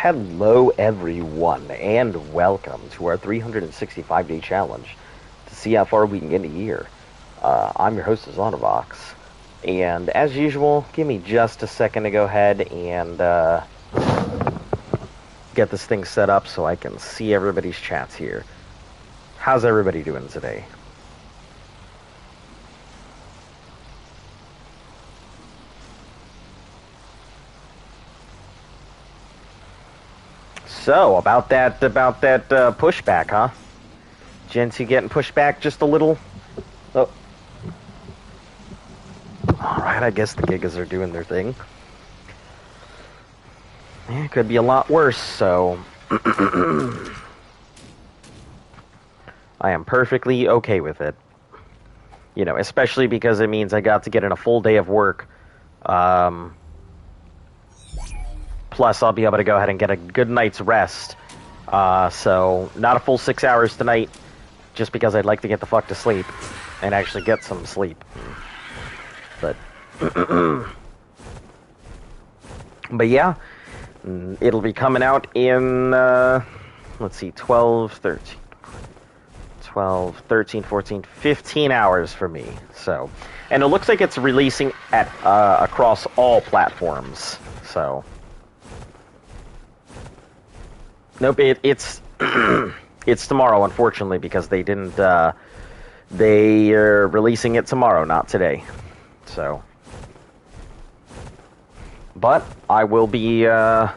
Hello, everyone, and welcome to our 365-day challenge to see how far we can get in a year. I'm your host, Zonavox, and as usual, give me just a second to go ahead and get this thing set up so I can see everybody's chats here. How's everybody doing today? So, about that pushback, huh? Gents, you getting pushed back just a little? Oh. Alright, I guess the Gigas are doing their thing. Yeah, it could be a lot worse, so... I am perfectly okay with it. You know, especially because it means I got to get in a full day of work. Plus, I'll be able to go ahead and get a good night's rest. So, not a full 6 hours tonight, just because I'd like to get the fuck to sleep and actually get some sleep. But, but yeah, it'll be coming out in, let's see, 13, 14, 15 hours for me. So, and it looks like it's releasing at across all platforms. So. Nope, it's it's tomorrow, unfortunately, because they didn't. They are releasing it tomorrow, not today. So, but I will be. I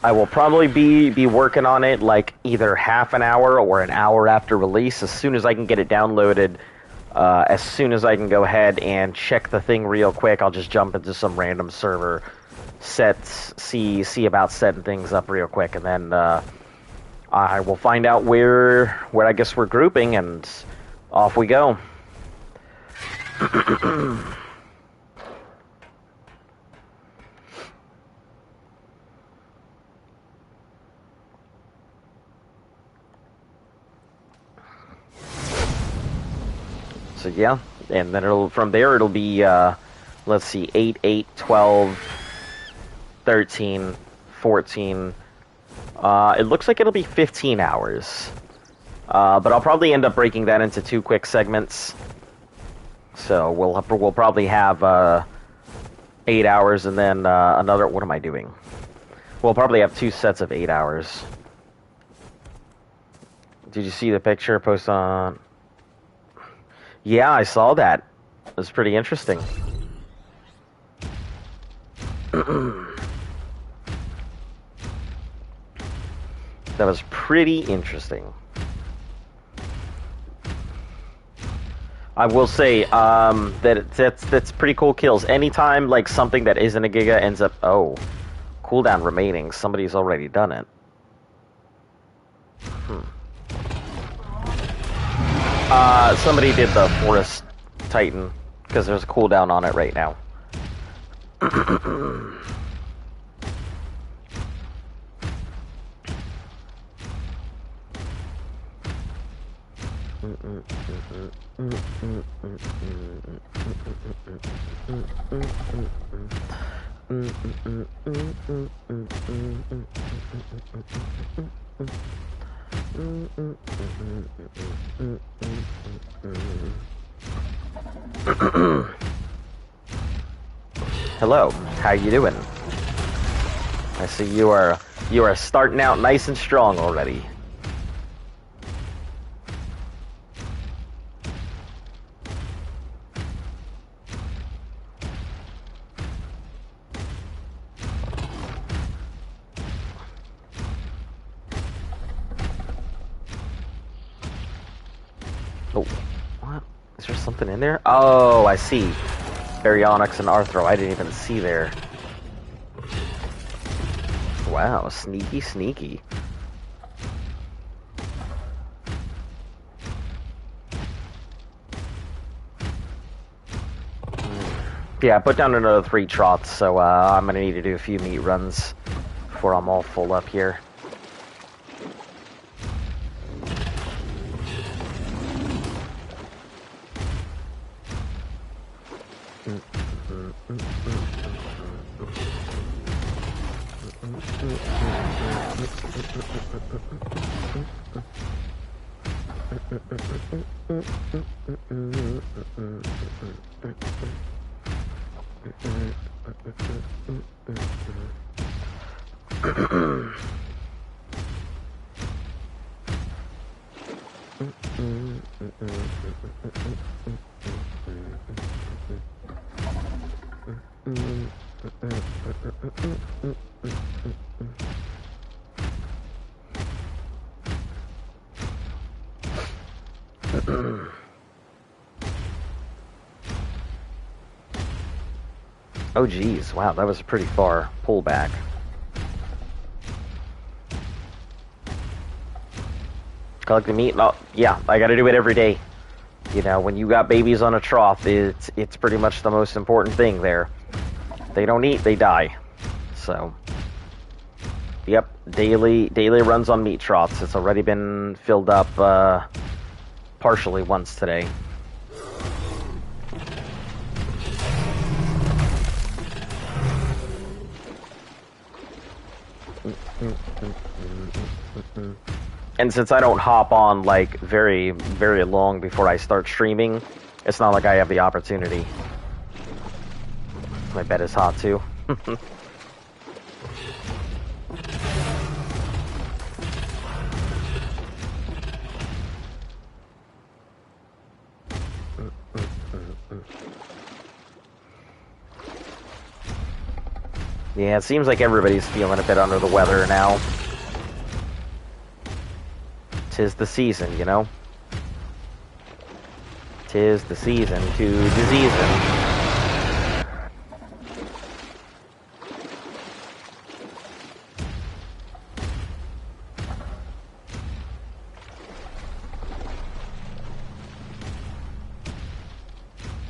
will probably be working on it like either half an hour or an hour after release. As soon as I can get it downloaded, as soon as I can go ahead and check the thing real quick, I'll just jump into some random server. See about setting things up real quick, and then I will find out where I guess we're grouping, and off we go. So yeah, and then from there it'll be let's see, 8, 8, 12, 13, 14. It looks like it'll be 15 hours. But I'll probably end up breaking that into 2 quick segments. So we'll probably have 8 hours and then another... What am I doing? We'll probably have 2 sets of 8 hours. Did you see the picture posted on... Yeah, I saw that. It was pretty interesting. That was pretty interesting. I will say that's pretty cool kills. Anytime like something that isn't a Giga ends up cooldown remaining, somebody's already done it. Somebody did the Forest Titan because there's a cooldown on it right now. Hello, how you doing? I see you are starting out nice and strong already. Oh, what? Is there something in there? Oh, I see. Baryonyx and Arthro, I didn't even see there. Wow, sneaky, sneaky. Yeah, I put down another 3 trots, so I'm gonna need to do a few meat runs before I'm all full up here. Oh geez, wow, that was a pretty far pullback. Collect the meat? Oh, yeah, I gotta do it every day. You know, when you got babies on a trough, it's pretty much the most important thing there. They don't eat, they die. So, yep, daily runs on meat troughs. It's already been filled up partially once today. And since I don't hop on like very, very long before I start streaming, it's not like I have the opportunity. My bed is hot too. Yeah, it seems like everybody's feeling a bit under the weather now. 'Tis the season, you know? 'Tis the season to diseasin'.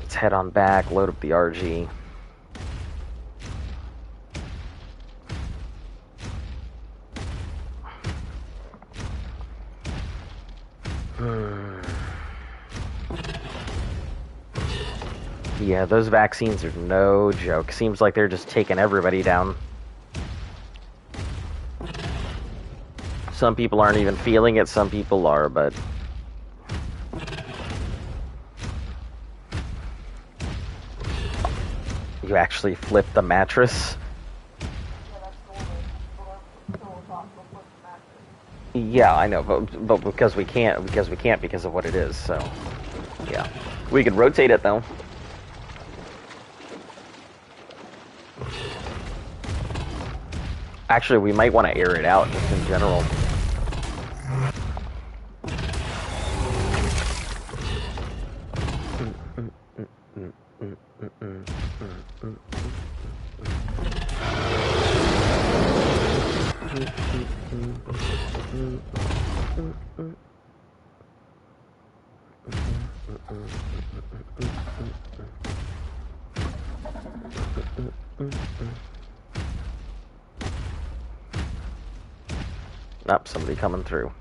Let's head on back, load up the RG. Yeah, those vaccines are no joke. Seems like they're just taking everybody down. Some people aren't even feeling it, some people are, but... You actually flip the mattress? Yeah, I know, but because we can't because of what it is, so... Yeah. We could rotate it, though. Actually, we might want to air it out, just in general. Nope, somebody coming through.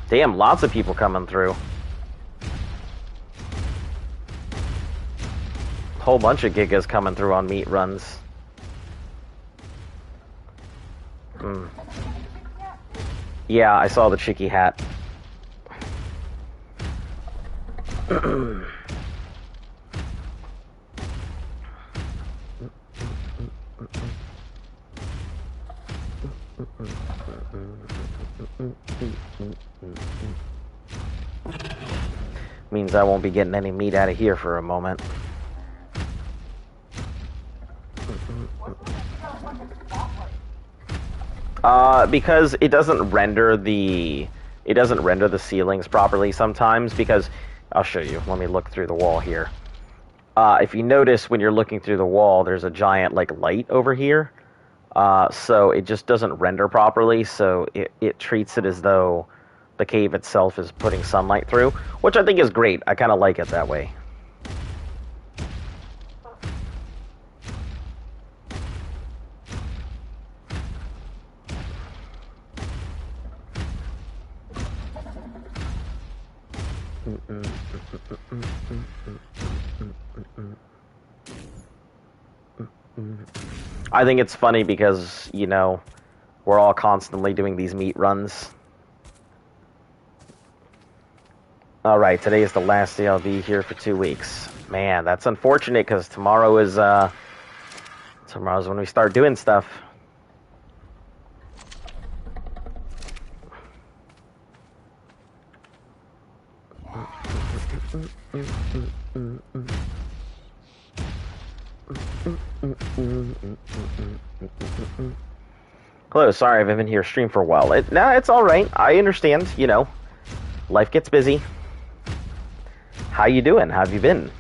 Damn, lots of people coming through. Whole bunch of gigas coming through on meat runs. Yeah, I saw the cheeky hat. Means I won't be getting any meat out of here for a moment. Because it doesn't render the ceilings properly sometimes, because I'll show you. Let me look through the wall here. If you notice when you're looking through the wall, there's a giant like light over here. So it just doesn't render properly, so it treats it as though the cave itself is putting sunlight through, which I think is great. I kind of like it that way. I think it's funny because, you know, we're all constantly doing these meat runs. Alright, today is the last day I'll be here for 2 weeks. Man, that's unfortunate because tomorrow's when we start doing stuff. Hello, sorry I haven't been here stream for a while. It's alright. I understand, you know. Life gets busy. How you doing? How have you been?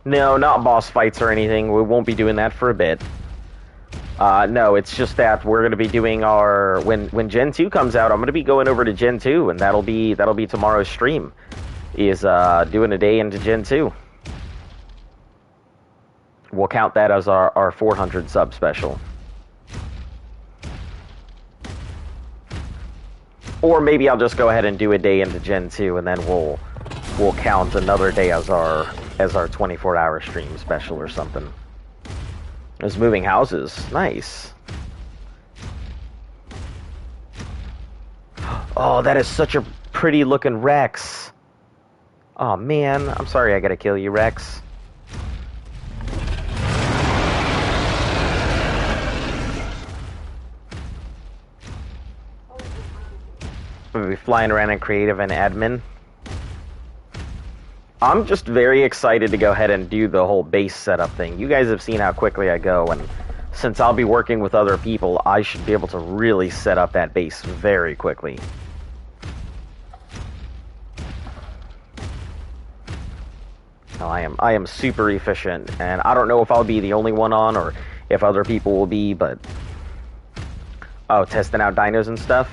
No, not boss fights or anything. We won't be doing that for a bit. No, it's just that we're going to be doing our... When Gen 2 comes out, I'm going to be going over to Gen 2, and that'll be tomorrow's stream. Is doing a day into Gen 2. We'll count that as our 400 sub special. Or maybe I'll just go ahead and do a day into Gen 2, and then we'll count another day as our 24-hour stream special or something. There's moving houses. Nice. Oh, that is such a pretty looking Rex. Oh man, I'm sorry I gotta kill you, Rex. We'll be flying around in creative and admin. I'm just very excited to go ahead and do the whole base setup thing. You guys have seen how quickly I go, and since I'll be working with other people, I should be able to really set up that base very quickly. Oh, I am super efficient, and I don't know if I'll be the only one on or if other people will be, but... Oh, testing out dinos and stuff?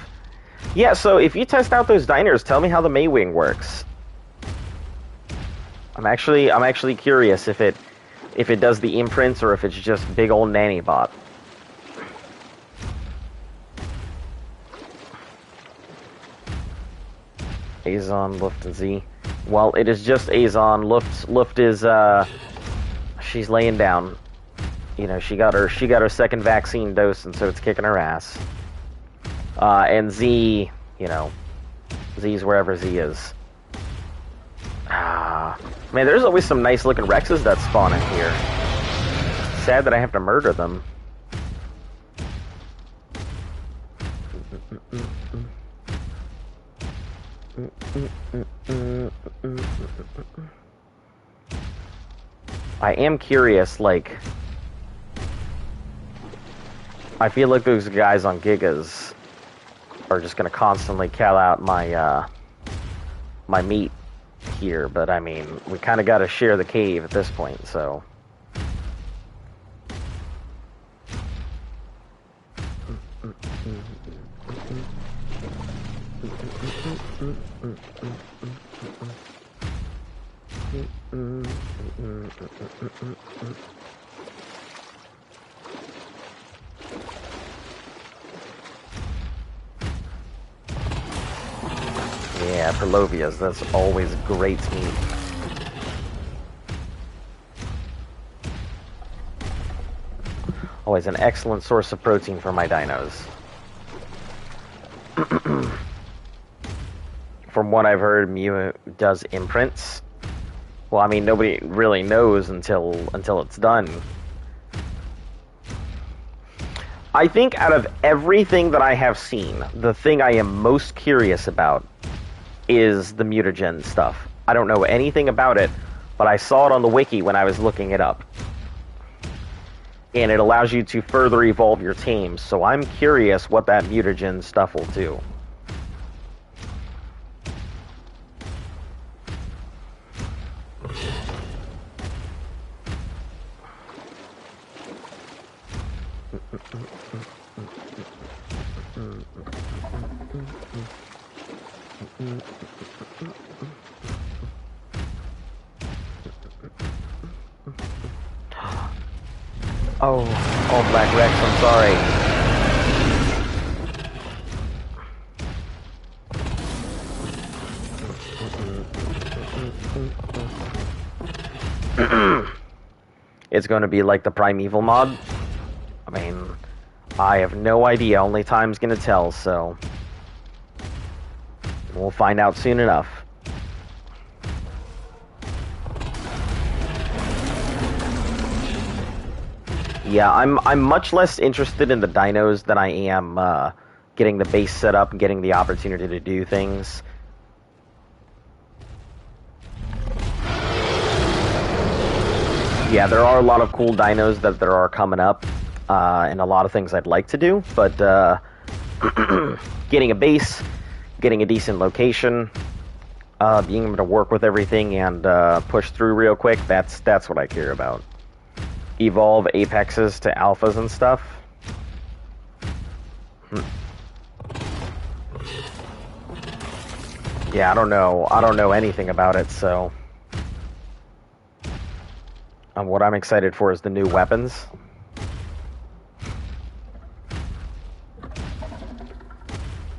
Yeah, so if you test out those diners, tell me how the Maywing works. I'm actually curious if it does the imprints or if it's just big old nanny bot. Azon, Luft, and Z. Well, it is just Azon. Luft is she's laying down. You know, she got her second vaccine dose, and so it's kicking her ass. And Z, you know, Z's wherever Z is. Man, there's always some nice looking Rexes that spawn in here. Sad that I have to murder them. I am curious, like... I feel like those guys on Gigas are just gonna constantly call out my, my meat here, but I mean, we kinda gotta share the cave at this point, so... Yeah, for Lovias, that's always great meat. Always an excellent source of protein for my dinos. From what I've heard, Mew does imprints. Well, I mean, nobody really knows until it's done. I think out of everything that I have seen, the thing I am most curious about is the mutagen stuff. I don't know anything about it, but I saw it on the wiki when I was looking it up. And it allows you to further evolve your teams, so I'm curious what that mutagen stuff will do. Oh, Black Rex, I'm sorry. it's going to be like the Primeval mod. I mean, I have no idea. Only time's going to tell, so we'll find out soon enough. Yeah, I'm much less interested in the dinos than I am getting the base set up and getting the opportunity to do things. Yeah, there are a lot of cool dinos that there are coming up, and a lot of things I'd like to do, but getting a base, getting a decent location, being able to work with everything and push through real quick, that's what I care about. Evolve apexes to alphas and stuff. Yeah, I don't know anything about it, so what I'm excited for is the new weapons.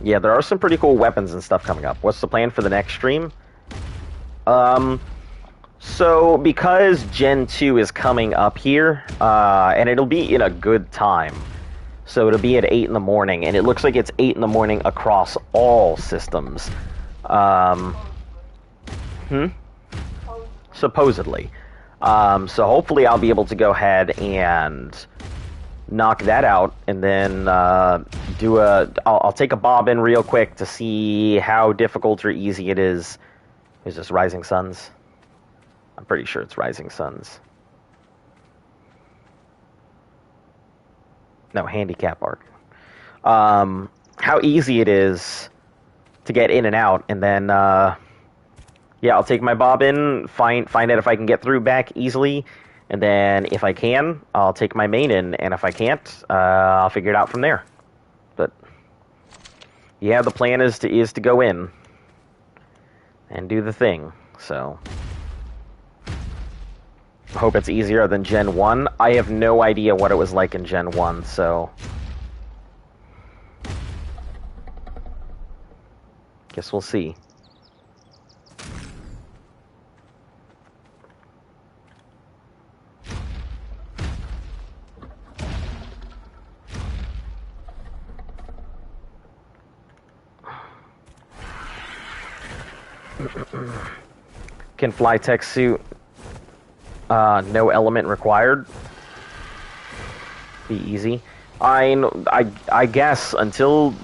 Yeah, there are some pretty cool weapons and stuff coming up. What's the plan for the next stream? So, because Gen 2 is coming up here, and it'll be in a good time, so it'll be at 8 in the morning, and it looks like it's 8 in the morning across all systems. Supposedly. So hopefully I'll be able to go ahead and knock that out, and then I'll take a bob in real quick to see how difficult or easy it is. Is this Rising Suns? I'm pretty sure it's Rising Suns. No, Handicap Arc. How easy it is to get in and out, and then yeah, I'll take my bob in, find out if I can get through back easily, and then if I can, I'll take my main in, and if I can't, I'll figure it out from there. But yeah, the plan is to go in and do the thing. So I hope it's easier than Gen 1. I have no idea what it was like in Gen 1, so guess we'll see. Can fly tech suit. No element required. Be easy. I guess until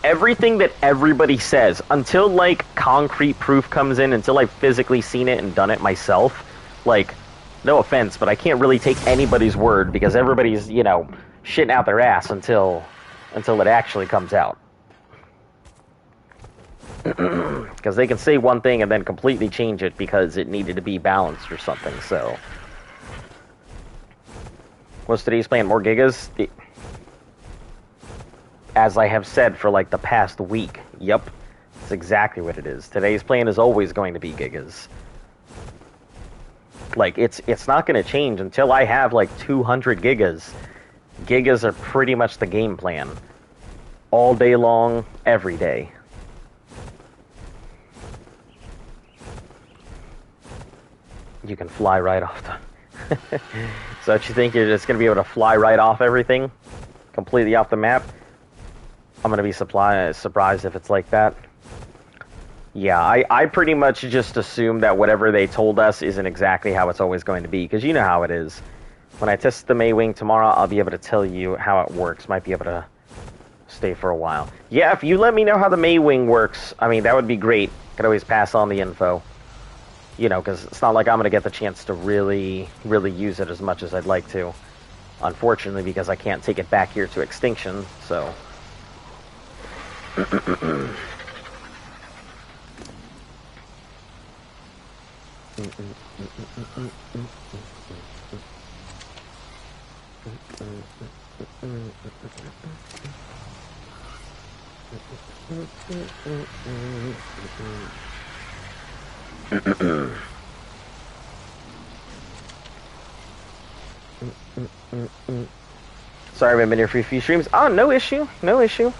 everything that everybody says, until like concrete proof comes in, until I've physically seen it and done it myself, like, no offense, but I can't really take anybody's word because everybody's, you know, shitting out their ass until it actually comes out. Because they can say one thing and then completely change it because it needed to be balanced or something, so. What's today's plan? More gigas? As I have said for like the past week. Yep. That's exactly what it is. Today's plan is always going to be gigas. Like, it's not going to change until I have like 200 gigas. Gigas are pretty much the game plan. All day long, every day. You can fly right off the... So what you think, you're just going to be able to fly right off everything? Completely off the map? I'm going to be surprised if it's like that. Yeah, I pretty much just assume that whatever they told us isn't exactly how it's always going to be, because you know how it is. When I test the Maywing tomorrow, I'll be able to tell you how it works. Might be able to stay for a while. Yeah, if you let me know how the Maywing works, I mean, that would be great. Could always pass on the info. You know, because it's not like I'm going to get the chance to really use it as much as I'd like to. Unfortunately, because I can't take it back here to extinction, so... Sorry, I've been here for a few streams. Oh, no issue. No issue.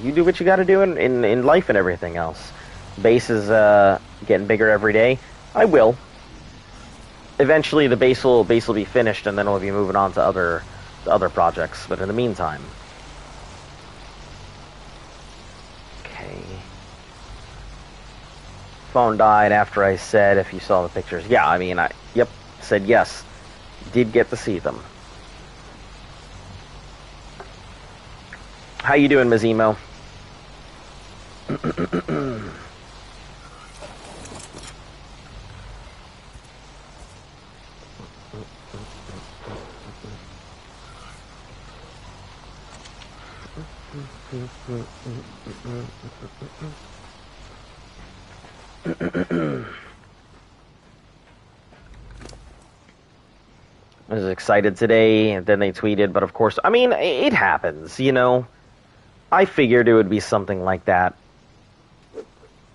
You do what you gotta do in life and everything else. Base is getting bigger every day. I will. eventually the base will be finished, and then we'll be moving on to other projects. But in the meantime, okay. Phone died after I said if you saw the pictures. Yeah, I mean, yep, said yes. Did get to see them. How you doing, Mazimo? I was excited today, and then they tweeted, but of course, I mean, it happens, you know. I figured it would be something like that.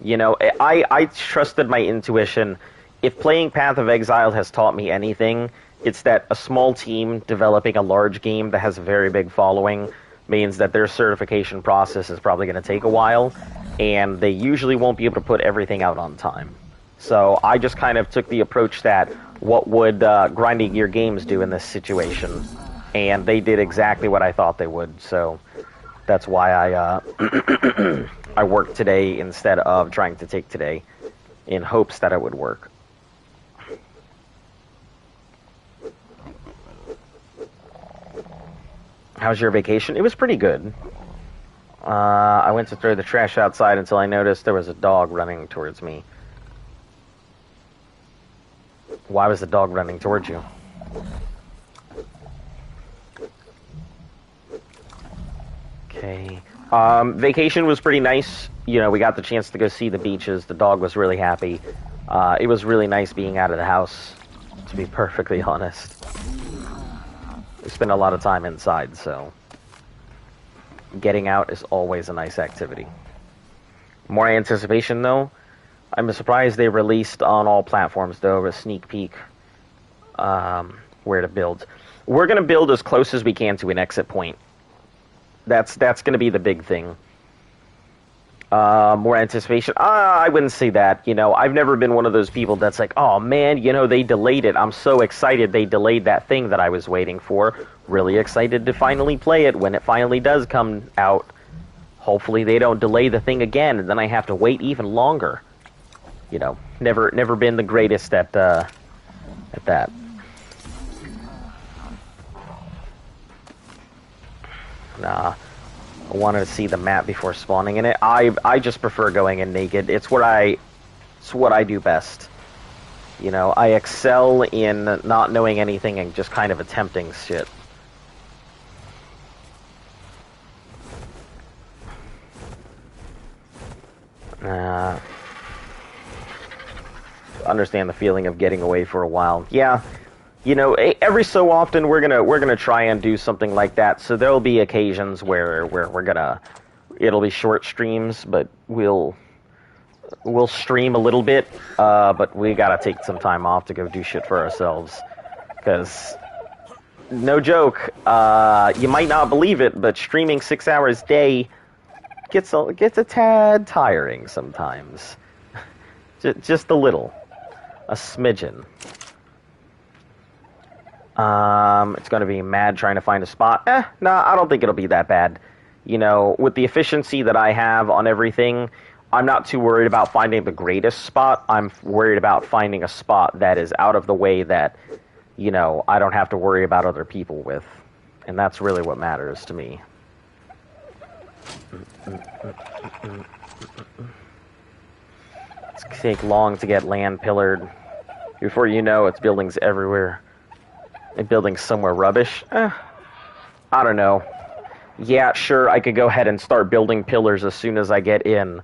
You know, I trusted my intuition. If playing Path of Exile has taught me anything, it's that a small team developing a large game that has a very big following means that their certification process is probably going to take a while, and they usually won't be able to put everything out on time. So I just kind of took the approach that what would grinding gear games do in this situation, and they did exactly what I thought they would. So that's why I I worked today instead of trying to take today, in hopes that it would work. How's your vacation? It was pretty good. I went to throw the trash outside until I noticed there was a dog running towards me. Why was the dog running towards you? Okay. Vacation was pretty nice. You know, we got the chance to go see the beaches. The dog was really happy. It was really nice being out of the house, to be perfectly honest. We spend a lot of time inside, so getting out is always a nice activity. More anticipation, though. I'm surprised they released on all platforms, though, a sneak peek where to build. We're going to build as close as we can to an exit point. That's going to be the big thing. More anticipation. I wouldn't say that. You know, I've never been one of those people that's like, oh man, you know, they delayed it. I'm so excited they delayed that thing that I was waiting for. Really excited to finally play it when it finally does come out. Hopefully they don't delay the thing again, and then I have to wait even longer. You know, never been the greatest at that. Nah. I wanted to see the map before spawning in it. I just prefer going in naked. It's what I do best. You know, I excel in not knowing anything and just kind of attempting shit. Understand the feeling of getting away for a while. Yeah. You know, every so often we're gonna try and do something like that. So there'll be occasions where it'll be short streams, but we'll stream a little bit. But we gotta take some time off to go do shit for ourselves, because no joke, you might not believe it, but streaming 6 hours a day gets a tad tiring sometimes. Just a little, a smidgen. It's going to be mad trying to find a spot. Nah, I don't think it'll be that bad. You know, with the efficiency that I have on everything, I'm not too worried about finding the greatest spot. I'm worried about finding a spot that is out of the way that, you know, I don't have to worry about other people with. And that's really what matters to me. It's going to take long to get land pillared. Before you know, it's buildings everywhere. And building somewhere rubbish? I don't know. Yeah, sure, I could go ahead and start building pillars as soon as I get in.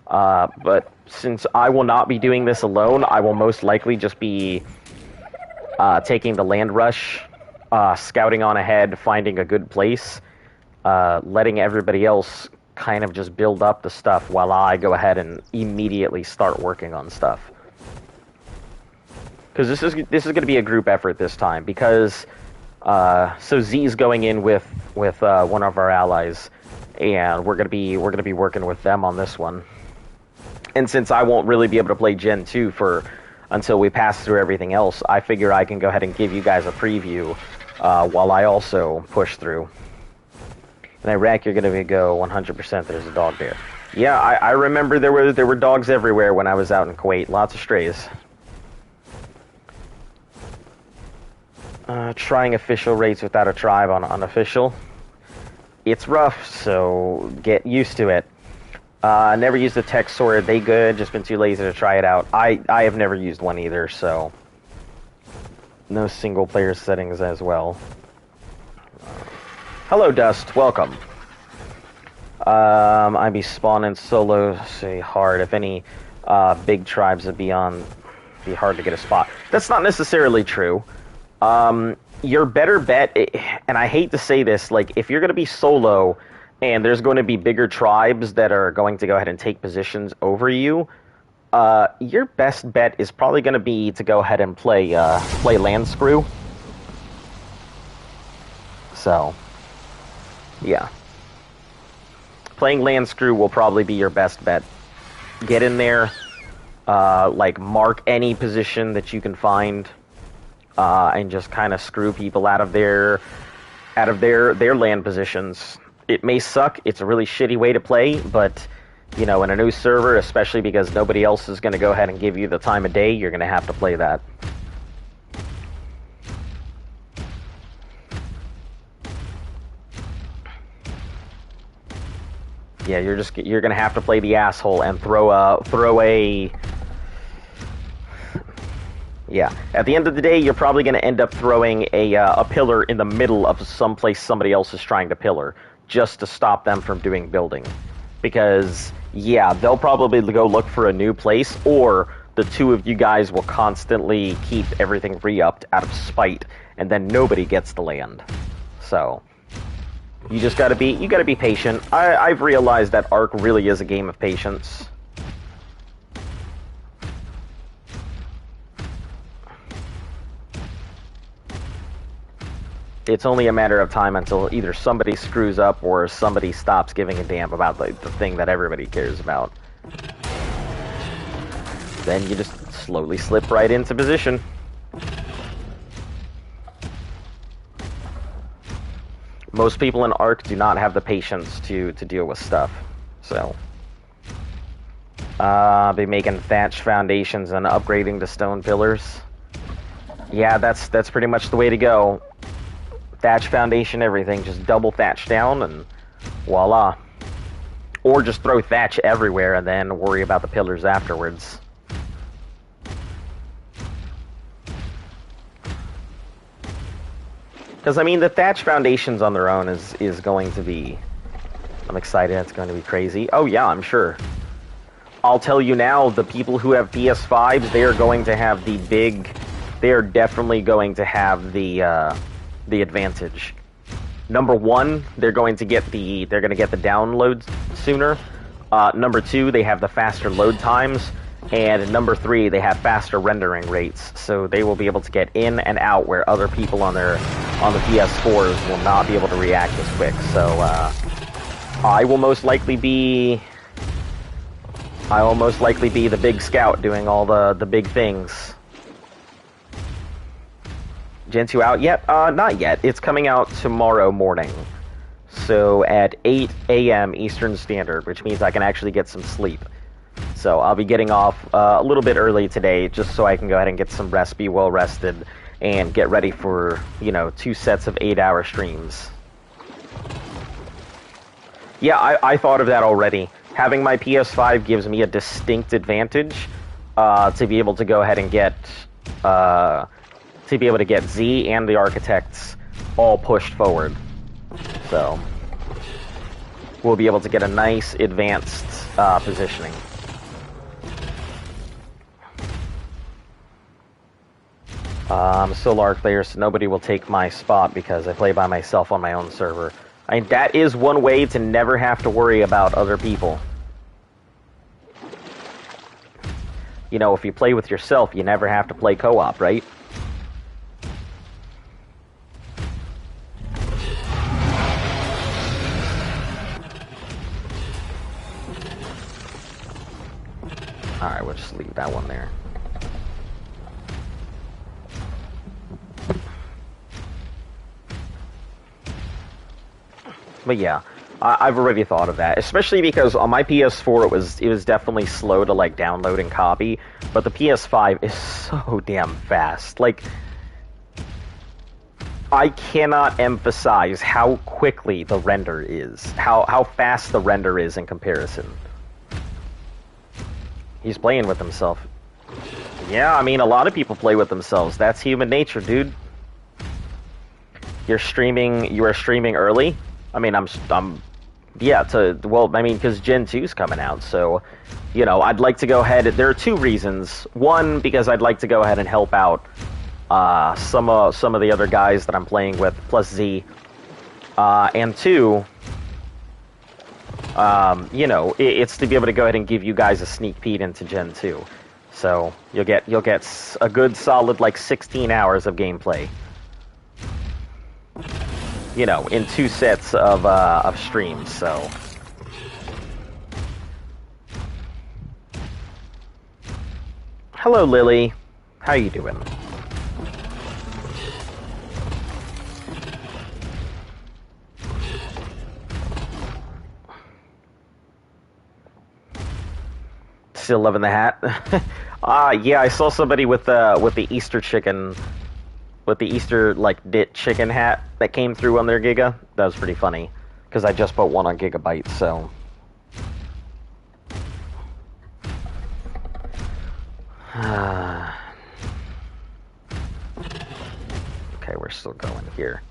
But since I will not be doing this alone, I will most likely just be taking the land rush, scouting on ahead, finding a good place, letting everybody else kind of just build up the stuff while I go ahead and immediately start working on stuff. Because this is going to be a group effort this time. Because so Z's going in with one of our allies, and we're gonna be working with them on this one. And since I won't really be able to play Gen 2 for until we pass through everything else, I figure I can go ahead and give you guys a preview while I also push through. And Iraq, you're going to go 100%. There's a dog there. Yeah, I remember there were dogs everywhere when I was out in Kuwait. Lots of strays. Trying official rates without a tribe on unofficial. It's rough, so get used to it. Never used the tech sword. They good. Just been too lazy to try it out. I have never used one either, so no single player settings as well. Hello, Dust. Welcome. I'd be spawning solo, say hard. If any big tribes would be hard to get a spot. That's not necessarily true. Your better bet, and I hate to say this, like if you're going to be solo and there's going to be bigger tribes that are going to go ahead and take positions over you, your best bet is probably going to be to go ahead and play land screw. So, yeah. Playing land screw will probably be your best bet. Get in there, like mark any position that you can find, and just kind of screw people out of their land positions. It may suck. It's a really shitty way to play, but you know, in a new server, especially because nobody else is going to go ahead and give you the time of day, you're going to have to play that. Yeah, you're going to have to play the asshole and throw a. Yeah, at the end of the day, you're probably going to end up throwing a pillar in the middle of someplace somebody else is trying to pillar, just to stop them from doing building. Because, yeah, they'll probably go look for a new place, or the two of you guys will constantly keep everything re-upped out of spite, and then nobody gets the land. So, you just gotta be patient. I've realized that Ark really is a game of patience. It's only a matter of time until either somebody screws up or somebody stops giving a damn about the thing that everybody cares about. Then you just slowly slip right into position. Most people in Ark do not have the patience to deal with stuff. So, I'll be making thatch foundations and upgrading to stone pillars. Yeah, that's pretty much the way to go. Thatch foundation, everything, just double thatch down and voila. Or just throw thatch everywhere and then worry about the pillars afterwards. Because, I mean, the thatch foundations on their own is going to be... I'm excited, it's going to be crazy. Oh yeah, I'm sure. I'll tell you now, the people who have PS5s, they are going to have the big... They are definitely going to have the advantage. Number one, they're going to get the downloads sooner. Number two, they have the faster load times, and number three, they have faster rendering rates. So they will be able to get in and out where other people on the PS4s will not be able to react as quick. So I will most likely be the big scout doing all the big things. Gen 2 out yet? Not yet. It's coming out tomorrow morning. So at 8 a.m. Eastern Standard, which means I can actually get some sleep. So I'll be getting off a little bit early today, just so I can go ahead and get some rest, be well rested, and get ready for, 2 sets of 8-hour streams. Yeah, I thought of that already. Having my PS5 gives me a distinct advantage to be able to go ahead and get... to be able to get Z and the Architects all pushed forward. So, we'll be able to get a nice advanced positioning. I'm solo Ark player, so nobody will take my spot because I play by myself on my own server. I mean, that is one way to never have to worry about other people. If you play with yourself, you never have to play co-op, right? Alright, we'll just leave that one there. But yeah, I've already thought of that, especially because on my PS4 it was definitely slow to like download and copy, but the PS5 is so damn fast. Like, I cannot emphasize how quickly the render is, how fast the render is in comparison. He's playing with himself. Yeah, I mean, a lot of people play with themselves. That's human nature, dude. You are streaming early? I mean, well, I mean, because Gen 2's coming out, so, you know, I'd like to go ahead. There are two reasons. One, because I'd like to go ahead and help out some of the other guys that I'm playing with, plus Z. And two, you know, it's to be able to go ahead and give you guys a sneak peek into Gen 2. So you'll get a good solid like 16 hours of gameplay. You know, in 2 sets of streams. So. Hello, Lily. How you doing? Still loving the hat. Yeah, I saw somebody with the Easter chicken, with the Easter like dit chicken hat that came through on their Giga. That was pretty funny because I just bought one on Gigabyte. So. Okay, we're still going here.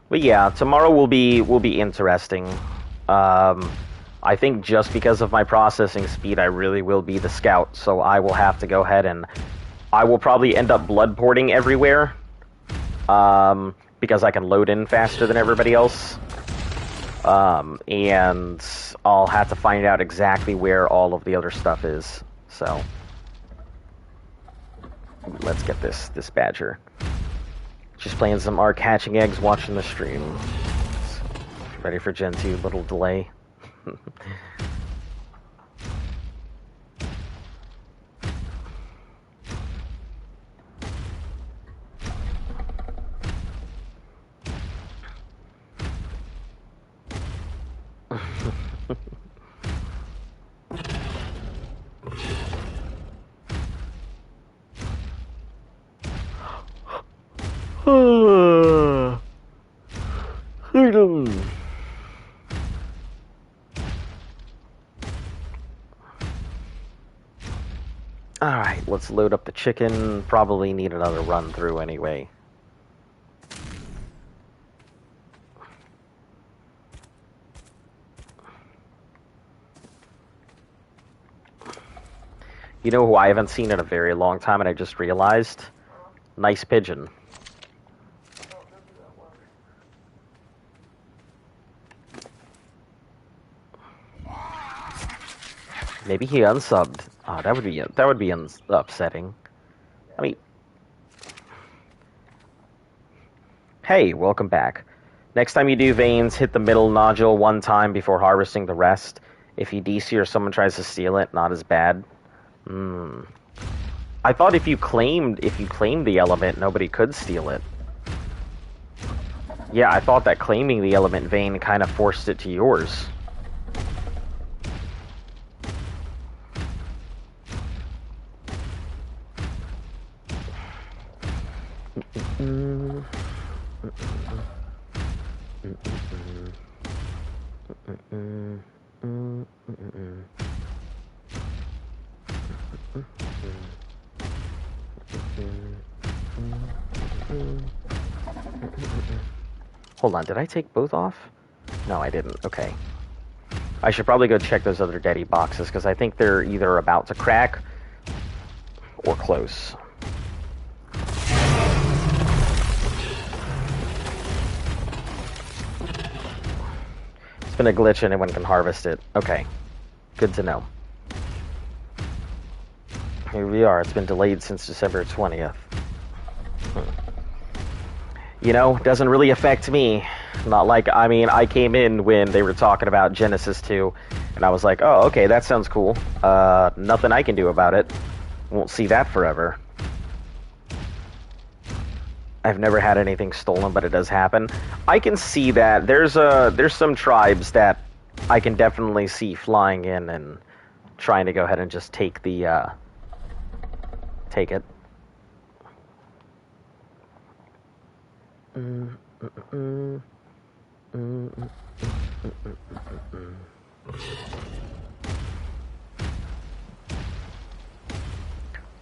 But yeah, tomorrow will be interesting. I think just because of my processing speed, I really will be the scout, so I will have to go ahead and I will probably end up blood porting everywhere, because I can load in faster than everybody else, and I'll have to find out exactly where all of the other stuff is. So let's get this badger. Just playing some Ark, hatching eggs, watching the stream. Ready for Gen 2, little delay. Alright, let's load up the chicken. Probably need another run through anyway. You know who I haven't seen in a very long time and I just realized? Nice Pigeon. Maybe he unsubbed. Oh, that would be upsetting. I mean, hey, welcome back. Next time you do veins, hit the middle nodule one time before harvesting the rest. If you DC or someone tries to steal it, not as bad. I thought if you claimed the element, nobody could steal it. Yeah, I thought that claiming the element vein kind of forced it to yours. Hold on, did I take both off? No, I didn't. Okay. I should probably go check those other daddy boxes, because I think they're either about to crack or close. It's been a glitch and anyone can harvest it. Okay. Good to know. Here we are. It's been delayed since December 20th. You know, doesn't really affect me. Not like, I mean, I came in when they were talking about Genesis 2, and I was like, oh, okay, that sounds cool. Nothing I can do about it. Won't see that forever. I've never had anything stolen, but it does happen. I can see that. There's some tribes that I can definitely see flying in and trying to go ahead and just take the take it.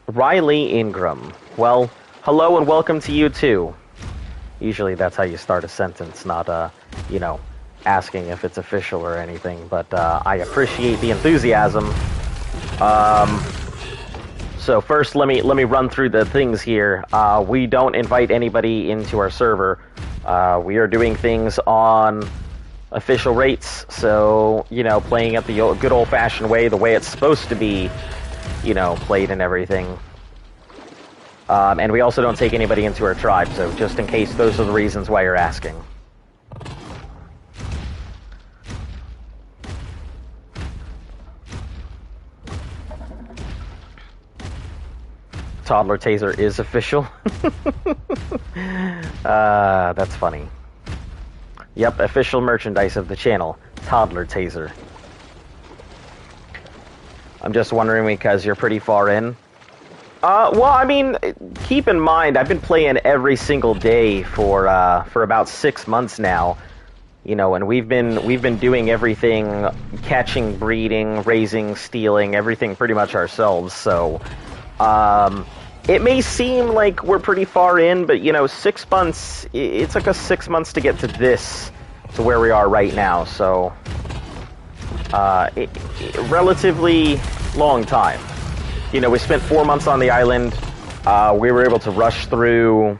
Riley Ingram. Well, hello and welcome to you too. Usually that's how you start a sentence, not you know, asking if it's official or anything, but I appreciate the enthusiasm. So first, let me run through the things here. We don't invite anybody into our server. We are doing things on official rates, so, you know, playing it the good old-fashioned way, the way it's supposed to be, you know, played and everything. And we also don't take anybody into our tribe, so just in case those are the reasons why you're asking. Toddler Taser is official. That's funny. Yep, official merchandise of the channel. Toddler Taser. I'm just wondering because you're pretty far in. Well, I mean, keep in mind, I've been playing every single day for about 6 months now. You know, and we've been doing everything, catching, breeding, raising, stealing, everything pretty much ourselves, so... it may seem like we're pretty far in, but, you know, 6 months, it took us 6 months to get to this, to where we are right now, so, relatively long time. You know, we spent 4 months on the island, we were able to rush through,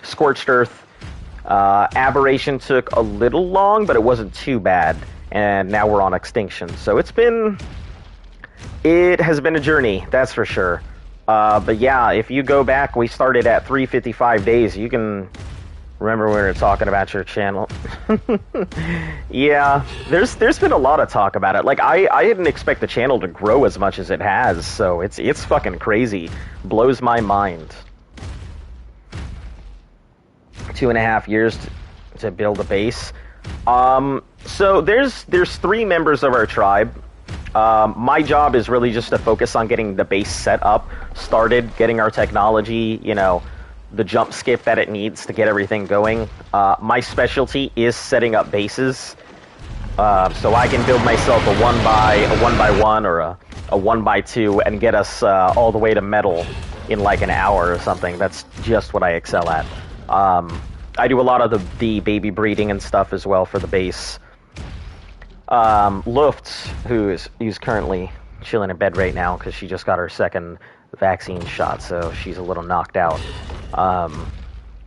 Scorched Earth. Aberration took a little long, but it wasn't too bad, and now we're on Extinction, so it has been a journey, that's for sure. But yeah, if you go back, we started at 355 days. You can remember when we were talking about your channel. Yeah, there's been a lot of talk about it. Like, I didn't expect the channel to grow as much as it has, so it's fucking crazy. Blows my mind. 2.5 years to build a base. So there's 3 members of our tribe. My job is really just to focus on getting the base set up, started, getting our technology, you know, the jump skip that it needs to get everything going. My specialty is setting up bases, so I can build myself a 1x1 or a 1x2 and get us all the way to metal in like an hour or something. That's just what I excel at. I do a lot of the baby breeding and stuff as well for the base. Luft, who's currently chilling in bed right now because she just got her second vaccine shot, so she's a little knocked out.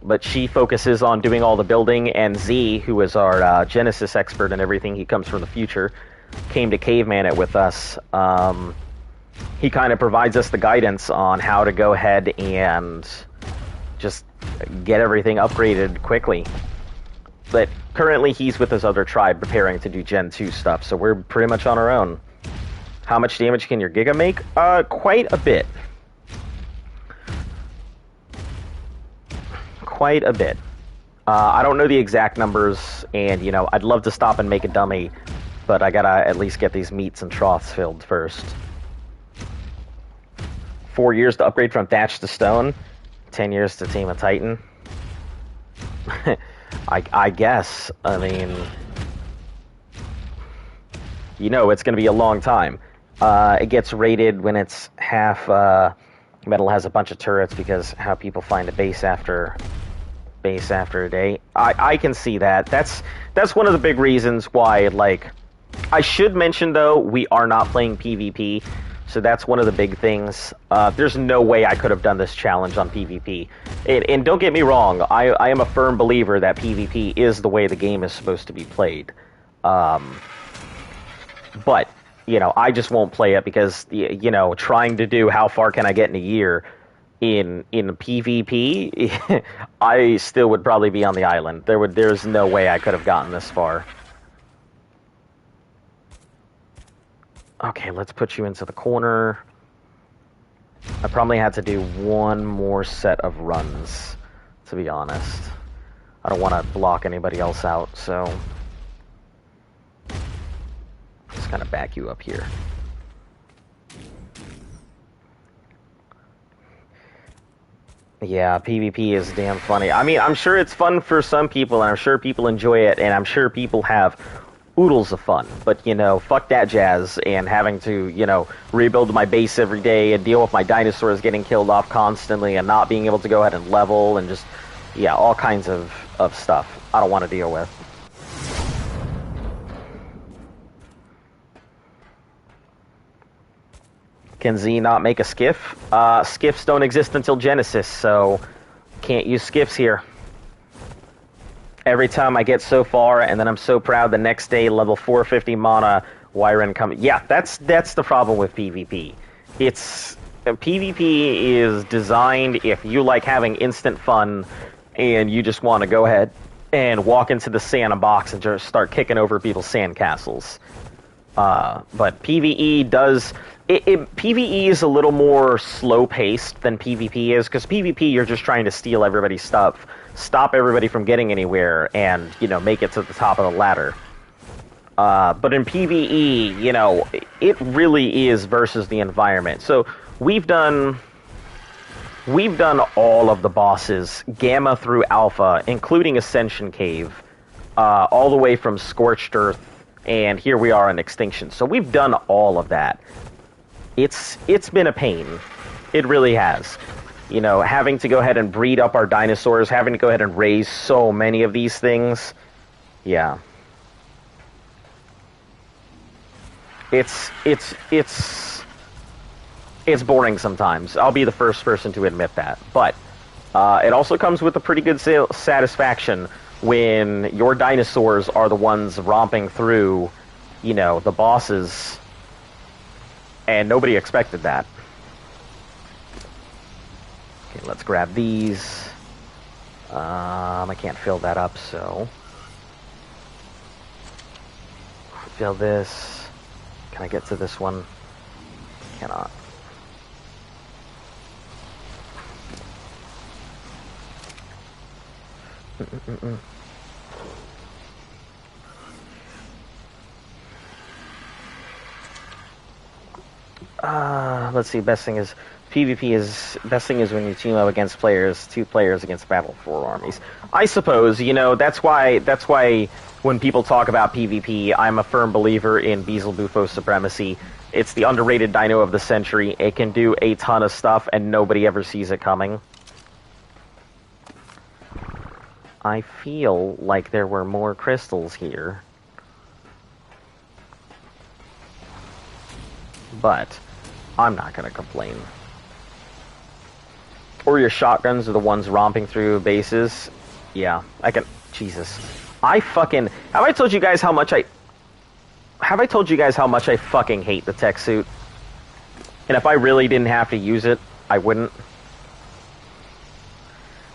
But she focuses on doing all the building, and Z, who is our Genesis expert and everything, he comes from the future, came to caveman it with us. He kind of provides us the guidance on how to go ahead and just get everything upgraded quickly. But currently he's with his other tribe preparing to do Gen 2 stuff, so we're pretty much on our own. How much damage can your Giga make? Quite a bit. Quite a bit. I don't know the exact numbers, and, you know, I'd love to stop and make a dummy, but I gotta at least get these meats and troughs filled first. 4 years to upgrade from thatch to stone. 10 years to tame a Titan. I guess. I mean, you know, it's going to be a long time. It gets rated when it's half metal has a bunch of turrets because how people find a base after a day. I can see that. That's one of the big reasons why, like, I should mention, though, we are not playing PvP. So that's one of the big things. There's no way I could have done this challenge on PvP. And don't get me wrong, I am a firm believer that PvP is the way the game is supposed to be played. But, you know, I just won't play it because, you know, trying to do how far can I get in a year in PvP, I still would probably be on the island. There's no way I could have gotten this far. Okay, let's put you into the corner. I probably had to do one more set of runs, to be honest. I don't want to block anybody else out, so... Just kind of back you up here. Yeah, PvP is damn funny. I mean, I'm sure it's fun for some people, and I'm sure people enjoy it, and I'm sure people have oodles of fun. But, you know, fuck that jazz, and having to, you know, rebuild my base every day and deal with my dinosaurs getting killed off constantly and not being able to go ahead and level and just, yeah, all kinds of stuff I don't want to deal with. Can Z not make a skiff? Skiffs don't exist until Genesis, so can't use skiffs here. Every time I get so far, and then I'm so proud the next day, level 450 mana, Wyron coming. Yeah, that's the problem with PvP. PvP is designed if you like having instant fun, and you just want to go ahead and walk into the sandbox and just start kicking over people's sandcastles. But PvE does... PvE is a little more slow-paced than PvP is, because PvP you're just trying to steal everybody's stuff, stop everybody from getting anywhere, and, you know, make it to the top of the ladder. But in PvE, you know, it really is versus the environment. So we've done all of the bosses, Gamma through Alpha, including Ascension Cave, all the way from Scorched Earth, and here we are in Extinction. So we've done all of that. It's been a pain. It really has. You know, having to go ahead and breed up our dinosaurs, having to go ahead and raise so many of these things. Yeah. It's boring sometimes. I'll be the first person to admit that. But it also comes with a pretty good satisfaction when your dinosaurs are the ones romping through, you know, the bosses, and nobody expected that. Okay, let's grab these. I can't fill that up, so... Fill this. Can I get to this one? Cannot. Let's see, best thing is when you team up against two players against Battle for armies. I suppose, you know, that's why when people talk about PvP, I'm a firm believer in Beelzebufo supremacy. It's the underrated dino of the century. It can do a ton of stuff and nobody ever sees it coming. I feel like there were more crystals here. But I'm not going to complain. Or your shotguns are the ones romping through bases. Yeah, I can... Jesus. Have I told you guys how much I fucking hate the tech suit? And if I really didn't have to use it, I wouldn't.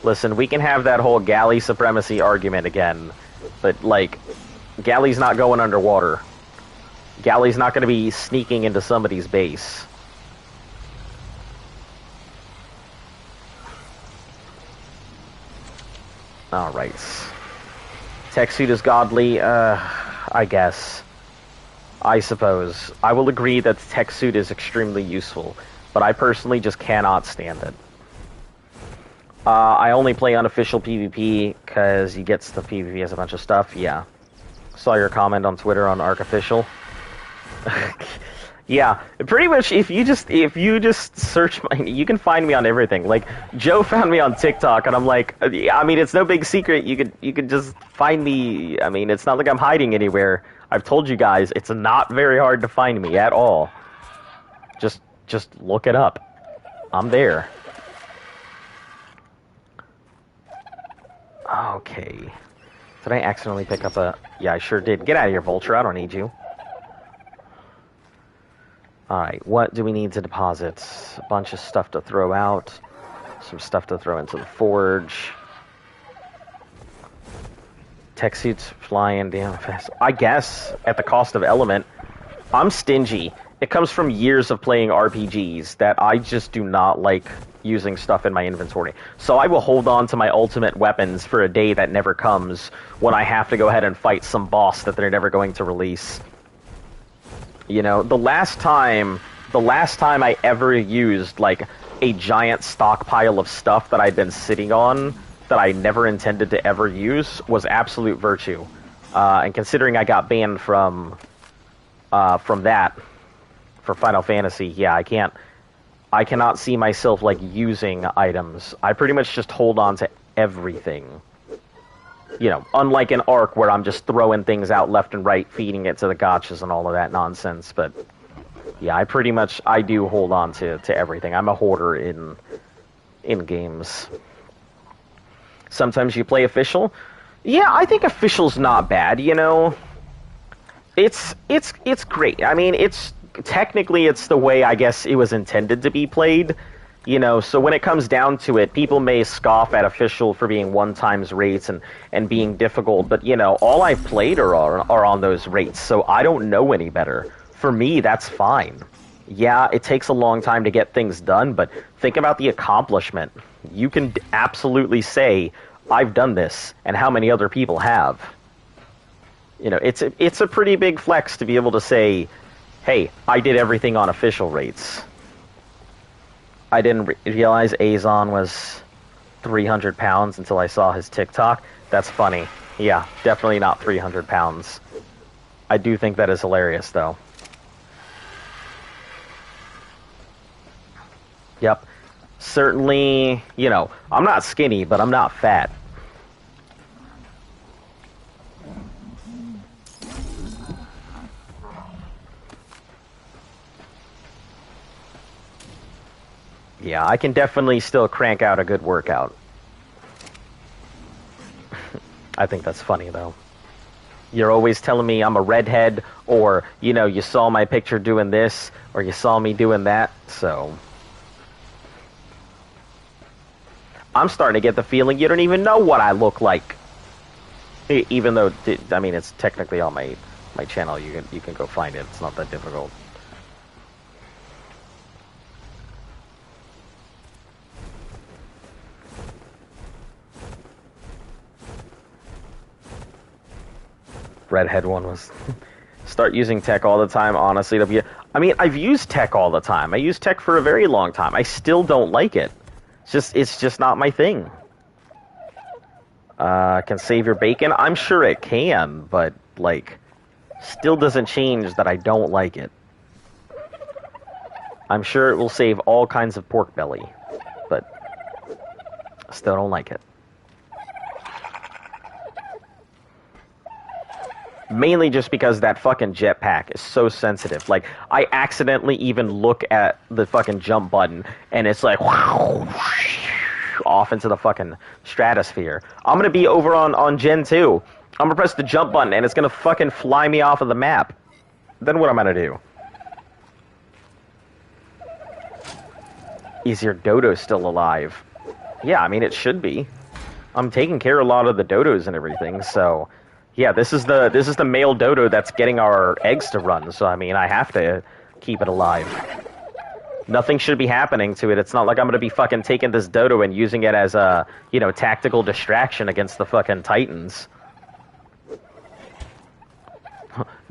Listen, we can have that whole galley supremacy argument again. But, like, galley's not going underwater. Galley's not going to be sneaking into somebody's base. Alright. Tech suit is godly, I guess. I suppose. I will agree that the tech suit is extremely useful, but I personally just cannot stand it. I only play unofficial PvP because he gets the PvP as a bunch of stuff, yeah. Saw your comment on Twitter on Arcofficial. Yeah, pretty much. If you just search you can find me on everything. Like Joe found me on TikTok, and I'm like, I mean, it's no big secret. You could just find me. I mean, it's not like I'm hiding anywhere. I've told you guys, it's not very hard to find me at all. Just look it up. I'm there. Okay. Did I accidentally pick up a... Yeah, I sure did. Get out of here, Vulture. I don't need you. Alright, what do we need to deposit? A bunch of stuff to throw out. Some stuff to throw into the forge. Tech suits flying damn fast. I guess, at the cost of element. I'm stingy. It comes from years of playing RPGs that I just do not like using stuff in my inventory. So I will hold on to my ultimate weapons for a day that never comes when I have to go ahead and fight some boss that they're never going to release. You know, the last time I ever used, like, a giant stockpile of stuff that I'd been sitting on that I never intended to ever use was Absolute Virtue. And considering I got banned from that for Final Fantasy, yeah, I cannot see myself, like, using items. I pretty much just hold on to everything. You know, unlike an Ark where I'm just throwing things out left and right, feeding it to the gotchas and all of that nonsense, but yeah, I do hold on to everything. I'm a hoarder in games. Sometimes you play official. Yeah, I think official's not bad, you know. It's great. I mean, technically it's the way I guess it was intended to be played. You know, so when it comes down to it, people may scoff at official for being 1x rates and being difficult, but you know, all I've played are on those rates, so I don't know any better. For me, that's fine. Yeah, it takes a long time to get things done, but think about the accomplishment. You can absolutely say, I've done this, and how many other people have. You know, it's a pretty big flex to be able to say, hey, I did everything on official rates. I didn't realize Azon was 300 pounds until I saw his TikTok. That's funny. Yeah, definitely not 300 pounds. I do think that is hilarious, though. Yep. Certainly, you know, I'm not skinny, but I'm not fat. Yeah, I can definitely still crank out a good workout. I think that's funny, though. You're always telling me I'm a redhead, or, you know, you saw my picture doing this, or you saw me doing that, so... I'm starting to get the feeling you don't even know what I look like. Even though, I mean, it's technically on my channel. You can go find it. It's not that difficult. Redhead one was... Start using tech all the time, honestly. I mean, I've used tech all the time. I used tech for a very long time. I still don't like it. It's just not my thing. Can save your bacon? I'm sure it can, but, like, still doesn't change that I don't like it. I'm sure it will save all kinds of pork belly, but still don't like it. Mainly just because that fucking jetpack is so sensitive. Like, I accidentally even look at the fucking jump button, and it's like, off into the fucking stratosphere. I'm gonna be over on Gen 2. I'm gonna press the jump button, and it's gonna fucking fly me off of the map. Then what am I gonna do? Is your dodo still alive? Yeah, I mean, it should be. I'm taking care of a lot of the dodos and everything, so... Yeah, this is the male dodo that's getting our eggs to run, so I mean, I have to keep it alive. Nothing should be happening to it. It's not like I'm gonna be fucking taking this dodo and using it as a, you know, tactical distraction against the fucking titans.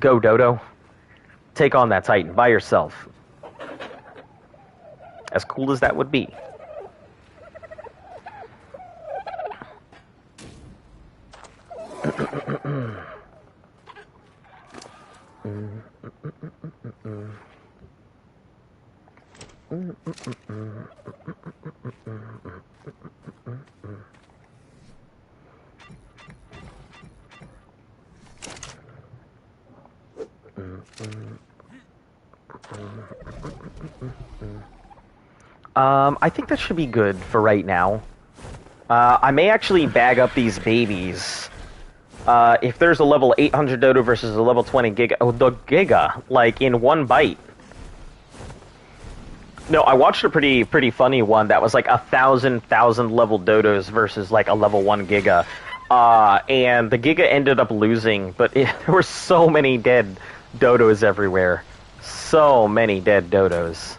Go, dodo. Take on that titan by yourself. As cool as that would be. I think that should be good for right now. I may actually bag up these babies. If there's a level 800 dodo versus a level 20 giga... Oh, the giga, like, in one bite. No, I watched a pretty funny one that was like 1,000 level dodos versus like a level 1 giga. And the giga ended up losing, but there were so many dead dodos everywhere. So many dead dodos.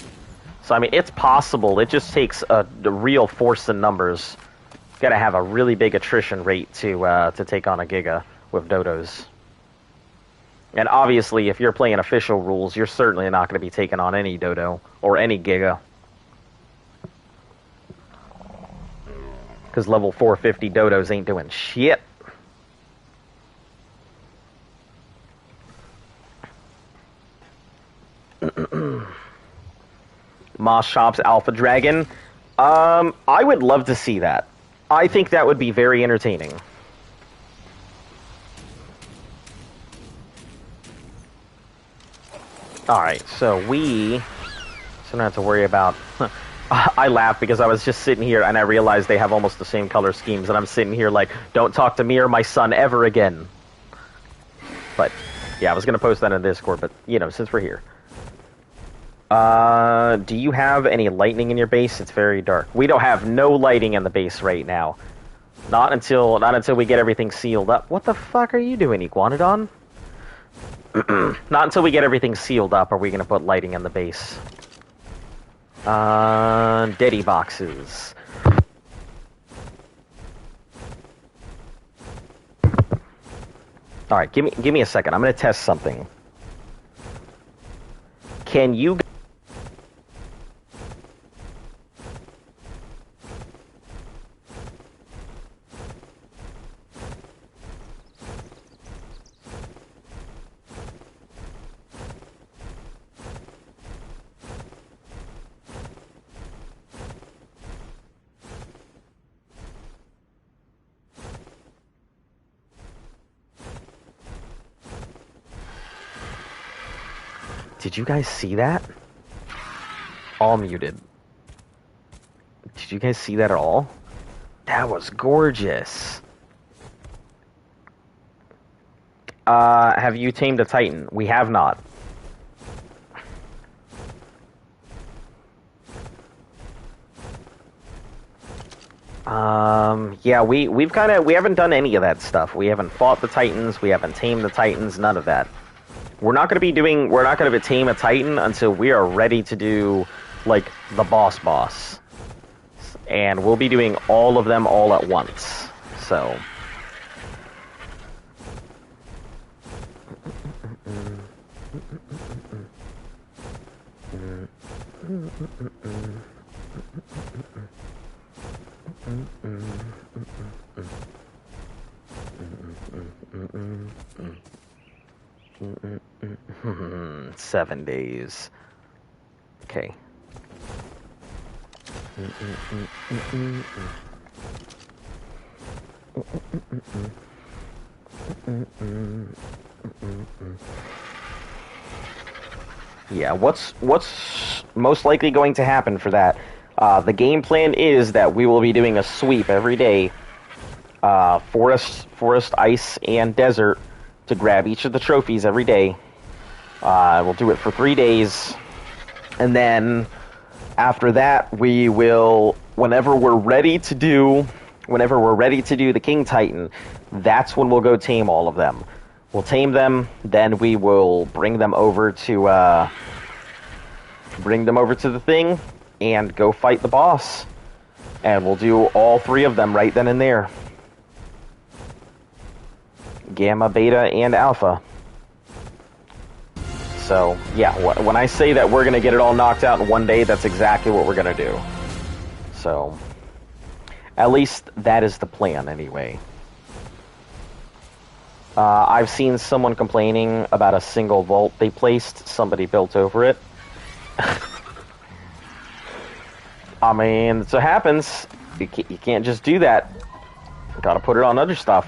So, I mean, it's possible. It just takes a real force in numbers. Gotta have a really big attrition rate to take on a Giga with dodos. And obviously, if you're playing official rules, you're certainly not going to be taking on any dodo or any Giga. Because level 450 dodos ain't doing shit. Moss Shops Alpha Dragon. I would love to see that. I think that would be very entertaining. Alright, so we don't have to worry about... I laugh because I was just sitting here and I realized they have almost the same color schemes, and I'm sitting here like, don't talk to me or my son ever again. But, yeah, I was going to post that in Discord, but, you know, since we're here. Do you have any lightning in your base? It's very dark. We don't have no lighting in the base right now. Not until we get everything sealed up. What the fuck are you doing, Iguanodon? Not until we get everything sealed up are we going to put lighting in the base. Deddy boxes. Alright, give me a second. I'm going to test something. Can you... Did you guys see that? All muted. Did you guys see that at all? That was gorgeous. Have you tamed a Titan? We have not. Yeah, we haven't done any of that stuff. We haven't fought the Titans, we haven't tamed the Titans, none of that. We're not going to tame a Titan until we are ready to do, like, the boss. And we'll be doing all of them all at once. So... $7 days. Okay. Yeah, what's most likely going to happen for that? The game plan is that we will be doing a sweep every day. Forest, ice, and desert to grab each of the trophies every day. We'll do it for 3 days. And then after that, we will, whenever we're ready to do the King Titan, that's when we'll go tame all of them. We'll tame them, then we will bring them over to the thing and go fight the boss. And we'll do all 3 of them right then and there. Gamma, Beta, and Alpha. So, yeah, when I say that we're going to get it all knocked out in 1 day, that's exactly what we're going to do. So, at least that is the plan, anyway. I've seen someone complaining about a single vault they placed. Somebody built over it. I mean, it happens. You can't just do that. Gotta put it on other stuff.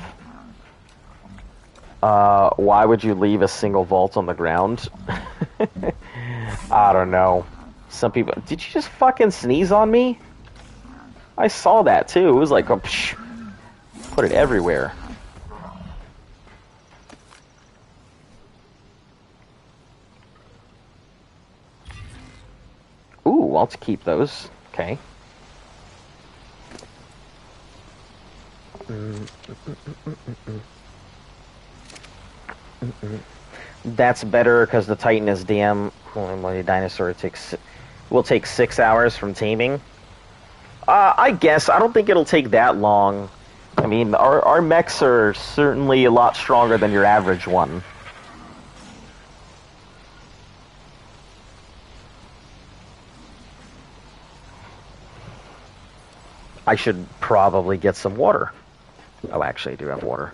Why would you leave a single vault on the ground? I don't know. Some people... Did you just fucking sneeze on me? I saw that, too. It was like... Oh, psh, put it everywhere. Ooh, I'll keep those. Okay. That's better because the Titan is damn. Well, the dinosaur will take 6 hours from taming. I guess I don't think it'll take that long. I mean, our mechs are certainly a lot stronger than your average one. I should probably get some water. Oh, actually, I do have water.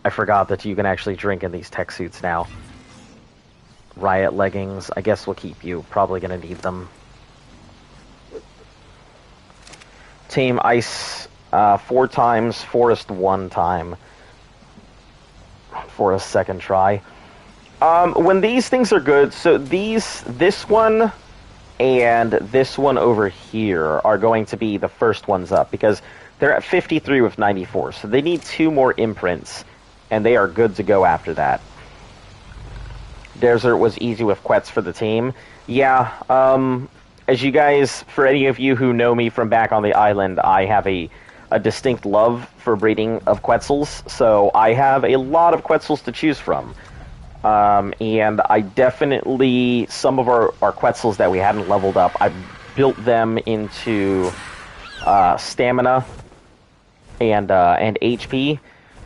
I forgot that you can actually drink in these tech suits now. Riot leggings, I guess will keep you. Probably gonna need them. Tame ice 4 times, forest 1 time. For a second try. When these things are good, so this one and this one over here are going to be the first ones up because they're at 53 with 94, so they need 2 more imprints, and they are good to go after that. Desert was easy with Quetz for the team. Yeah, as you guys, for any of you who know me from back on the island, I have a distinct love for breeding of Quetzals, so I have a lot of Quetzals to choose from. And I definitely, some of our Quetzals that we hadn't leveled up, I built them into stamina and HP,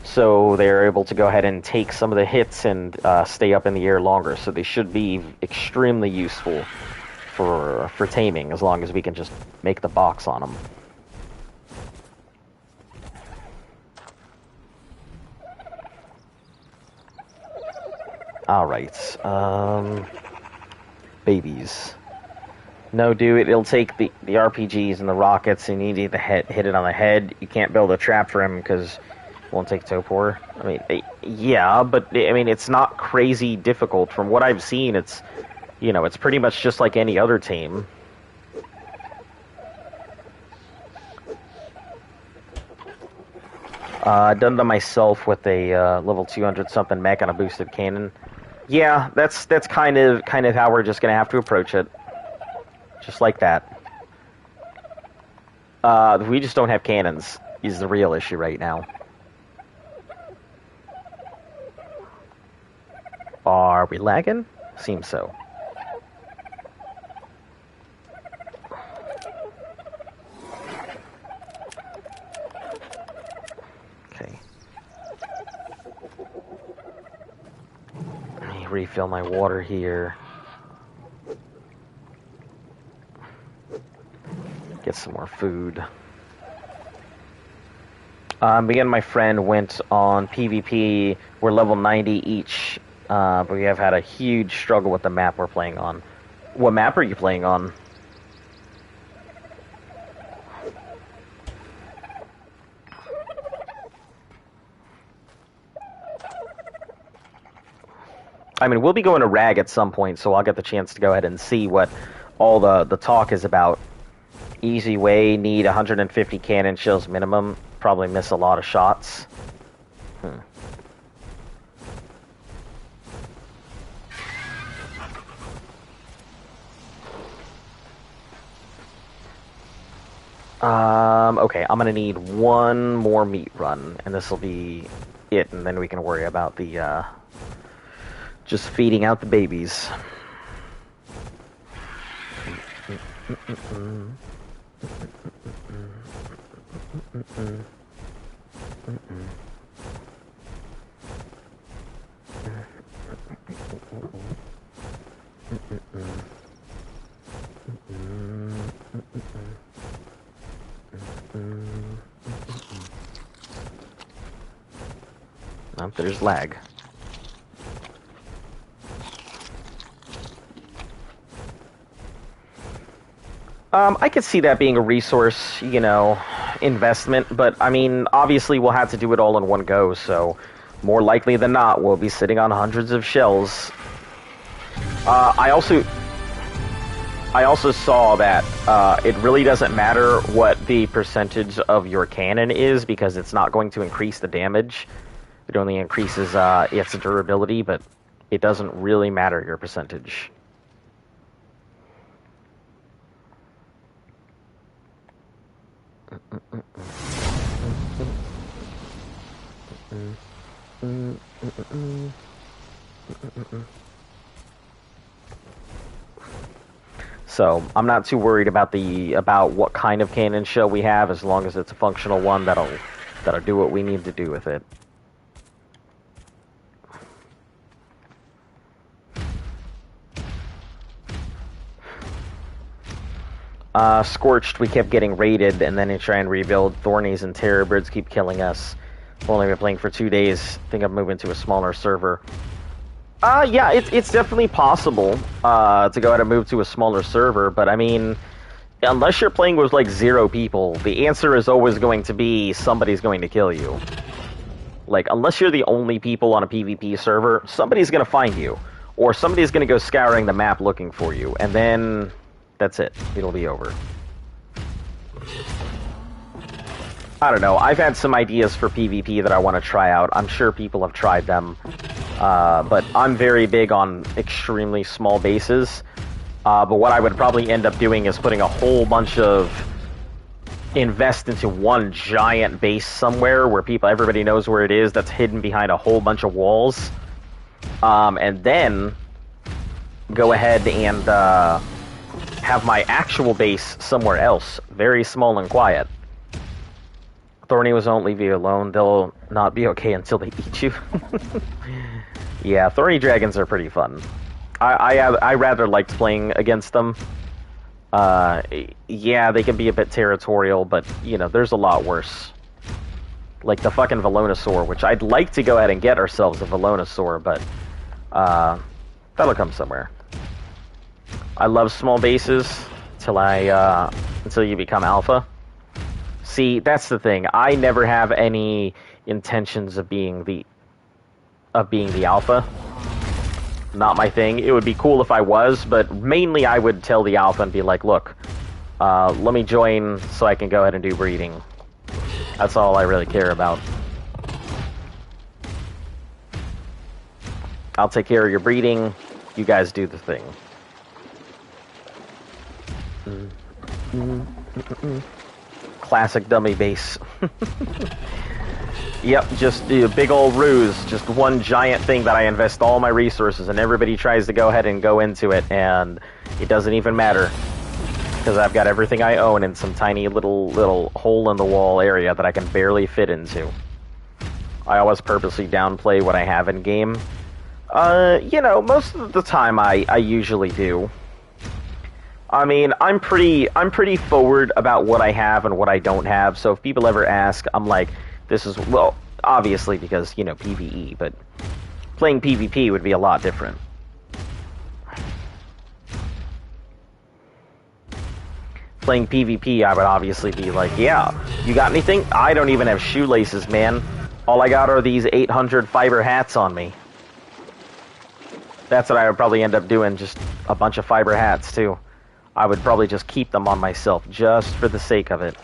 so they're able to go ahead and take some of the hits and stay up in the air longer, so they should be extremely useful for taming, as long as we can just make the box on them. Alright, babies. No, dude, it'll take the RPGs and the rockets, and you need to hit it on the head. You can't build a trap for him, because it won't take Topor. I mean, yeah, but, I mean, it's not crazy difficult. From what I've seen, it's, you know, it's pretty much just like any other team. Done them myself with a level 200 something mech on a boosted cannon. Yeah, that's kind of how we're just gonna have to approach it, just like that. We just don't have cannons. Is the real issue right now. Are we lagging? Seems so. Refill my water here. Get some more food. Me and my friend went on PvP. We're level 90 each, but we have had a huge struggle with the map we're playing on. What map are you playing on? I mean, we'll be going to RAG at some point, so I'll get the chance to go ahead and see what all the talk is about. Easy way, need 150 cannon shells minimum. Probably miss a lot of shots. Okay, I'm gonna need one more meat run, and this will be it, and then we can worry about the, just feeding out the babies. Oh, there's lag. I could see that being a resource, you know, investment, but, I mean, obviously we'll have to do it all in one go, so more likely than not, we'll be sitting on hundreds of shells. I also saw that it really doesn't matter what the percentage of your cannon is, because it's not going to increase the damage. It only increases its durability, but it doesn't really matter your percentage. So I'm not too worried about what kind of cannon shell we have, as long as it's a functional one that'll do what we need to do with it. Scorched, we kept getting raided, and then you try and rebuild. Thornies and Terror Birds keep killing us. I've only been playing for 2 days. I think I'm moving to a smaller server. Yeah, it's definitely possible to go ahead and move to a smaller server, but I mean, unless you're playing with like 0 people, the answer is always going to be somebody's going to kill you. Like, unless you're the only people on a PvP server, somebody's going to find you, or somebody's going to go scouring the map looking for you, and then that's it. It'll be over. I don't know. I've had some ideas for PvP that I want to try out. I'm sure people have tried them. But I'm very big on extremely small bases. But what I would probably end up doing is putting a whole bunch of... invest into one giant base somewhere where everybody knows where it is, that's hidden behind a whole bunch of walls. And then go ahead and have my actual base somewhere else. Very small and quiet. Thorny won't leave you alone. They'll not be okay until they eat you. Yeah, Thorny dragons are pretty fun. I rather liked playing against them. Yeah, they can be a bit territorial, but, you know, there's a lot worse. Like the fucking Velonosaur, which I'd like to go ahead and get ourselves a Velonosaur, but, that'll come somewhere. I love small bases until you become alpha. See, that's the thing. I never have any intentions of being the alpha. Not my thing. It would be cool if I was, but mainly I would tell the alpha and be like, look, let me join so I can go ahead and do breeding. That's all I really care about. I'll take care of your breeding. You guys do the thing. Classic dummy base. Yep, just a big old ruse. Just one giant thing that I invest all my resources, and everybody tries to go ahead and go into it, and it doesn't even matter. Because I've got everything I own in some tiny little hole-in-the-wall area that I can barely fit into. I always purposely downplay what I have in-game. You know, most of the time I usually do. I mean, I'm pretty forward about what I have and what I don't have, so if people ever ask, I'm like, this is, well, obviously because, you know, PvE, but playing PvP would be a lot different. Playing PvP, I would obviously be like, yeah, you got anything? I don't even have shoelaces, man. All I got are these 800 fiber hats on me. That's what I would probably end up doing, just a bunch of fiber hats, too. I would probably just keep them on myself, just for the sake of it.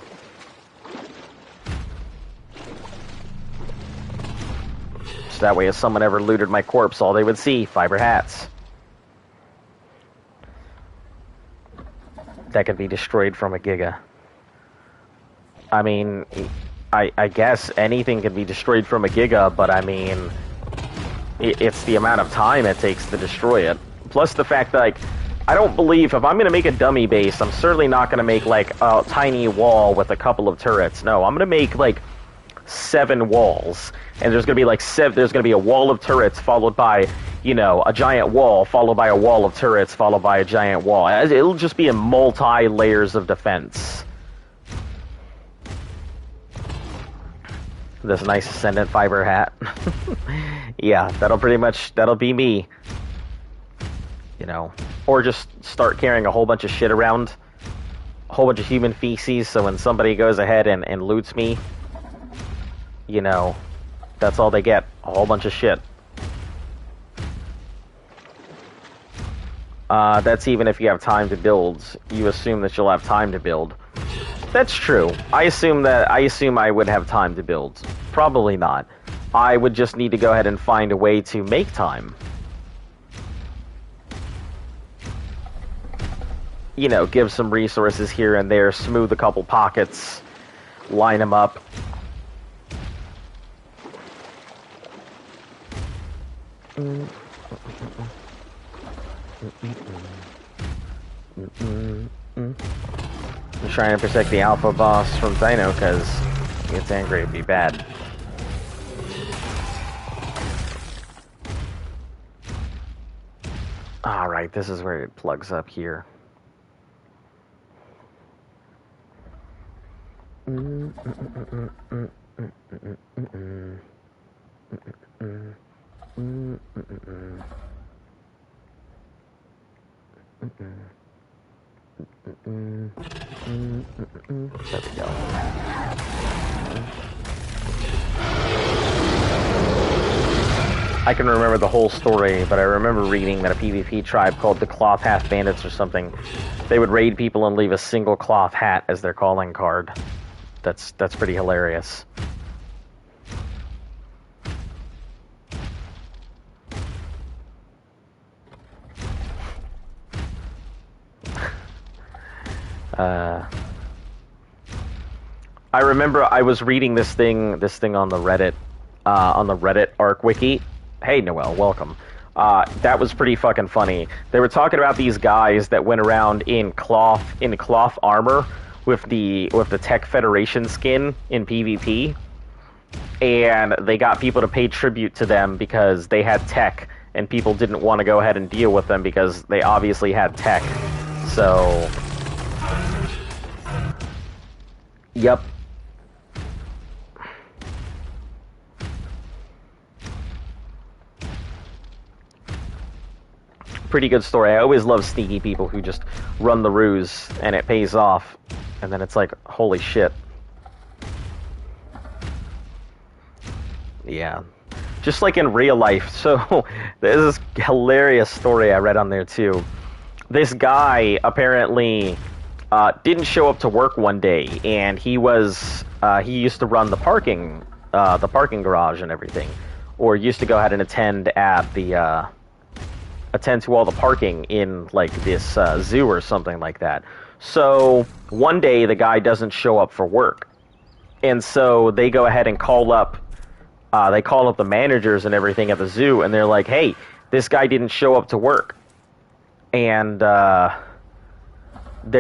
So that way, if someone ever looted my corpse, all they would see, fiber hats. That could be destroyed from a giga. I mean, I guess anything can be destroyed from a giga, but I mean, it's the amount of time it takes to destroy it. Plus the fact that, like, I don't believe, if I'm going to make a dummy base, I'm certainly not going to make, like, a tiny wall with a couple of turrets. No, I'm going to make, like, 7 walls. And there's going to be, like, there's going to be a wall of turrets followed by, you know, a giant wall, followed by a wall of turrets, followed by a giant wall. It'll just be a multi-layers of defense. This nice Ascendant Fiber hat. Yeah, that'll be me. You know, or just start carrying a whole bunch of shit around. A whole bunch of human feces, so when somebody goes ahead and loots me, you know, that's all they get. A whole bunch of shit. That's even if you have time to build. You assume that you'll have time to build. That's true. I assume I would have time to build. Probably not. I would just need to go ahead and find a way to make time. You know, give some resources here and there, smooth a couple pockets, line them up. I'm trying to protect the alpha boss from Dino because he gets angry, it'd be bad. Alright, this is where it plugs up here. There we go. I can remember the whole story, but I remember reading that a PvP tribe called the Cloth Hat Bandits or something, they would raid people and leave a single cloth hat as their calling card. That's pretty hilarious. I remember I was reading this thing on the Reddit Arc Wiki. Hey, Noel, welcome. That was pretty fucking funny. They were talking about these guys that went around in cloth armor with the Tech Federation skin in PvP, and they got people to pay tribute to them because they had tech, and people didn't want to go ahead and deal with them because they obviously had tech. So, yep. Pretty good story. I always love sneaky people who just run the ruse and it pays off, and then it's like, holy shit. Yeah. Just like in real life. So, there's this hilarious story I read on there too. This guy apparently didn't show up to work one day, and he used to run the parking garage and everything, or used to go ahead and attend to all the parking in like this zoo or something like that. So one day the guy doesn't show up for work, and so they go ahead and call up the managers and everything at the zoo, and they're like, "Hey, this guy didn't show up to work." And their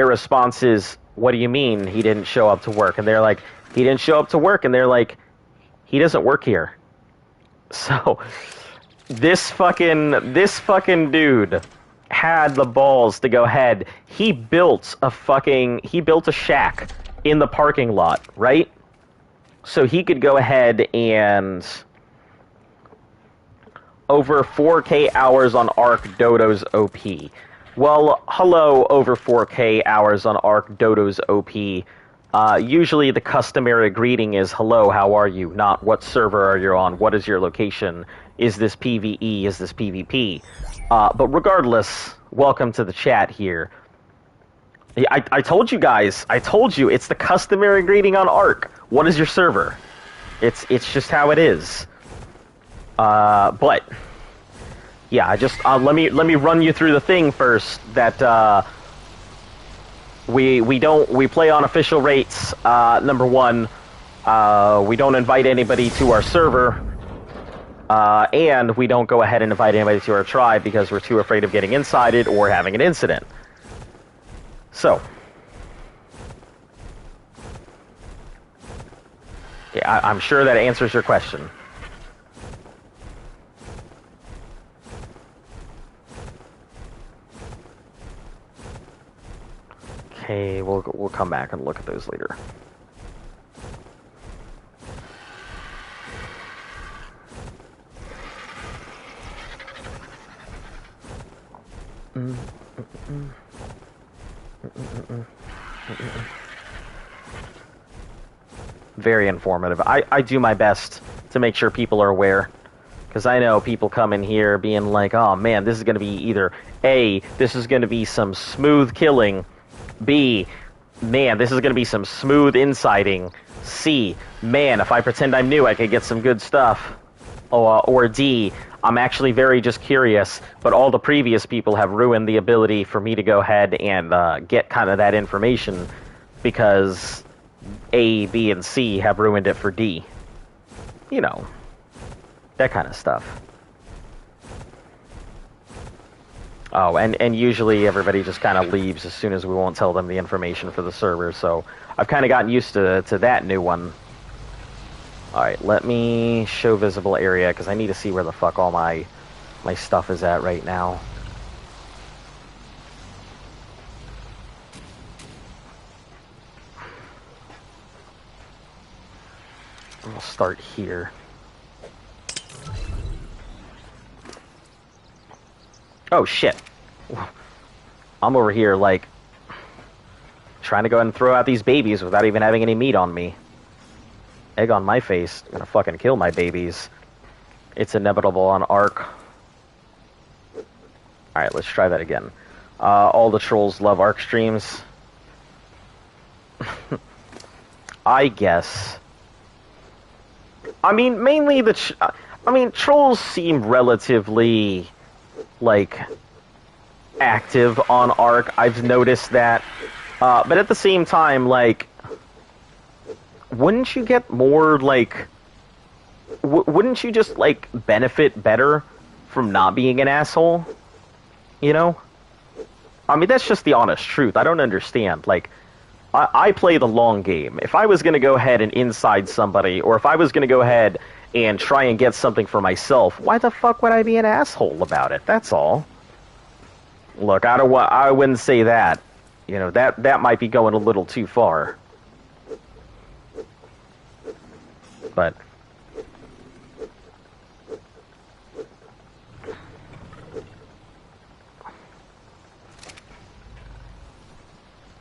response is, "What do you mean he didn't show up to work?" And they're like, "He didn't show up to work." And they're like, "He doesn't work here." So this fucking dude had the balls to go ahead. He built a shack in the parking lot, right? So he could go ahead and over 4K hours on Arc Dodo's OP. Well, hello, over 4K hours on Arc Dodo's OP. Usually the customary greeting is, hello, how are you? Not, what server are you on? What is your location? Is this PvE? Is this PvP? But regardless, welcome to the chat here. I told you guys, it's the customary greeting on Arc. What is your server? It's just how it is. But yeah, let me run you through the thing first. That we play on official rates. Number one, we don't invite anybody to our server, and we don't go ahead and invite anybody to our tribe because we're too afraid of getting insided or having an incident. So, yeah, I'm sure that answers your question. Okay, we'll come back and look at those later. Very informative. I do my best to make sure people are aware, because I know people come in here being like, oh man, this is going to be either A, this is going to be some smooth killing, B, man, this is going to be some smooth inciting, C, man, if I pretend I'm new I could get some good stuff, or D, I'm actually very just curious, but all the previous people have ruined the ability for me to go ahead and get kind of that information, because A, B, and C have ruined it for D. You know, that kind of stuff. Oh, and usually everybody just kind of leaves as soon as we won't tell them the information for the server, so I've kind of gotten used to that new one. Alright, let me show visible area, because I need to see where the fuck all my stuff is at right now. We'll start here. Oh, shit. I'm over here, like, trying to go ahead and throw out these babies without even having any meat on me. Egg on my face. I'm gonna fucking kill my babies. It's inevitable on Ark. Alright, let's try that again. All the trolls love Ark streams. I guess. I mean, mainly trolls seem relatively, like, active on Ark. I've noticed that. But at the same time, like, wouldn't you get more, like... wouldn't you just, like, benefit better from not being an asshole? You know? I mean, that's just the honest truth. I don't understand. Like, I play the long game. If I was going to go ahead and inside somebody, or if I was going to go ahead and try and get something for myself, why the fuck would I be an asshole about it? That's all. Look, I wouldn't say that. You know, that might be going a little too far. But...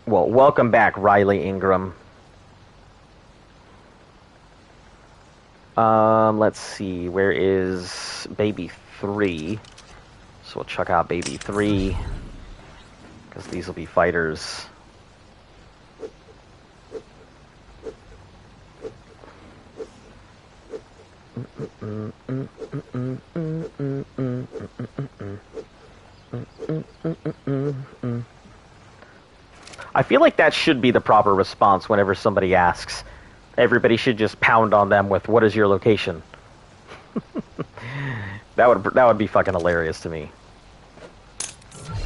well, welcome back, Riley Ingram. Let's see, where is Baby 3? So we'll check out Baby 3, because these will be fighters. I feel like that should be the proper response whenever somebody asks. Everybody should just pound on them with, "What is your location?" That would be fucking hilarious to me.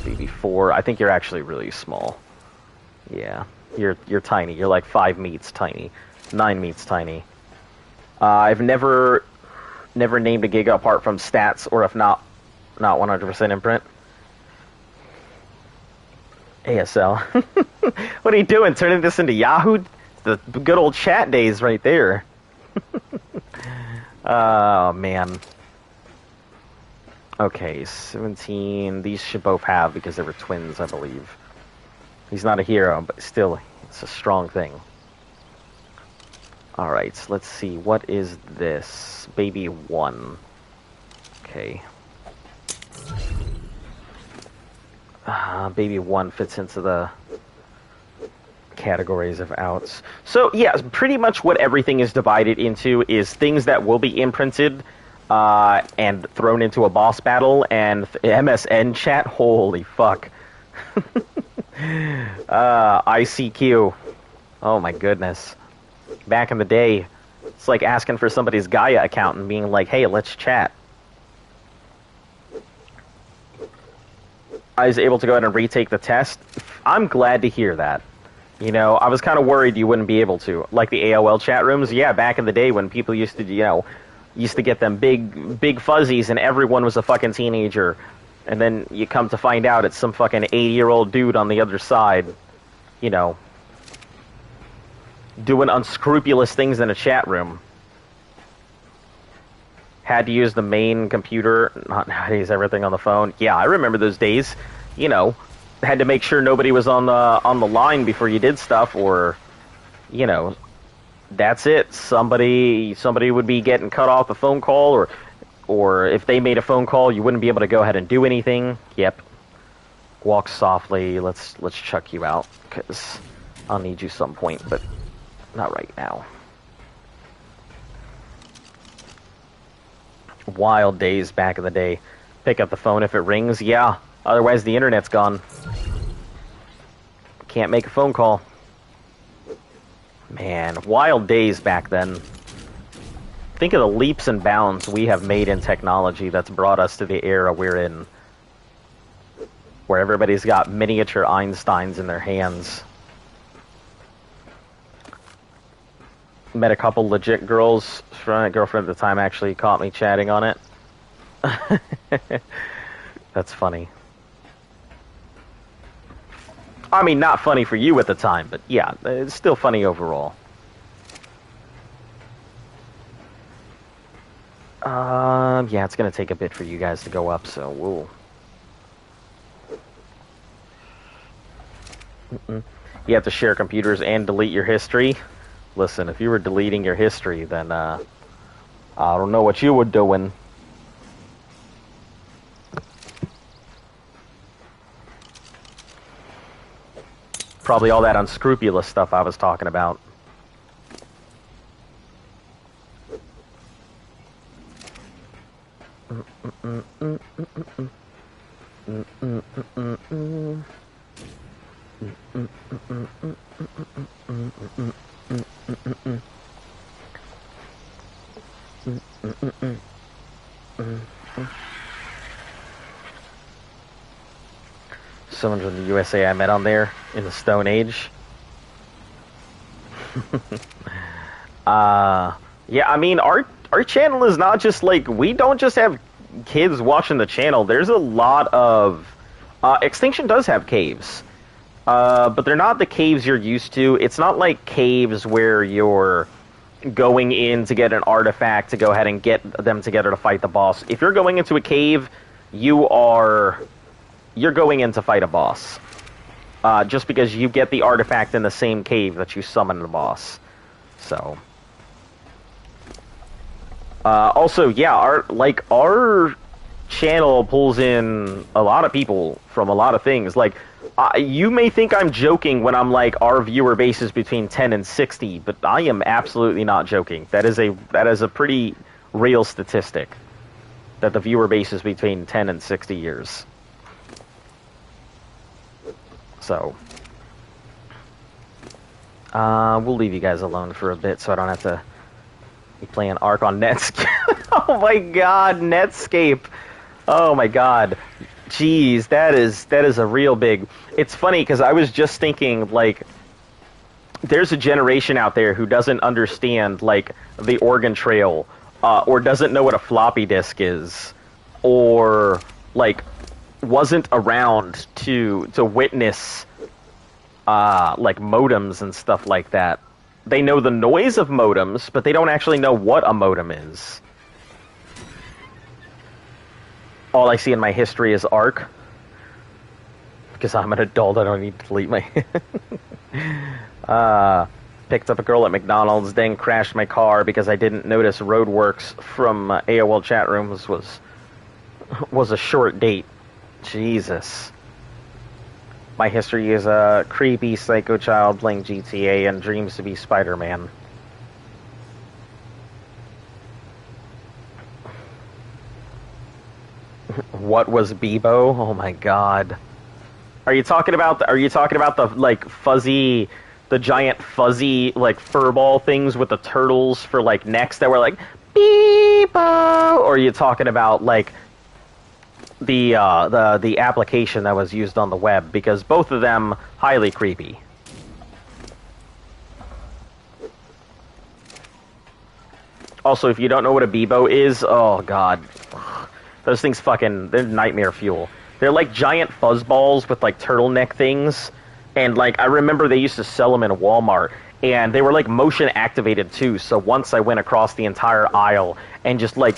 BB4, I think you're actually really small. Yeah, you're tiny. You're like 5 meats tiny, 9 meats tiny. I've never named a gig apart from stats, or if not 100% imprint. ASL. What are you doing? Turning this into Yahoo? The good old chat days right there. Oh, man. Okay, 17. These should both have, because they were twins, I believe. He's not a hero, but still, it's a strong thing. Alright, let's see. What is this? Baby 1. Okay. Baby 1 fits into the categories of outs. So, yeah, pretty much what everything is divided into is things that will be imprinted and thrown into a boss battle, and MSN chat, holy fuck. ICQ. Oh my goodness. Back in the day, it's like asking for somebody's Gaia account and being like, "Hey, let's chat." I was able to go ahead and retake the test. I'm glad to hear that. You know, I was kind of worried you wouldn't be able to. Like the AOL chat rooms, yeah, back in the day when people used to get them big fuzzies and everyone was a fucking teenager. And then you come to find out it's some fucking 80-year-old dude on the other side, you know, doing unscrupulous things in a chat room. Had to use the main computer, not nowadays, everything on the phone. Yeah, I remember those days. You know, had to make sure nobody was on the line before you did stuff, or, you know, that's it. Somebody would be getting cut off the phone call, or if they made a phone call, you wouldn't be able to go ahead and do anything. Yep. Walk softly. Let's chuck you out, because I'll need you some point, but not right now. Wild days back in the day. Pick up the phone if it rings, yeah. Otherwise the internet's gone. Can't make a phone call. Man, wild days back then. Think of the leaps and bounds we have made in technology that's brought us to the era we're in. where everybody's got miniature Einsteins in their hands. Met a couple legit girls. My girlfriend at the time actually caught me chatting on it. That's funny. I mean, not funny for you at the time, but yeah, it's still funny overall. Yeah, it's gonna take a bit for you guys to go up, so we'll... You have to share computers and delete your history. Listen, if you were deleting your history, then, I don't know what you were doing. Probably all that unscrupulous stuff I was talking about. Someone from the USA I met on there in the Stone Age. Yeah, I mean, our channel is not just like, we don't just have kids watching the channel. There's a lot of... Extinction does have caves. But they're not the caves you're used to. It's not like caves where you're going in to get an artifact to go ahead and get them together to fight the boss. If you're going into a cave, you're going in to fight a boss. Just because you get the artifact in the same cave that you summon the boss. So... also, yeah, our channel pulls in a lot of people from a lot of things. Like, you may think I'm joking when I'm like, our viewer base is between 10 and 60, but I am absolutely not joking. That is a pretty real statistic, that the viewer base is between 10 and 60 years. So, we'll leave you guys alone for a bit so I don't have to be playing Ark on Netscape. Oh my god, Netscape. Oh my god. Jeez, that is a real big... It's funny, because I was just thinking, like, there's a generation out there who doesn't understand, like, the Oregon Trail, or doesn't know what a floppy disk is, or, like, wasn't around to witness, like, modems and stuff like that. They know the noise of modems, but they don't actually know what a modem is. All I see in my history is Ark. Because I'm an adult, I don't need to delete my... picked up a girl at McDonald's, then crashed my car because I didn't notice roadworks from AOL chat rooms was a short date. Jesus. My history is a creepy psycho child playing GTA and dreams to be Spider-Man. What was Bebo? Oh my god. Are you talking about the like fuzzy, the giant fuzzy like furball things with the turtles for like necks that were like Bebo? Or are you talking about like the application that was used on the web? Because both of them highly creepy. Also, if you don't know what a Bebo is, oh god. Those things they're nightmare fuel. They're like giant fuzzballs with like turtleneck things. And like, I remember they used to sell them in Walmart. And they were like motion activated too. So once I went across the entire aisle and just like,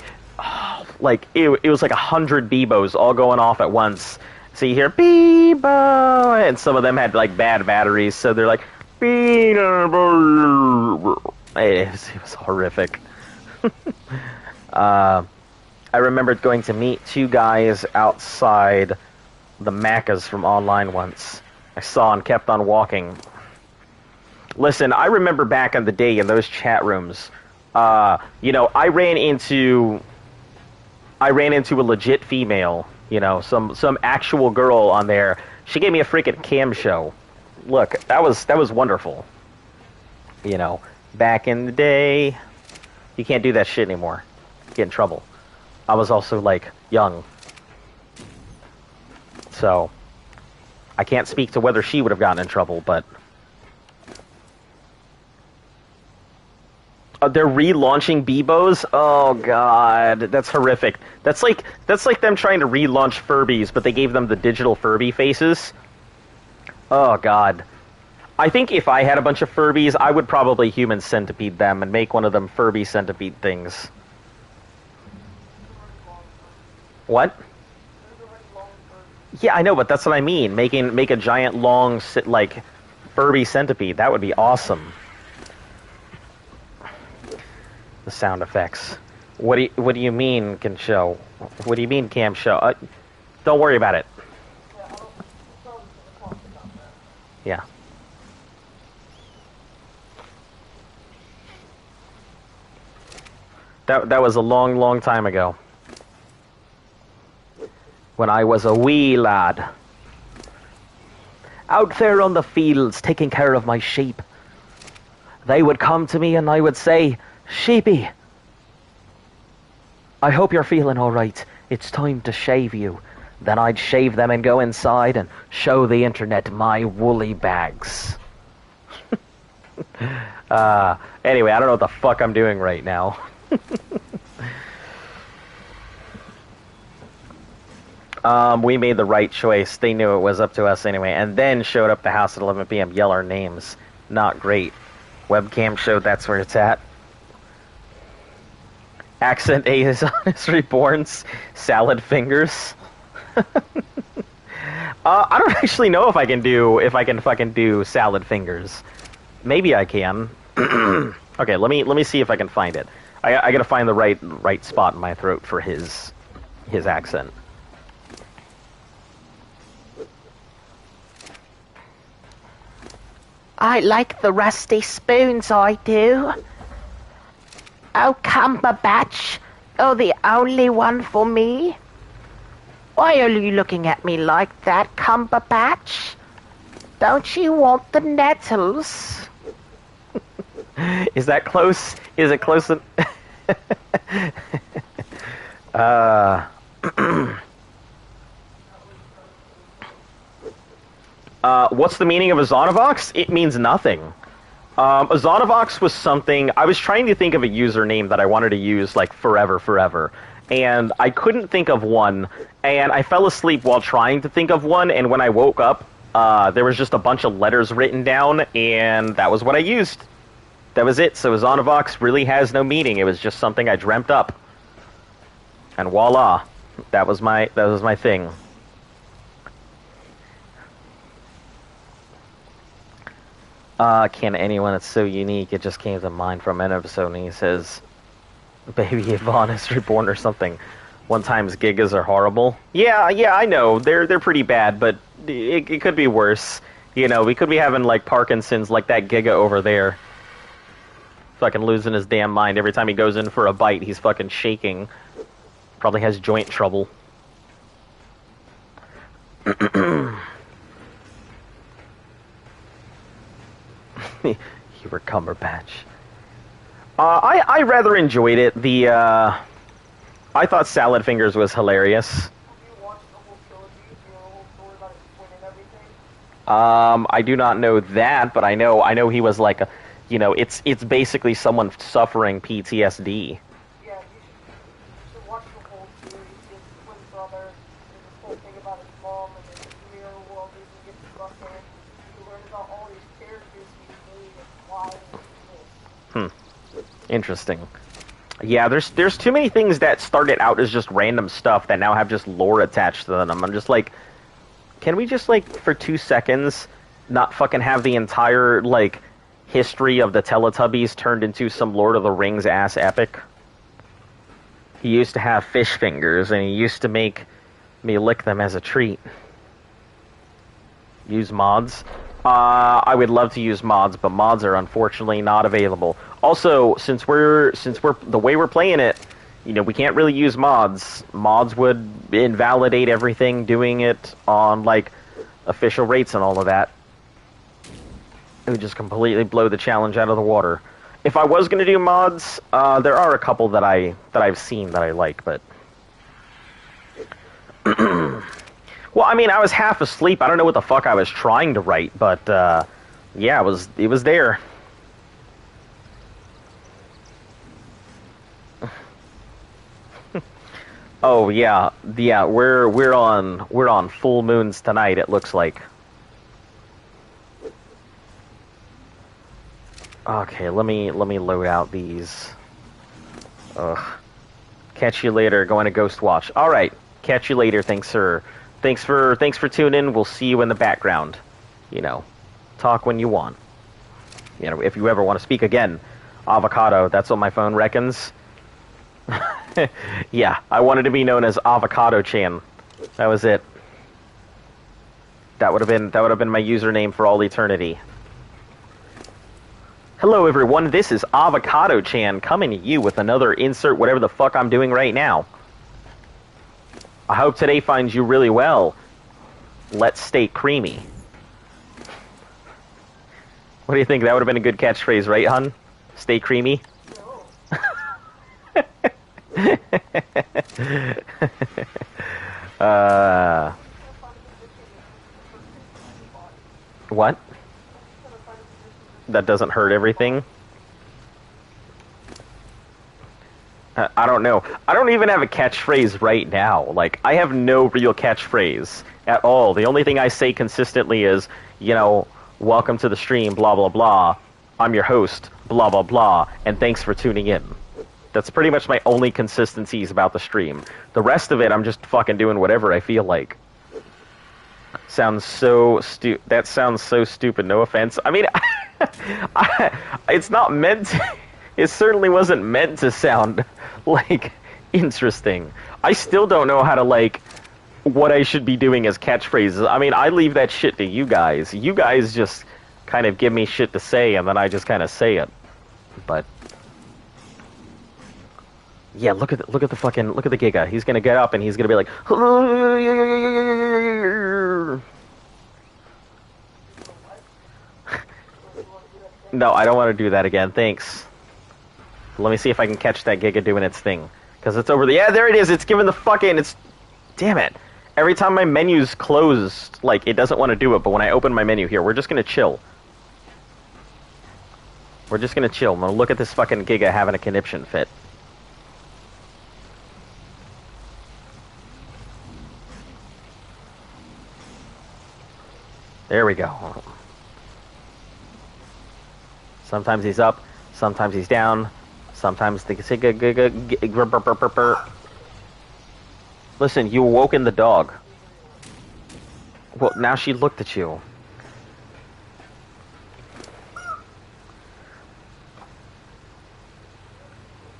it was like 100 Bebos all going off at once. So you hear Bebo, and some of them had like bad batteries. So they're like, Bebo. It was horrific. I remembered going to meet two guys outside the Maccas from online once. I saw and kept on walking. Listen, I remember back in the day in those chat rooms, you know, I ran into a legit female, you know, some actual girl on there. She gave me a freaking cam show. Look, that was wonderful. You know, back in the day, you can't do that shit anymore. Get in trouble. I was also, like, young. So, I can't speak to whether she would have gotten in trouble, but... they're relaunching Beebos? Oh god, that's horrific. That's like them trying to relaunch Furbies, but they gave them the digital Furby faces. Oh god. I think if I had a bunch of Furbies, I would probably human centipede them and make one of them Furby centipede things. What? Yeah, I know, but that's what I mean. Make a giant long like Furby centipede. That would be awesome. The sound effects. What do you mean can show? What do you mean cam show? Don't worry about it. Yeah. That was a long time ago. When I was a wee lad. Out there on the fields taking care of my sheep. They would come to me and I would say, "Sheepy, I hope you're feeling alright. It's time to shave you." Then I'd shave them and go inside and show the internet my woolly bags. Anyway, I don't know what the fuck I'm doing right now. We made the right choice. They knew it was up to us anyway, and then showed up the house at 11 p.m. Yell our names. Not great. Webcam showed that's where it's at. Accent A is on his reborn's salad fingers. I don't actually know if I can fucking do salad fingers. Maybe I can. Okay, let me see if I can find it. I gotta find the right spot in my throat for his accent. I like the rusty spoons, I do. Oh, Cumberbatch, oh, the only one for me? Why are you looking at me like that, Cumberbatch? Don't you want the nettles? Is that close? Is it close? What's the meaning of a Zonavox? It means nothing. A Zonavox was something... I was trying to think of a username that I wanted to use, like, forever. And I couldn't think of one, and I fell asleep while trying to think of one, and when I woke up, there was just a bunch of letters written down, and that was what I used. That was it. So Zonavox really has no meaning. It was just something I dreamt up. And voila. That was my thing. Can anyone that's so unique, it just came to mind from an episode, and he says, Baby Yvonne is reborn or something. One times gigas are horrible. Yeah, I know. They're pretty bad, but it could be worse. You know, we could be having, like, Parkinson's like that Giga over there. Fucking losing his damn mind. Every time he goes in for a bite, he's fucking shaking. Probably has joint trouble. You were Cumberbatch. I rather enjoyed it. I thought Salad Fingers was hilarious. Have you watched the whole trilogy? Do you know the whole story about it explaining everything? I do not know that, but I know he was like a, you know, it's basically someone suffering PTSD. Yeah, you should watch the whole series. His twin brother, and this whole thing about his mom, and then his mirror world that he gets stuck in. You learn about all these characters he made and why they exist. Interesting. Yeah, there's too many things that started out as just random stuff that now have just lore attached to them. I'm just like, can we just, like, for 2 seconds not fucking have the entire, like, history of the Teletubbies turned into some Lord of the Rings ass epic? He used to have fish fingers, and he used to make me lick them as a treat. Use mods? I would love to use mods, but mods are unfortunately not available. Also, since we're the way we're playing it, you know, we can't really use mods. Mods would invalidate everything, doing it on, like, official rates and all of that. It would just completely blow the challenge out of the water. If I was going to do mods, there are a couple that I've seen that I like, but Well, I mean, I was half asleep. I don't know what the fuck I was trying to write, but yeah, it was there. Oh yeah, yeah. We're on full moons tonight. It looks like. Okay, let me load out these. Ugh. Catch you later. Going to Ghost Watch. All right. Catch you later. Thanks, sir. Thanks for tuning in. We'll see you in the background. You know, talk when you want. You know, if you ever want to speak again. Avocado. That's what my phone reckons. Yeah, I wanted to be known as Avocado Chan. That was it. That would have been my username for all eternity. Hello everyone, this is Avocado Chan coming to you with another insert whatever the fuck I'm doing right now. I hope today finds you really well. Let's stay creamy. What do you think? That would have been a good catchphrase, right, hun? Stay creamy? What? That doesn't hurt everything? I don't know. I don't even have a catchphrase right now. Like, I have no real catchphrase at all. The only thing I say consistently is, you know, welcome to the stream, blah, blah, blah. I'm your host, blah, blah, blah, and thanks for tuning in. That's pretty much my only consistencies about the stream. The rest of it, I'm just fucking doing whatever I feel like. Sounds so that sounds so stupid, no offense. I mean, it's not meant to, it certainly wasn't meant to sound, like, interesting. I still don't know how to, like, what I should be doing as catchphrases. I mean, I leave that shit to you guys. You guys just kind of give me shit to say, and then I just kind of say it. But yeah, look at the Giga. He's gonna get up and he's gonna be like, no, I don't want to do that again. Thanks. Let me see if I can catch that Giga doing its thing, because it's over the. Yeah, there it is. It's giving the fucking. It's. Damn it. Every time my menu's closed, like, it doesn't want to do it. But when I open my menu here, we're just gonna chill. We're just gonna chill. I'm gonna look at this fucking Giga having a conniption fit. There we go. Sometimes he's up, sometimes he's down, sometimes the Listen, you awoken the dog. Well, now she looked at you.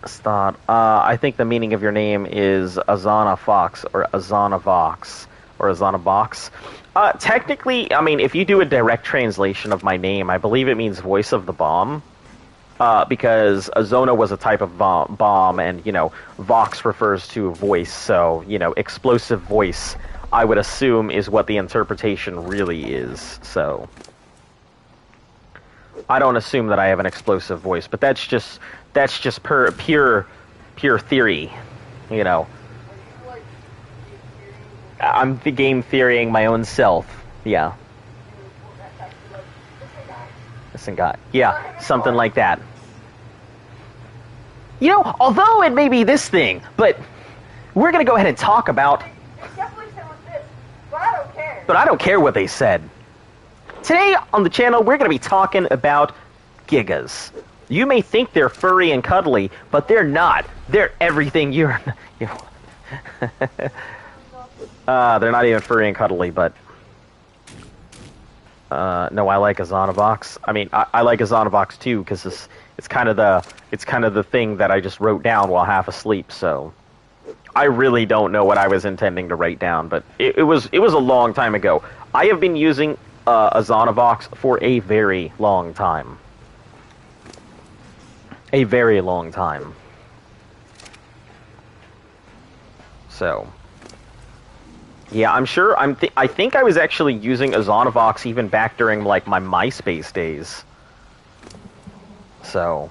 Stop. I think the meaning of your name is Azana Fox, or Azana Vox, or Azana Box. Technically, I mean, if you do a direct translation of my name, I believe it means voice of the bomb. Because Azona was a type of bomb, and, you know, Vox refers to voice, so, you know, explosive voice, I would assume, is what the interpretation really is, so. I don't assume that I have an explosive voice, but that's just pure theory, you know. I'm the game theorying my own self. Yeah. Listen, guy. Yeah, something like that. You know, although it may be this thing, but we're gonna go ahead and talk about. They definitely said with this, but I don't care. But I don't care what they said. Today on the channel, we're gonna be talking about Gigas. You may think they're furry and cuddly, but they're not. They're everything you're. They're not even furry and cuddly, but no, I like Azanavox. I mean, I like Azanavox too, because it's kind of the thing that I just wrote down while half asleep. So I really don't know what I was intending to write down, but it was a long time ago. I have been using Azanavox for a very long time. A very long time. So. Yeah, I'm sure. I think I was actually using Azanavox even back during, like, my MySpace days. So,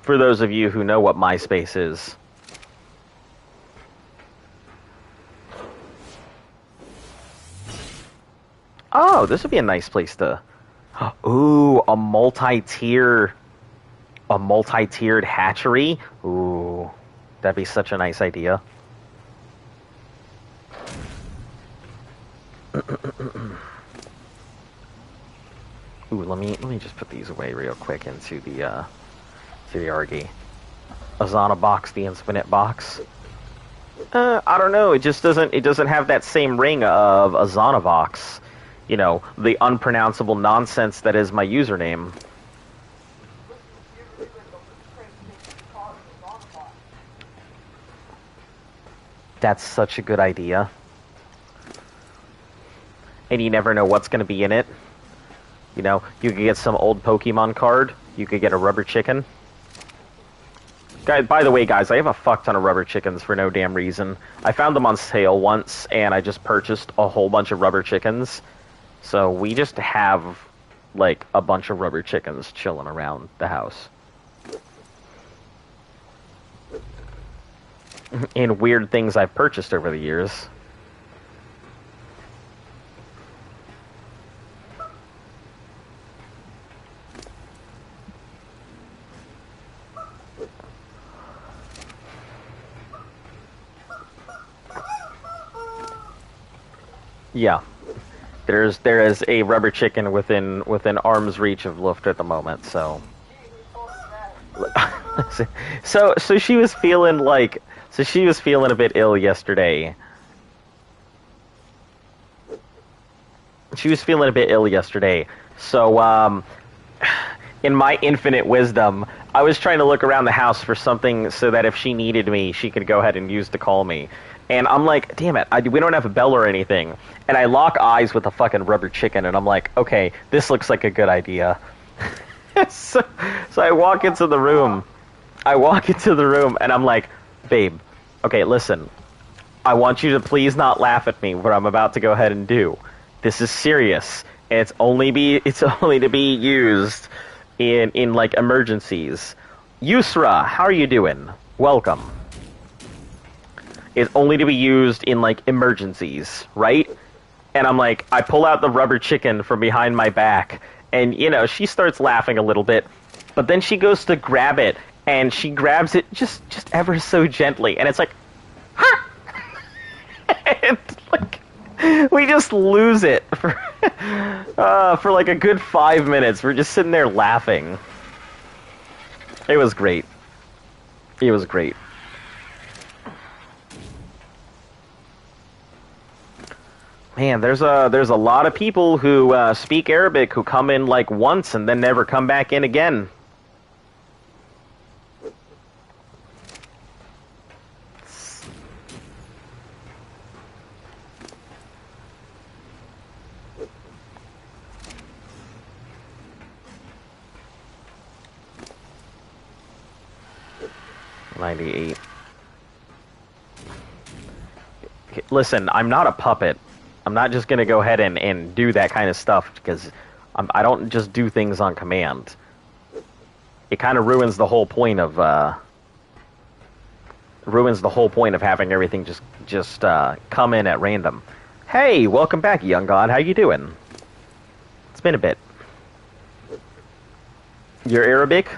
for those of you who know what MySpace is, Oh, this would be a nice place to... Ooh, a multi-tiered hatchery? Ooh, that'd be such a nice idea. Ooh, let me just put these away real quick into the Argy. Azana box, the infinite box. I don't know. It just doesn't have that same ring of Azana box. You know, the unpronounceable nonsense that is my username. That's such a good idea. And you never know what's going to be in it. You know, you could get some old Pokemon card. You could get a rubber chicken. Guys, by the way, guys, I have a fuck ton of rubber chickens for no damn reason. I found them on sale once, and I just purchased a whole bunch of rubber chickens. So we just have, like, a bunch of rubber chickens chilling around the house. And weird things I've purchased over the years. Yeah. There is a rubber chicken within arm's reach of Luft at the moment, so so she was feeling a bit ill yesterday. So in my infinite wisdom, I was trying to look around the house for something so that if she needed me, she could go ahead and use to call me. And I'm like, damn it, we don't have a bell or anything. And I lock eyes with a fucking rubber chicken, and I'm like, okay, this looks like a good idea. so I walk into the room. And I'm like, babe, okay, listen. I want you to please not laugh at me what I'm about to go ahead and do. This is serious. And it's only to be used in like emergencies. Yusra, how are you doing? Welcome. It's only to be used in like emergencies, right? And I'm like, I pull out the rubber chicken from behind my back, and you know, she starts laughing a little bit, but then she goes to grab it, and she grabs it just ever so gently, and it's like, ha! And like, we just lose it for like a good 5 minutes. We're just sitting there laughing. It was great. Man, there's a lot of people who speak Arabic who come in like once and then never come back in again. $98. Listen, I'm not a puppet. I'm not just going to go ahead and do that kind of stuff because I don't just do things on command. It kind of ruins the whole point of having everything just come in at random. Hey, welcome back, young god. How you doing? It's been a bit. You're Arabic?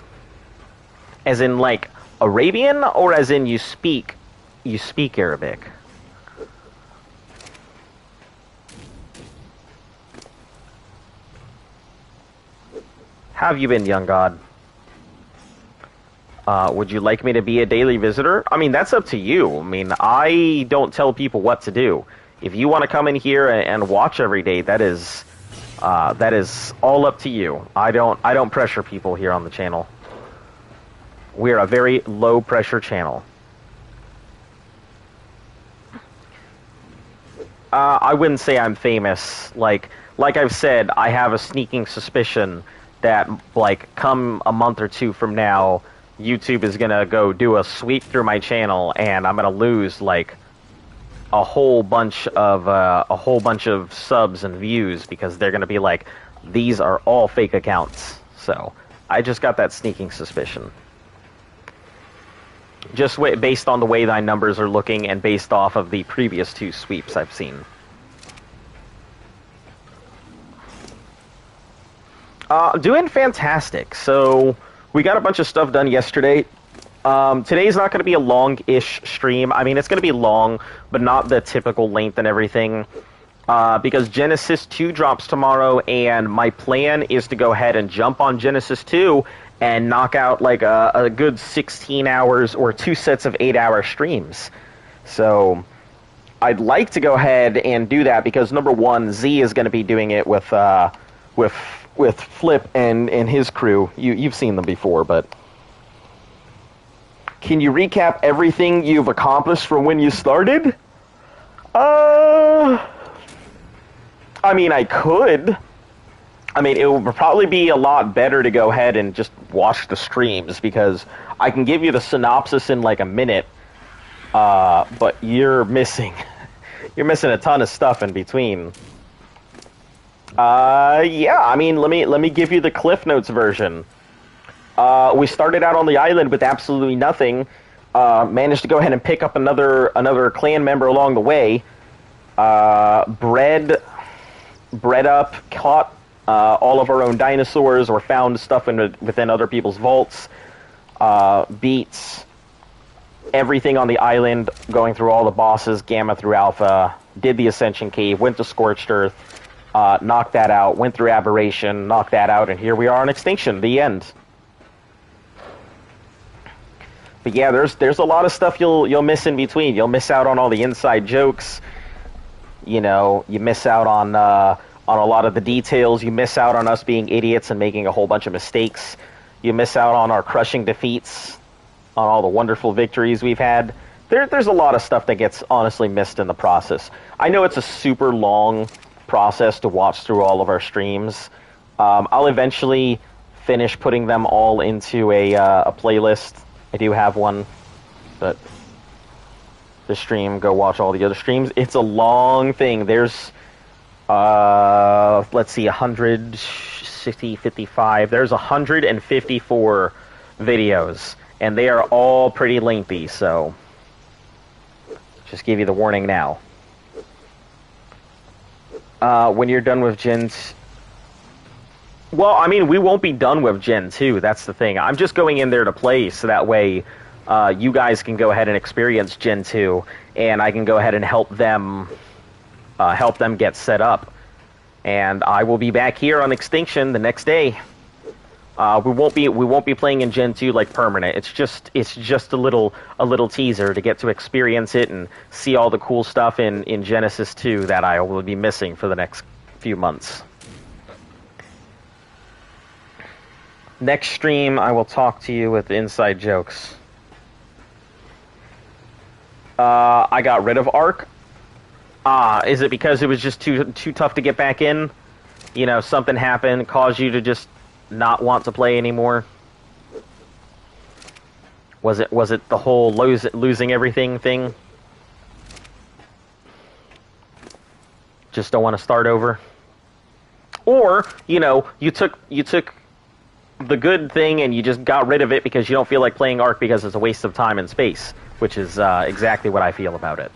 As in like Arabian, or as in you speak Arabic? How have you been, young god? Would you like me to be a daily visitor? I mean, that's up to you. I mean, I don't tell people what to do. If you want to come in here and watch every day, that is all up to you. I don't pressure people here on the channel. We're a very low pressure channel. I wouldn't say I'm famous. Like I've said, I have a sneaking suspicion that, like, come a month or two from now, YouTube is gonna go do a sweep through my channel, and I'm gonna lose like a whole bunch of subs and views because they're gonna be like, these are all fake accounts. So I just got that sneaking suspicion. Just based on the way thy numbers are looking, and based off of the previous two sweeps I've seen. Doing fantastic. So we got a bunch of stuff done yesterday. Today's not going to be a long-ish stream. I mean, it's going to be long, but not the typical length and everything. Because Genesis 2 drops tomorrow, and my plan is to go ahead and jump on Genesis 2 and knock out like a good 16 hours or 2 sets of 8-hour streams. So I'd like to go ahead and do that because, number one, Z is going to be doing it with Flip and his crew. You've seen them before, but can you recap everything you've accomplished from when you started? I mean, I could. I mean, it would probably be a lot better to go ahead and just watch the streams because I can give you the synopsis in like a minute, but you're missing a ton of stuff in between. Yeah, I mean, let me give you the Cliff Notes version. We started out on the island with absolutely nothing. Managed to go ahead and pick up another clan member along the way. Bred up, caught all of our own dinosaurs, or found stuff within other people's vaults. Beats everything on the island, going through all the bosses, Gamma through Alpha. Did the Ascension Cave, went to Scorched Earth, knocked that out, went through Aberration, knocked that out, and here we are on Extinction, the end. But yeah, there's a lot of stuff you'll miss in between. You'll miss out on all the inside jokes. You know, you miss out on a lot of the details. You miss out on us being idiots and making a whole bunch of mistakes. You miss out on our crushing defeats, on all the wonderful victories we've had. There's a lot of stuff that gets honestly missed in the process. I know it's a super long process to watch through all of our streams. I'll eventually finish putting them all into a playlist. I do have one, but the stream, go watch all the other streams. It's a long thing. There's, let's see, 160, 55. There's 154 videos, and they are all pretty lengthy, so just give you the warning now. When you're done with Gen... Well, I mean, we won't be done with Gen 2, that's the thing. I'm just going in there to play, so that way you guys can go ahead and experience Gen 2, and I can go ahead and help them get set up. And I will be back here on Extinction the next day. We won't be playing in Gen 2 like permanent. It's just a little teaser to get to experience it and see all the cool stuff in Genesis 2 that I will be missing for the next few months. Next stream, I will talk to you with inside jokes. I got rid of Ark. Is it because it was just too tough to get back in? You know, something happened, caused you to just not want to play anymore? Was it the whole losing everything thing? Just don't want to start over? Or, you know, you took the good thing and you just got rid of it because you don't feel like playing Ark because it's a waste of time and space, which is exactly what I feel about it.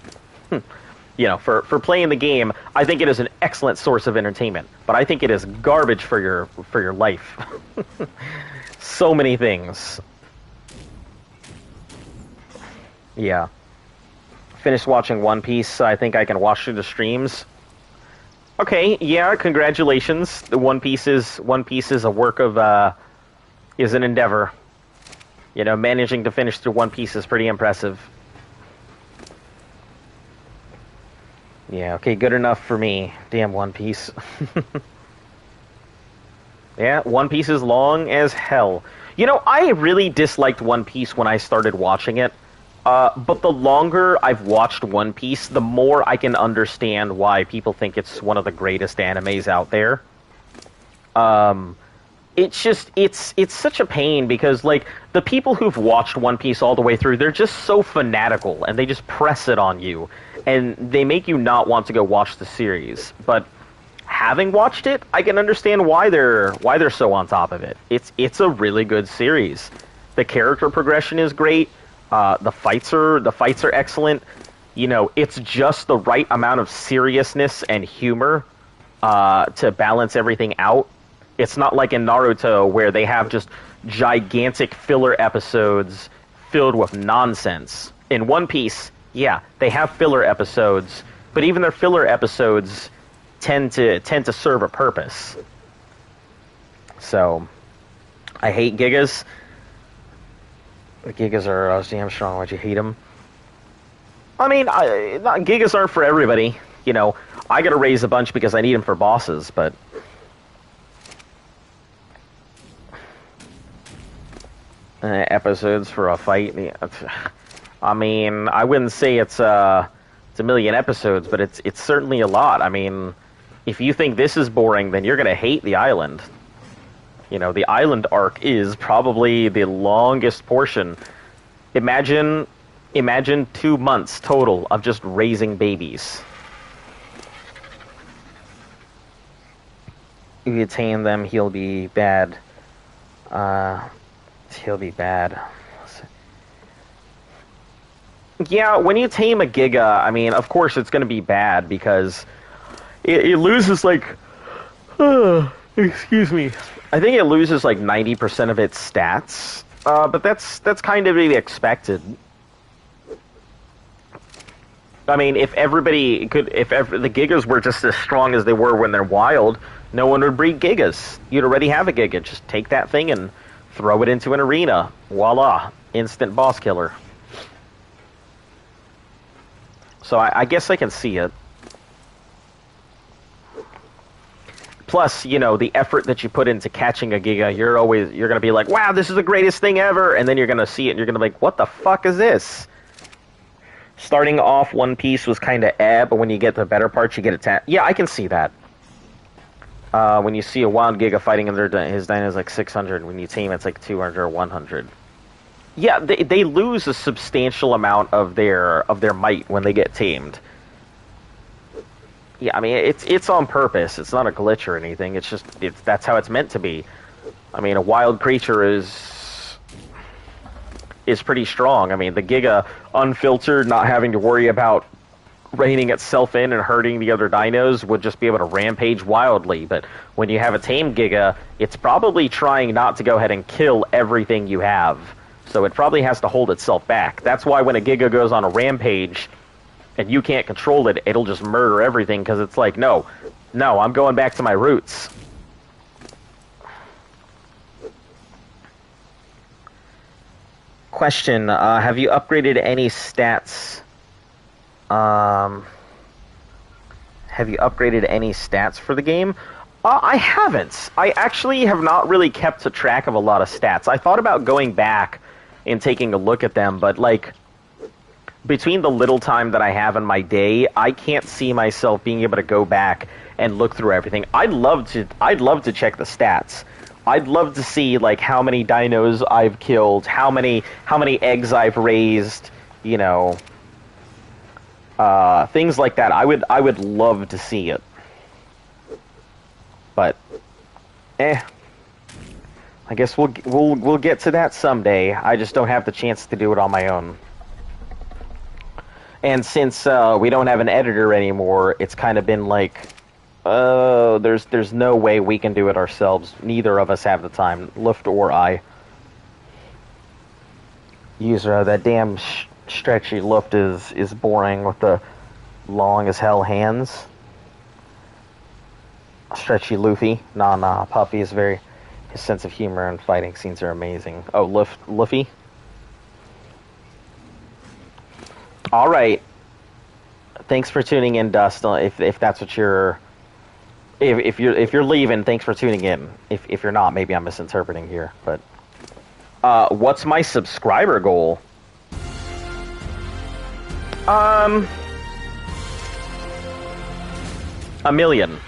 You know, for playing the game, I think it is an excellent source of entertainment, but I think it is garbage for your life. So many things. Yeah. Finished watching One Piece, so I think I can watch through the streams. Okay, yeah, congratulations. The One Piece is a work of is an endeavor. You know, managing to finish through One Piece is pretty impressive. Yeah, okay, good enough for me. Damn One Piece. Yeah, One Piece is long as hell. You know, I really disliked One Piece when I started watching it. But the longer I've watched One Piece, the more I can understand why people think it's one of the greatest animes out there. It's just, it's such a pain because, like, the people who've watched One Piece all the way through, they're just so fanatical, and they just press it on you, and they make you not want to go watch the series. But having watched it, I can understand why they're so on top of it. It's a really good series. The character progression is great. The fights are excellent. You know, it's just the right amount of seriousness and humor to balance everything out. It's not like in Naruto where they have just gigantic filler episodes filled with nonsense. In One Piece, yeah, they have filler episodes, but even their filler episodes tend to serve a purpose. So, I hate Gigas. The Gigas are damn strong. Why'd you hate them? I mean, Gigas aren't for everybody. You know, I gotta raise a bunch because I need them for bosses, but... episodes for a fight. I mean, I wouldn't say it's a million episodes, but it's certainly a lot. I mean, if you think this is boring, then you're gonna hate the island. You know, the island arc is probably the longest portion. Imagine 2 months total of just raising babies. If you tame them, he'll be bad. He'll be bad. Yeah, when you tame a Giga, I mean, of course it's going to be bad because it loses like... excuse me. I think it loses like 90% of its stats, but that's kind of really expected. I mean, if the Gigas were just as strong as they were when they're wild, no one would breed Gigas. You'd already have a Giga. Just take that thing and throw it into an arena. Voila. Instant boss killer. So I guess I can see it. Plus, you know, the effort that you put into catching a Giga, you're going to be like, wow, this is the greatest thing ever. And then you're going to see it and you're going to be like, what the fuck is this? Starting off One Piece was kind of but when you get the better parts, you get attacked. Yeah, I can see that. When you see a wild Giga fighting and his dyna is like 600, when you tame it's like 200 or 100. Yeah, they lose a substantial amount of their might when they get tamed. Yeah, I mean it's on purpose. It's not a glitch or anything. It's just that's how it's meant to be. I mean, a wild creature is pretty strong. I mean, the Giga unfiltered, not having to worry about reining itself in and hurting the other dinos, would just be able to rampage wildly. But when you have a tamed Giga, it's probably trying not to go ahead and kill everything you have. So it probably has to hold itself back. That's why when a Giga goes on a rampage and you can't control it, it'll just murder everything because it's like, no, I'm going back to my roots. Question, have you upgraded any stats? Have you upgraded any stats for the game? I haven't. I actually have not really kept a track of a lot of stats. I thought about going back and taking a look at them, but like between the little time that I have in my day, I can't see myself being able to go back and look through everything. I'd love to check the stats. I'd love to see like how many dinos I've killed, how many eggs I've raised, you know, things like that. I would love to see it. But I guess we'll get to that someday. I just don't have the chance to do it on my own. And since we don't have an editor anymore, it's kind of been like, there's no way we can do it ourselves. Neither of us have the time, Luft or I. User, that damn stretchy Luft is boring with the long as hell hands. Stretchy Luffy. Nah, Puffy is very... His sense of humor and fighting scenes are amazing. Oh, Luffy? Alright. Thanks for tuning in, Dust. If that's what you're... If you're leaving, thanks for tuning in. If you're not, maybe I'm misinterpreting here. But what's my subscriber goal? A million.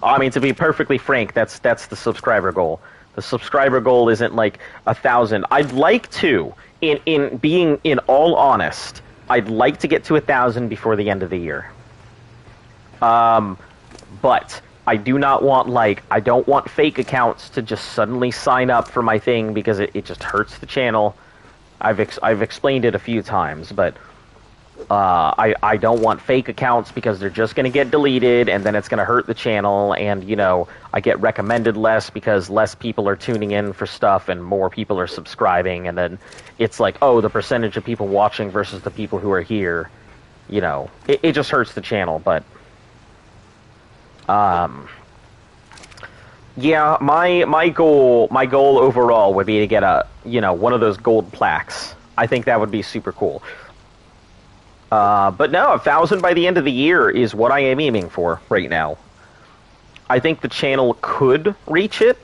I mean, to be perfectly frank, that's the subscriber goal. The subscriber goal isn't like 1,000. I'd like to, in all honest, I'd like to get to 1,000 before the end of the year. But I do not want I don't want fake accounts to just suddenly sign up for my thing because it just hurts the channel. I've explained it a few times, but I don't want fake accounts because they're just going to get deleted and then it's going to hurt the channel. And, you know, I get recommended less because less people are tuning in for stuff and more people are subscribing. And then it's like, oh, the percentage of people watching versus the people who are here. You know, it just hurts the channel. But, yeah, my goal overall would be to get one of those gold plaques. I think that would be super cool. But no, 1,000 by the end of the year is what I am aiming for right now. I think the channel could reach it,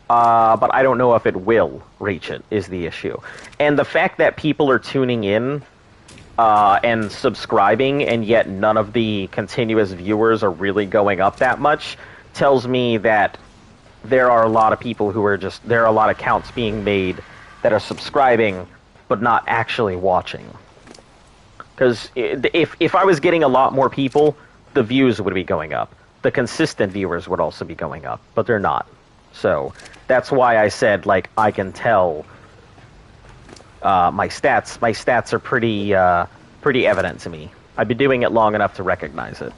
but I don't know if it will reach it, is the issue. And the fact that people are tuning in and subscribing, and yet none of the continuous viewers are really going up that much, tells me that there are a lot of people who are there are a lot of accounts being made that are subscribing, but not actually watching. Because if I was getting a lot more people, the views would be going up. The consistent viewers would also be going up, but they're not. So that's why I said, like, I can tell my stats. My stats are pretty evident to me. I've been doing it long enough to recognize it.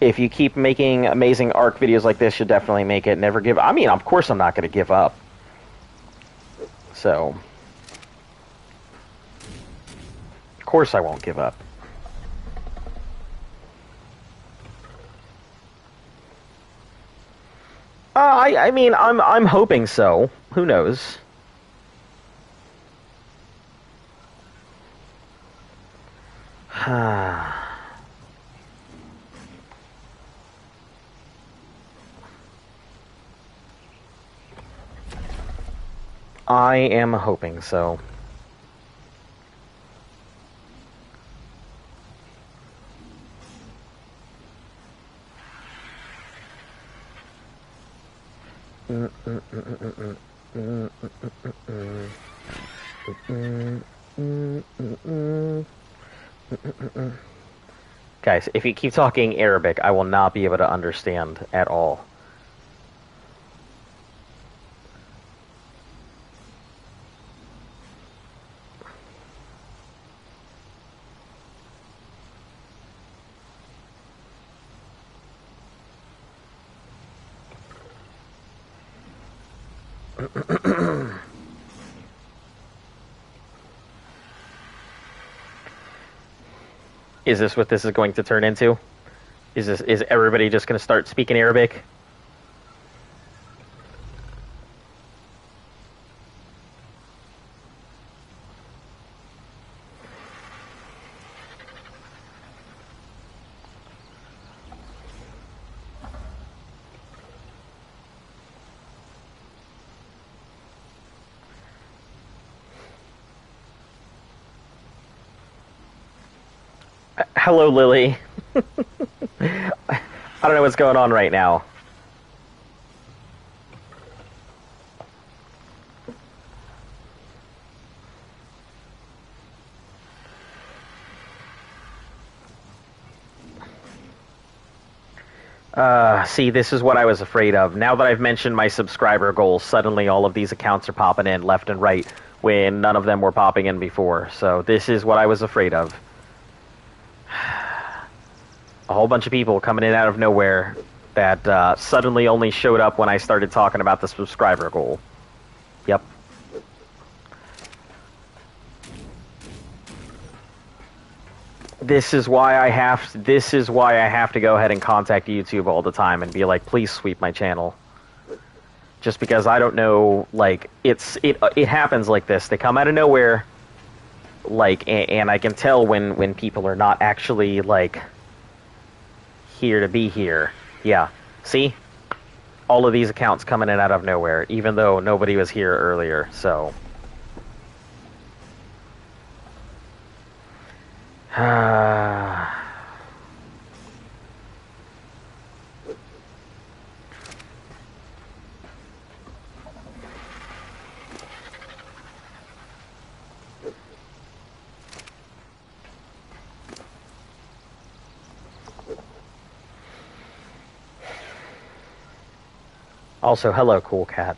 If you keep making amazing ARC videos like this, you'll definitely make it. Never give. I mean, of course, I'm not going to give up. So. Of course I won't give up. I mean, I'm hoping so. Who knows? I am hoping so. Guys, if you keep talking Arabic, I will not be able to understand at all. Is this what this is going to turn into? Is everybody just going to start speaking Arabic? Hello, Lily. I don't know what's going on right now. See, this is what I was afraid of. Now that I've mentioned my subscriber goal, suddenly all of these accounts are popping in left and right when none of them were popping in before. So this is what I was afraid of. A whole bunch of people coming in out of nowhere that suddenly only showed up when I started talking about the subscriber goal. Yep. This is why I have to go ahead and contact YouTube all the time and be like, please sweep my channel. Just because I don't know, like, it happens like this. They come out of nowhere, like, and I can tell when people are not actually, like, here to be here. Yeah. See? All of these accounts coming in out of nowhere, even though nobody was here earlier, so. Also, hello, cool cat.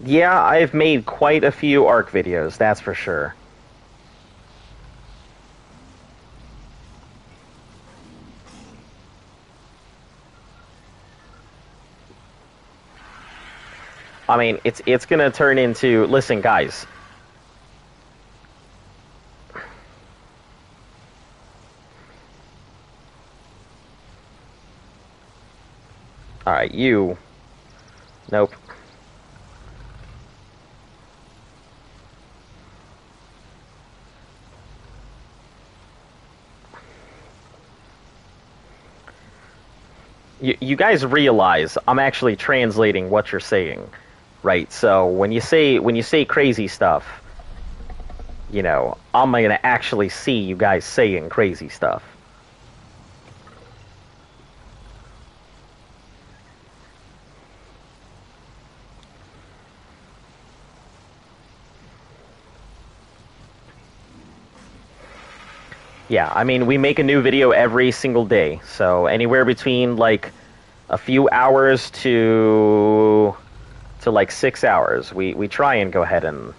Yeah, I've made quite a few ARC videos, that's for sure. I mean, it's gonna turn into, listen, guys. All right, you. Nope. You guys realize I'm actually translating what you're saying, right? So when you say crazy stuff, I'm gonna actually see you guys saying crazy stuff. Yeah, I mean, we make a new video every single day, so anywhere between like a few hours to like 6 hours. We try and go ahead and.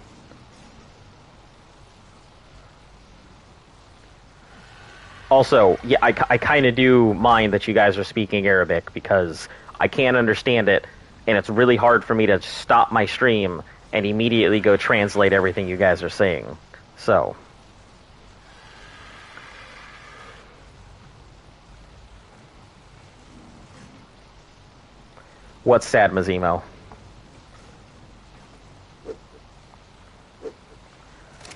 Also, yeah, I kind of do mind that you guys are speaking Arabic because I can't understand it, and it's really hard for me to stop my stream and immediately go translate everything you guys are saying. So, what's sad, Mazimo?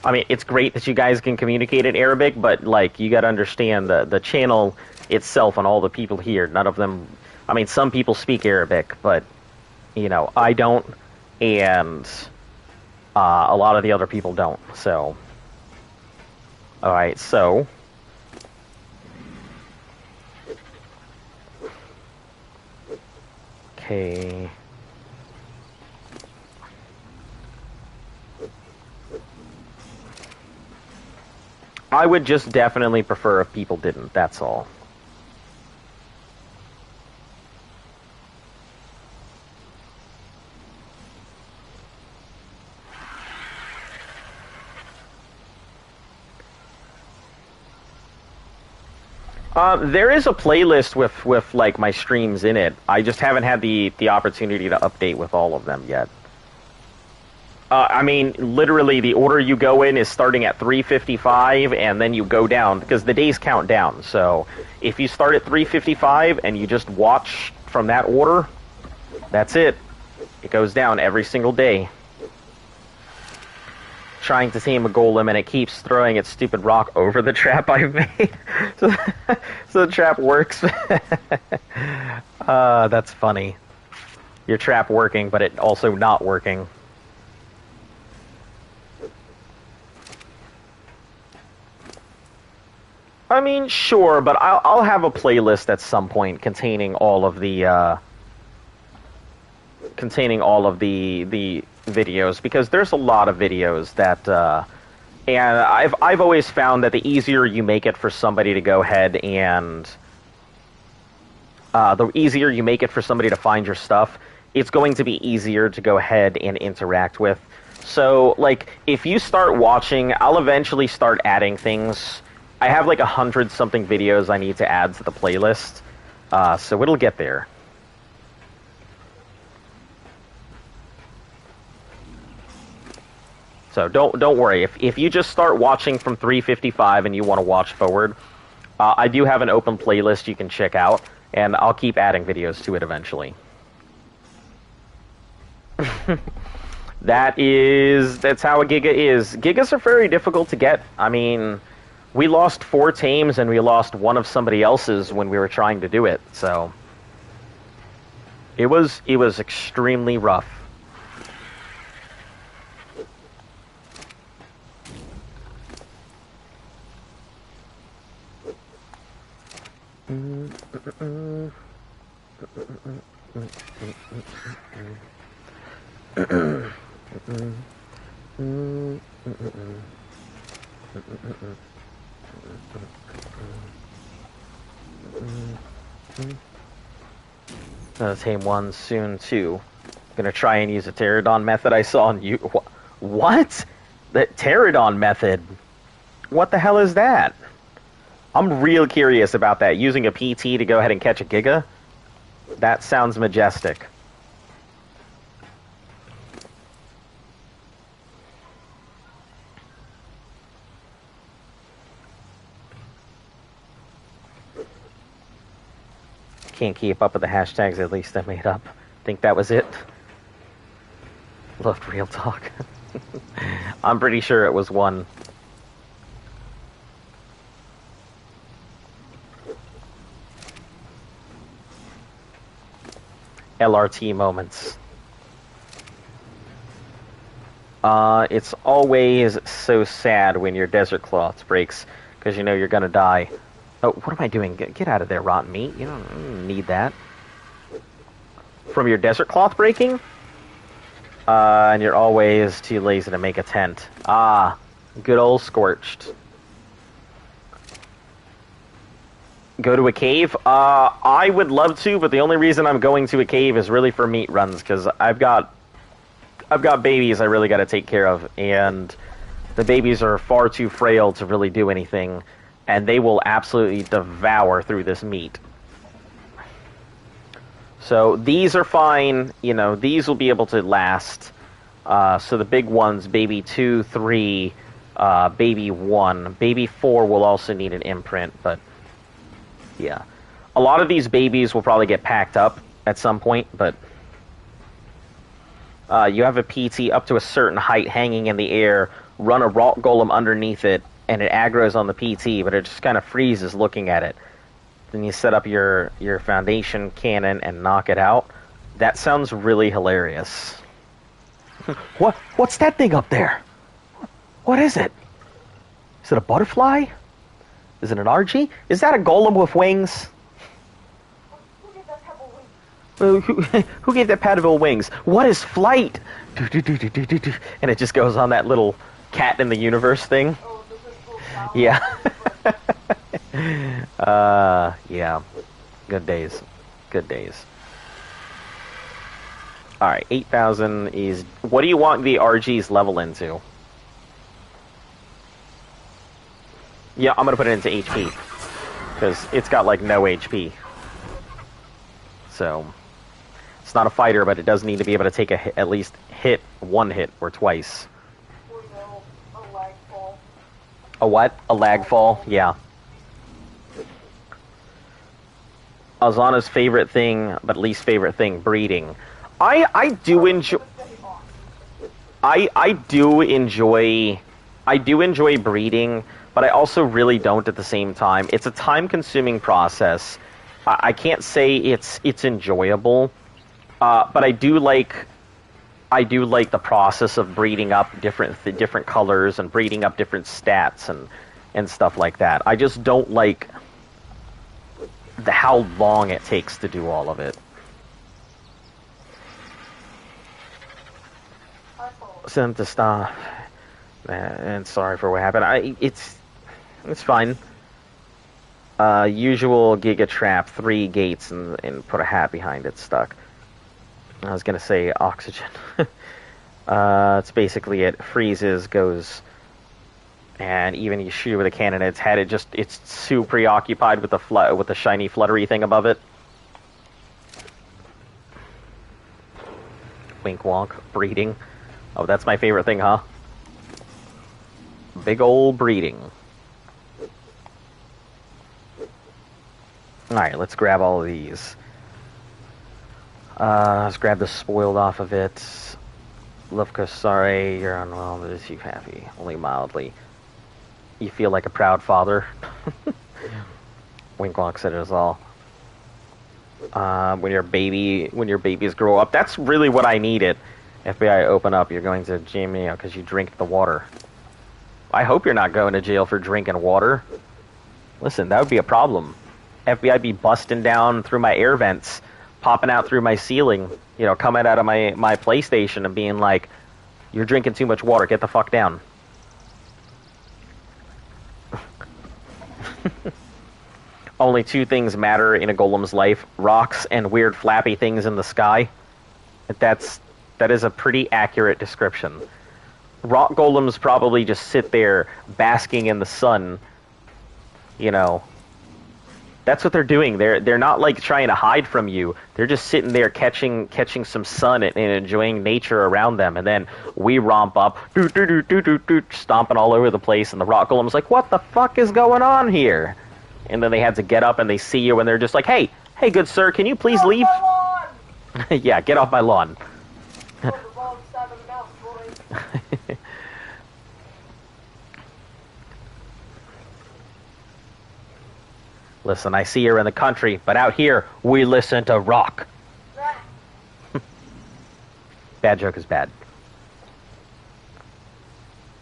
I mean, it's great that you guys can communicate in Arabic, but like you got to understand the channel itself and all the people here. None of them. I mean, some people speak Arabic, but I don't, and a lot of the other people don't. So, all right, so. Okay. I would just definitely prefer if people didn't, that's all. There is a playlist with like my streams in it. I just haven't had the opportunity to update with all of them yet. I mean, literally, the order you go in is starting at 3:55, and then you go down because the days count down. So, if you start at 3:55 and you just watch from that order, that's it. It goes down every single day. Trying to tame a golem, and it keeps throwing its stupid rock over the trap I've made. so, so the trap works. That's funny. Your trap working, but it also not working. I mean, sure, but I'll have a playlist at some point containing all of the videos because there's a lot of videos that and I've always found that the easier you make it for somebody to go ahead and the easier you make it for somebody to find your stuff, it's going to be easier to go ahead and interact with. So, like, if you start watching, I'll eventually start adding things. I have like 100-something videos I need to add to the playlist, so it'll get there. So don't worry. If you just start watching from 3:55 and you want to watch forward, I do have an open playlist you can check out, and I'll keep adding videos to it eventually. That's how a Giga is. Gigas are very difficult to get. I mean, we lost 4 tames and we lost one of somebody else's when we were trying to do it. So it was extremely rough. Gonna tame one soon too. Gonna try and use a pterodon method I saw on you. What? The pterodon method? What the hell is that? I'm real curious about that. Using a PT to go ahead and catch a Giga? That sounds majestic. Can't keep up with the hashtags, at least I made up. Think that was it? Loved real talk. I'm pretty sure it was one. LRT moments. It's always so sad when your desert cloth breaks, because you know you're gonna die. Oh, what am I doing? Get out of there, rotten meat. You don't need that. From your desert cloth breaking? And you're always too lazy to make a tent. Ah, good old scorched. Go to a cave? I would love to, but the only reason I'm going to a cave is really for meat runs, because I've got babies I really got to take care of, and the babies are far too frail to really do anything, and they will absolutely devour through this meat. So these are fine, you know, these will be able to last. So the big ones, baby 2, 3, baby 1. Baby 4 will also need an imprint, but yeah. A lot of these babies will probably get packed up at some point, but you have a PT up to a certain height hanging in the air, run a Rot Golem underneath it, and it aggroes on the PT, but it just kind of freezes looking at it. Then you set up your foundation cannon and knock it out. That sounds really hilarious. What's that thing up there? What is it? Is it a butterfly? Is it an RG? Is that a golem with wings? Who gave that pebble wings? Who gave that pebble wings? What is flight? And it just goes on that little cat in the universe thing. Oh, this is little flower. Yeah. Yeah. Good days. Good days. Alright, 8,000 is... What do you want the RG's level into? Yeah, I'm gonna put it into HP. Because it's got, like, no HP. So... It's not a fighter, but it does need to be able to take at least one hit or twice. Or no, a lag fall. A what? A lag fall? Yeah. Azana's favorite thing, but least favorite thing, breeding. I do enjoy... I do enjoy breeding, but I also really don't at the same time. It's a time-consuming process. I can't say it's enjoyable, but I do like the process of breeding up different colors and breeding up different stats and stuff like that. I just don't like how long it takes to do all of it. Send to stop. And sorry for what happened. It's fine. Usual Giga Trap, 3 gates and put a hat behind it stuck. I was gonna say oxygen. It's basically it freezes, goes, and even you shoot with a cannon, its head it's too preoccupied with the shiny fluttery thing above it. Wink wonk, breeding. Oh, that's my favorite thing, huh? Big ol' breeding. Alright, let's grab all of these. Let's grab the spoiled off of it. Lufka, sorry, you're unwell, but is you happy? Only mildly. You feel like a proud father. Winkwalk said it as all. When your babies grow up, that's really what I needed. FBI, open up. You're going to jam me out because you drink the water. I hope you're not going to jail for drinking water. Listen, that would be a problem. FBI be busting down through my air vents, popping out through my ceiling, you know, coming out of my PlayStation and being like, you're drinking too much water, get the fuck down. Only 2 things matter in a golem's life, rocks and weird flappy things in the sky. That is a pretty accurate description. Rock golems probably just sit there basking in the sun. You know, that's what they're doing. They're not like trying to hide from you. They're just sitting there catching some sun and enjoying nature around them. And then we romp up, stomping all over the place. And the rock golem's like, "What the fuck is going on here?" And then they have to get up and they see you and they're just like, "Hey, good sir, can you please leave?" Yeah, get off my lawn. Listen, I see you're in the country, but out here, we listen to rock. Bad joke is bad.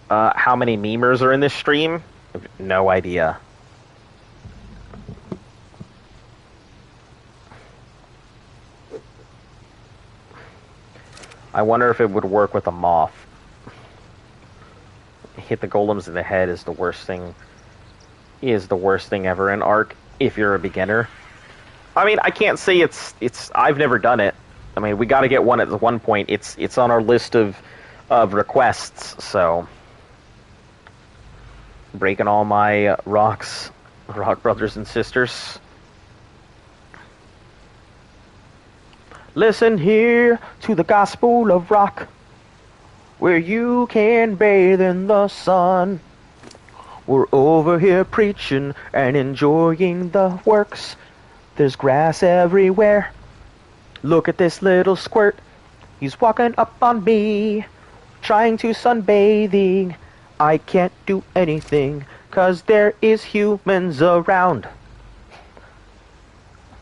How many memers are in this stream? No idea. I wonder if it would work with a moth. Hit the golems in the head is the worst thing. Is the worst thing ever in Ark if you're a beginner. I mean, I can't say it's. I've never done it. I mean, we got to get one at one point. It's on our list of requests. So breaking all my rock brothers and sisters. Listen here to the gospel of rock, where you can bathe in the sun. We're over here preaching and enjoying the works. There's grass everywhere. Look at this little squirt. He's walking up on me, trying to sunbathing. I can't do anything, 'cause there is humans around.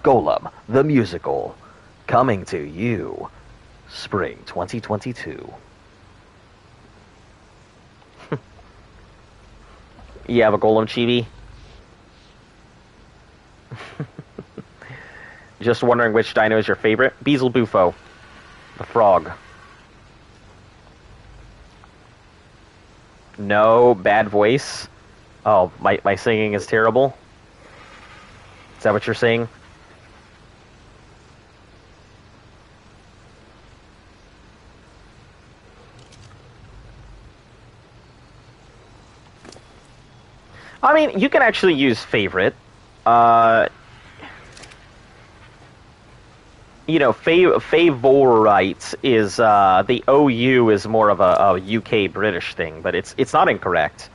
Golem, the musical, coming to you, spring 2022. You have a golem, Chibi? Just wondering which dino is your favorite? Beelzebufo, the frog. No, bad voice. Oh, my singing is terrible? Is that what you're saying? I mean, you can actually use favorite. You know, favorite is the OU is more of a UK British thing, but it's not incorrect.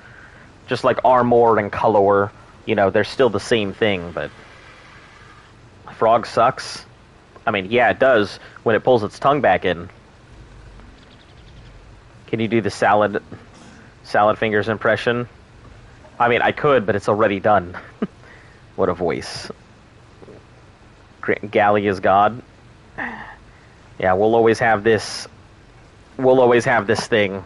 Just like armor and color, you know, they're still the same thing. But frog sucks. I mean, yeah, it does when it pulls its tongue back in. Can you do the salad fingers impression? I mean, I could, but it's already done. What a voice. Galley is God. Yeah, we'll always have this. We'll always have this thing.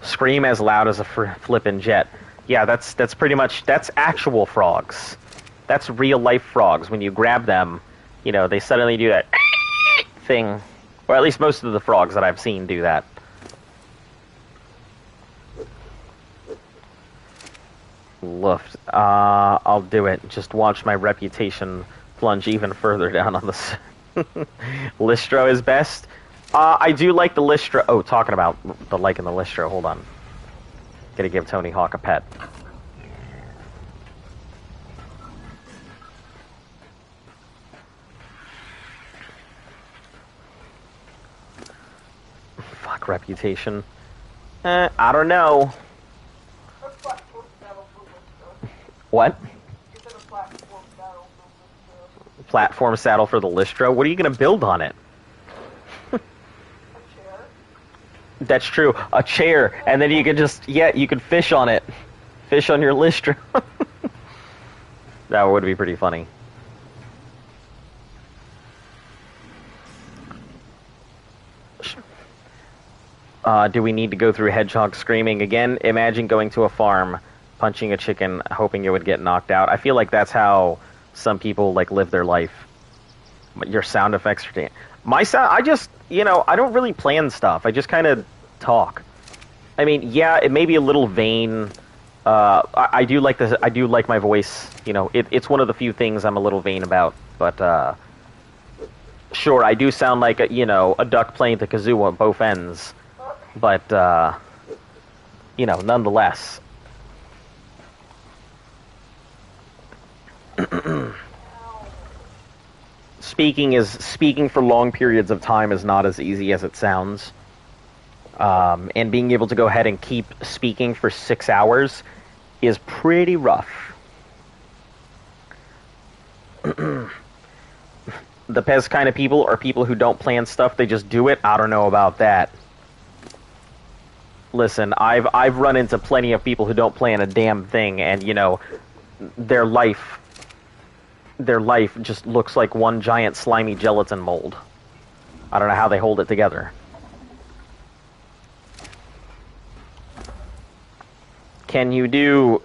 Scream as loud as a flippin' jet. Yeah, that's pretty much, that's actual frogs. That's real life frogs. When you grab them, you know, they suddenly do that thing. Or at least most of the frogs that I've seen do that. Luft. I'll do it. Just watch my reputation plunge even further down on this. Listro is best. I do like the Listro. Oh, talking about the liking the Listro. Hold on. Gotta give Tony Hawk a pet. Fuck reputation. I don't know. What? Platform saddle for the Listro? What are you going to build on it? A chair. That's true. A chair. And then you could just, yeah, you could fish on it. Fish on your Listro. That would be pretty funny. Do we need to go through hedgehog screaming again? Imagine going to a farm, punching a chicken, hoping it would get knocked out. I feel like that's how some people like live their life. Your sound effects are my sound. I just, you know, I don't really plan stuff. I just kind of talk. I mean, yeah, it may be a little vain I do like this. I do like my voice. You know, it's one of the few things I'm a little vain about. But sure, I do sound like a duck playing the kazoo on both ends. But nonetheless. Speaking for long periods of time is not as easy as it sounds. And being able to go ahead and keep speaking for 6 hours is pretty rough. The best kind of people are people who don't plan stuff, they just do it. I don't know about that. Listen, I've run into plenty of people who don't plan a damn thing, and their life just looks like one giant slimy gelatin mold. I don't know how they hold it together. Can you do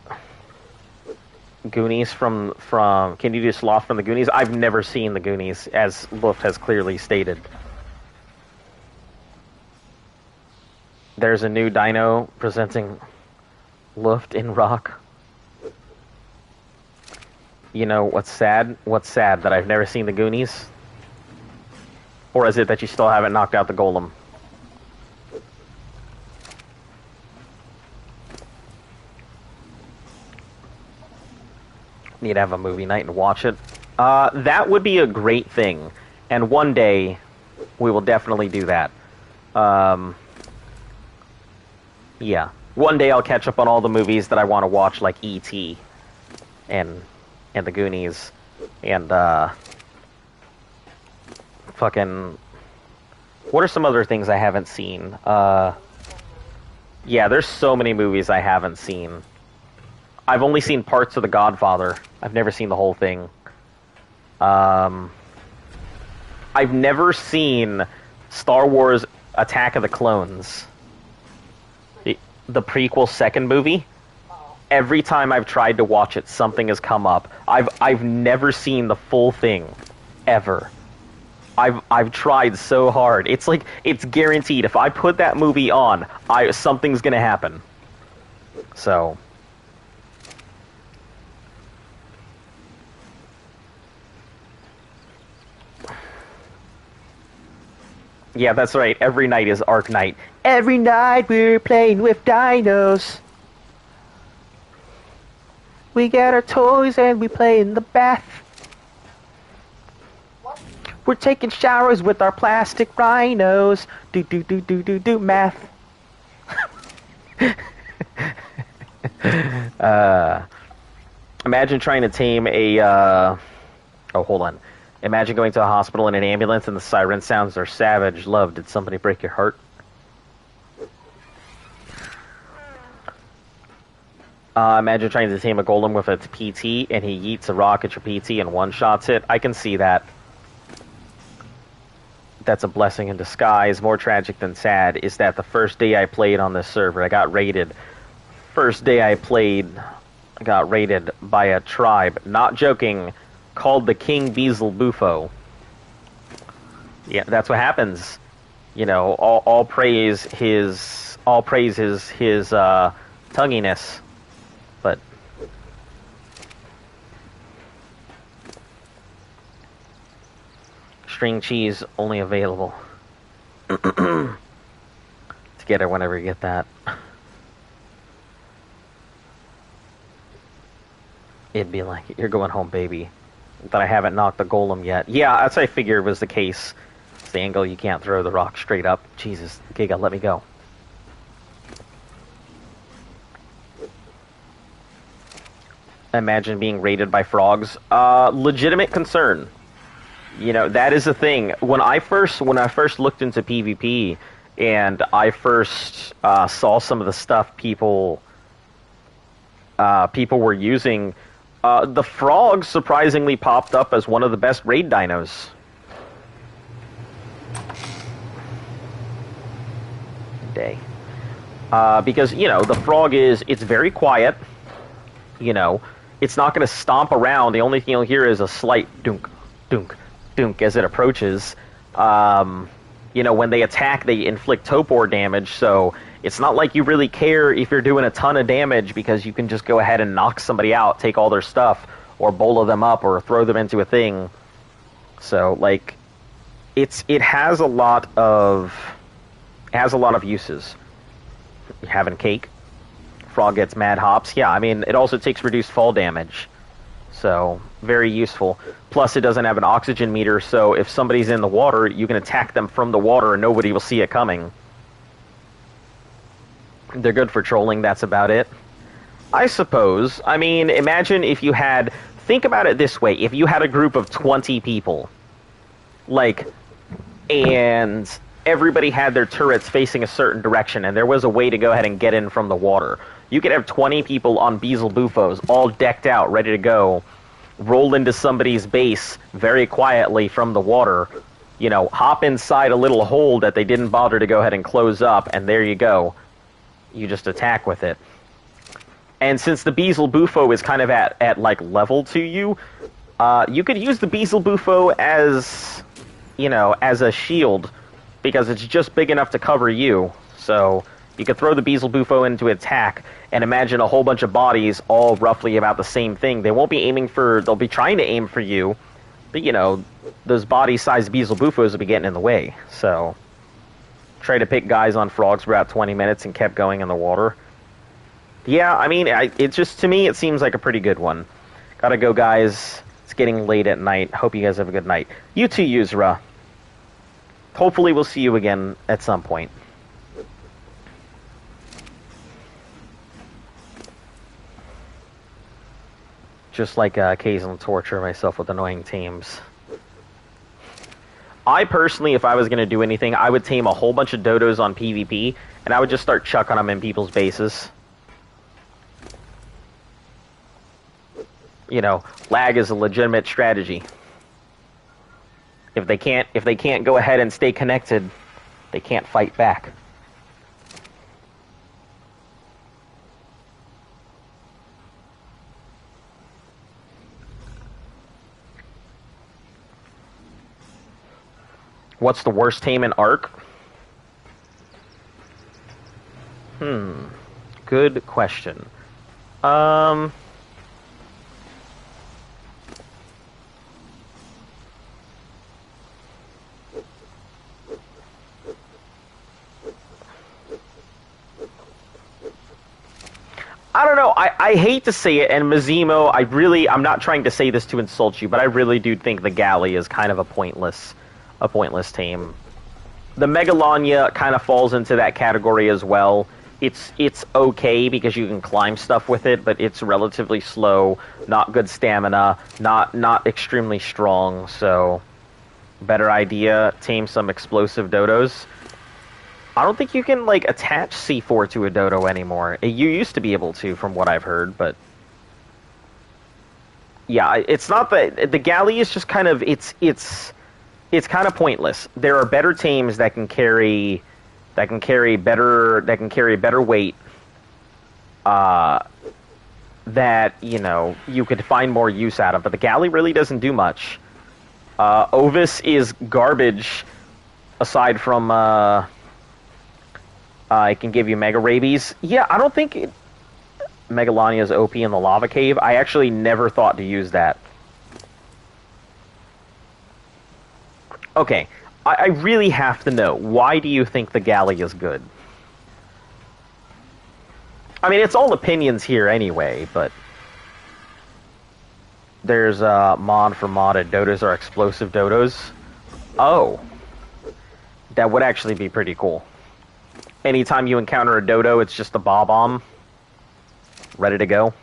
Goonies from can you do Sloth from the Goonies? I've never seen the Goonies, as Luft has clearly stated. There's a new dino presenting Luft in rock. You know what's sad? What's sad, that I've never seen the Goonies? Or is it that you still haven't knocked out the golem? Need to have a movie night and watch it. That would be a great thing. And one day, we will definitely do that. Yeah. One day I'll catch up on all the movies that I want to watch, like E.T. and the Goonies, and fucking, what are some other things I haven't seen? Yeah, there's so many movies I haven't seen. I've only seen parts of The Godfather. I've never seen the whole thing. I've never seen Star Wars Attack of the Clones. The prequel second movie. Every time I've tried to watch it, something has come up. I've never seen the full thing, ever. I've tried so hard. It's like, it's guaranteed. If I put that movie on, something's gonna happen. So, yeah, that's right. Every night is Ark Night. Every night we're playing with dinos. We get our toys and we play in the bath. What? We're taking showers with our plastic rhinos. Do math. Imagine trying to tame a. Oh, hold on. Imagine going to a hospital in an ambulance and the siren sounds are savage. Love, did somebody break your heart? Imagine trying to tame a golem with a PT and he yeets a rock at your PT and one-shots it. I can see that. That's a blessing in disguise. More tragic than sad is that the first day I played on this server, I got raided. First day I played, I got raided by a tribe, not joking, called the King Beazle Bufo. Yeah, that's what happens. You know, all praise his tonguiness. But string cheese only available. Together whenever you get that. It'd be like, you're going home, baby. That I haven't knocked the golem yet. Yeah, that's what I figured was the case. It's the angle, you can't throw the rock straight up. Jesus, Giga, let me go. Imagine being raided by frogs. Legitimate concern. You know, that is a thing. When I first looked into PvP and I first saw some of the stuff people were using, the frogs surprisingly popped up as one of the best raid dinos. Day. Because, you know, the frog it's very quiet. You know, it's not going to stomp around. The only thing you'll hear is a slight dunk, dunk, dunk as it approaches. when they attack, they inflict topor damage, so it's not like you really care if you're doing a ton of damage because you can just go ahead and knock somebody out, take all their stuff, or bolo them up, or throw them into a thing. So, like, it has a lot of uses. You're having cake. Frog gets mad hops. Yeah, I mean, it also takes reduced fall damage. So, very useful. Plus, it doesn't have an oxygen meter, so if somebody's in the water, you can attack them from the water and nobody will see it coming. They're good for trolling, that's about it. I suppose. I mean, imagine if you had... Think about it this way. If you had a group of 20 people, like, and everybody had their turrets facing a certain direction, and there was a way to go ahead and get in from the water, you could have 20 people on Beezle Bufos, all decked out, ready to go, roll into somebody's base very quietly from the water, hop inside a little hole that they didn't bother to go ahead and close up, and there you go. You just attack with it. And since the Beezle Bufo is kind of at like level to you, you could use the Beezle Bufo as, as a shield, because it's just big enough to cover you. So you could throw the Beezle Bufo into attack, and imagine a whole bunch of bodies all roughly about the same thing. They won't be aiming for... They'll be trying to aim for you, but, those body-sized Beezle Bufos will be getting in the way. So try to pick guys on frogs for about 20 minutes and kept going in the water. Yeah, I mean, to me, it seems like a pretty good one. Gotta go, guys. It's getting late at night. Hope you guys have a good night. You too, Yuzra. Hopefully we'll see you again at some point. Just like occasional torture myself with annoying teams. I personally, if I was going to do anything, I would tame a whole bunch of dodos on PvP, and I would just start chucking them in people's bases. Lag is a legitimate strategy. If they can't go ahead and stay connected, they can't fight back. What's the worst tame in Ark? Good question. I don't know. I hate to say it, and Mazimo, I'm not trying to say this to insult you, but I really do think the galley is kind of a pointless tame. The Megalania kind of falls into that category as well. It's okay because you can climb stuff with it, but it's relatively slow, not good stamina, not extremely strong. So, better idea, tame some explosive dodos. I don't think you can, like, attach C4 to a dodo anymore. You used to be able to, from what I've heard, but... Yeah, it's not that... The galley is just kind of... It's kind of pointless. There are better tames that can carry better weight, that, you could find more use out of, but the galley really doesn't do much. Ovis is garbage, aside from, it can give you Mega Rabies. Yeah, I don't think Megalania's OP in the Lava Cave. I actually never thought to use that. Okay, I really have to know, why do you think the galley is good? I mean, it's all opinions here anyway, but... There's a mod for modded dodos are explosive dodos. Oh. That would actually be pretty cool. Anytime you encounter a dodo, it's just a bob-omb. Ready to go.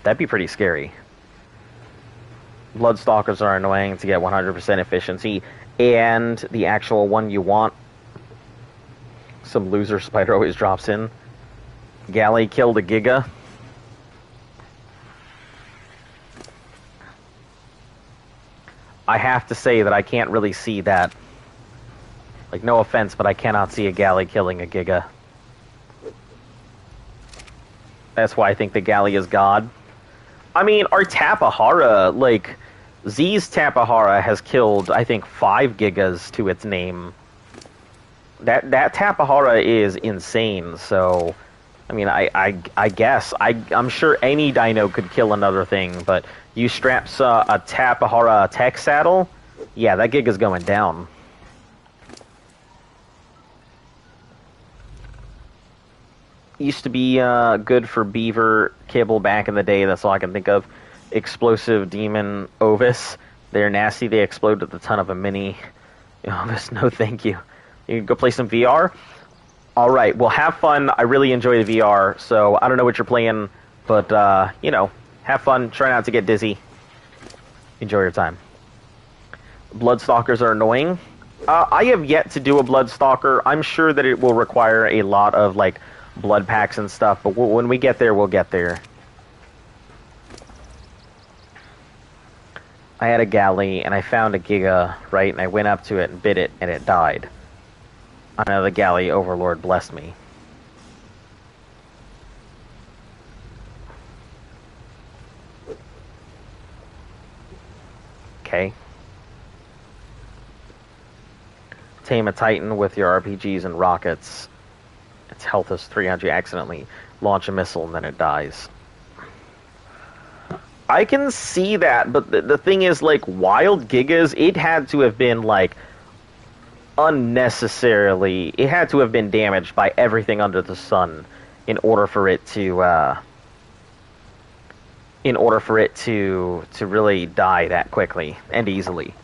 That'd be pretty scary. Bloodstalkers are annoying to get 100% efficiency, and the actual one you want. Some loser spider always drops in. Galley killed a Giga. I have to say that I can't really see that. Like, no offense, but I cannot see a galley killing a Giga. That's why I think the galley is God. I mean, our Tapahara, like, Z's Tapahara has killed, I think, 5 gigas to its name. That Tapahara is insane, so... I mean, I guess. I'm sure any dino could kill another thing, but you strap a Tapahara tech saddle, yeah, that giga's going down. Used to be good for beaver kibble back in the day, that's all I can think of. Explosive demon Ovis. They're nasty, they explode with a ton of a mini. Ovis, no thank you. You can go play some VR? Alright, well have fun. I really enjoy the VR, so I don't know what you're playing, but, you know, have fun. Try not to get dizzy. Enjoy your time. Bloodstalkers are annoying. I have yet to do a Bloodstalker. I'm sure that it will require a lot of, like, blood packs and stuff, but when we get there, we'll get there. I had a galley, and I found a giga, right, and I went up to it and bit it, and it died. I know the galley overlord blessed me. Okay. Tame a Titan with your RPGs and rockets. Its health is 300. You accidentally launch a missile and then it dies. I can see that, but the thing is, like, Wild Gigas, it had to have been, like, unnecessarily... It had to have been damaged by everything under the sun in order for it to, to really die that quickly and easily.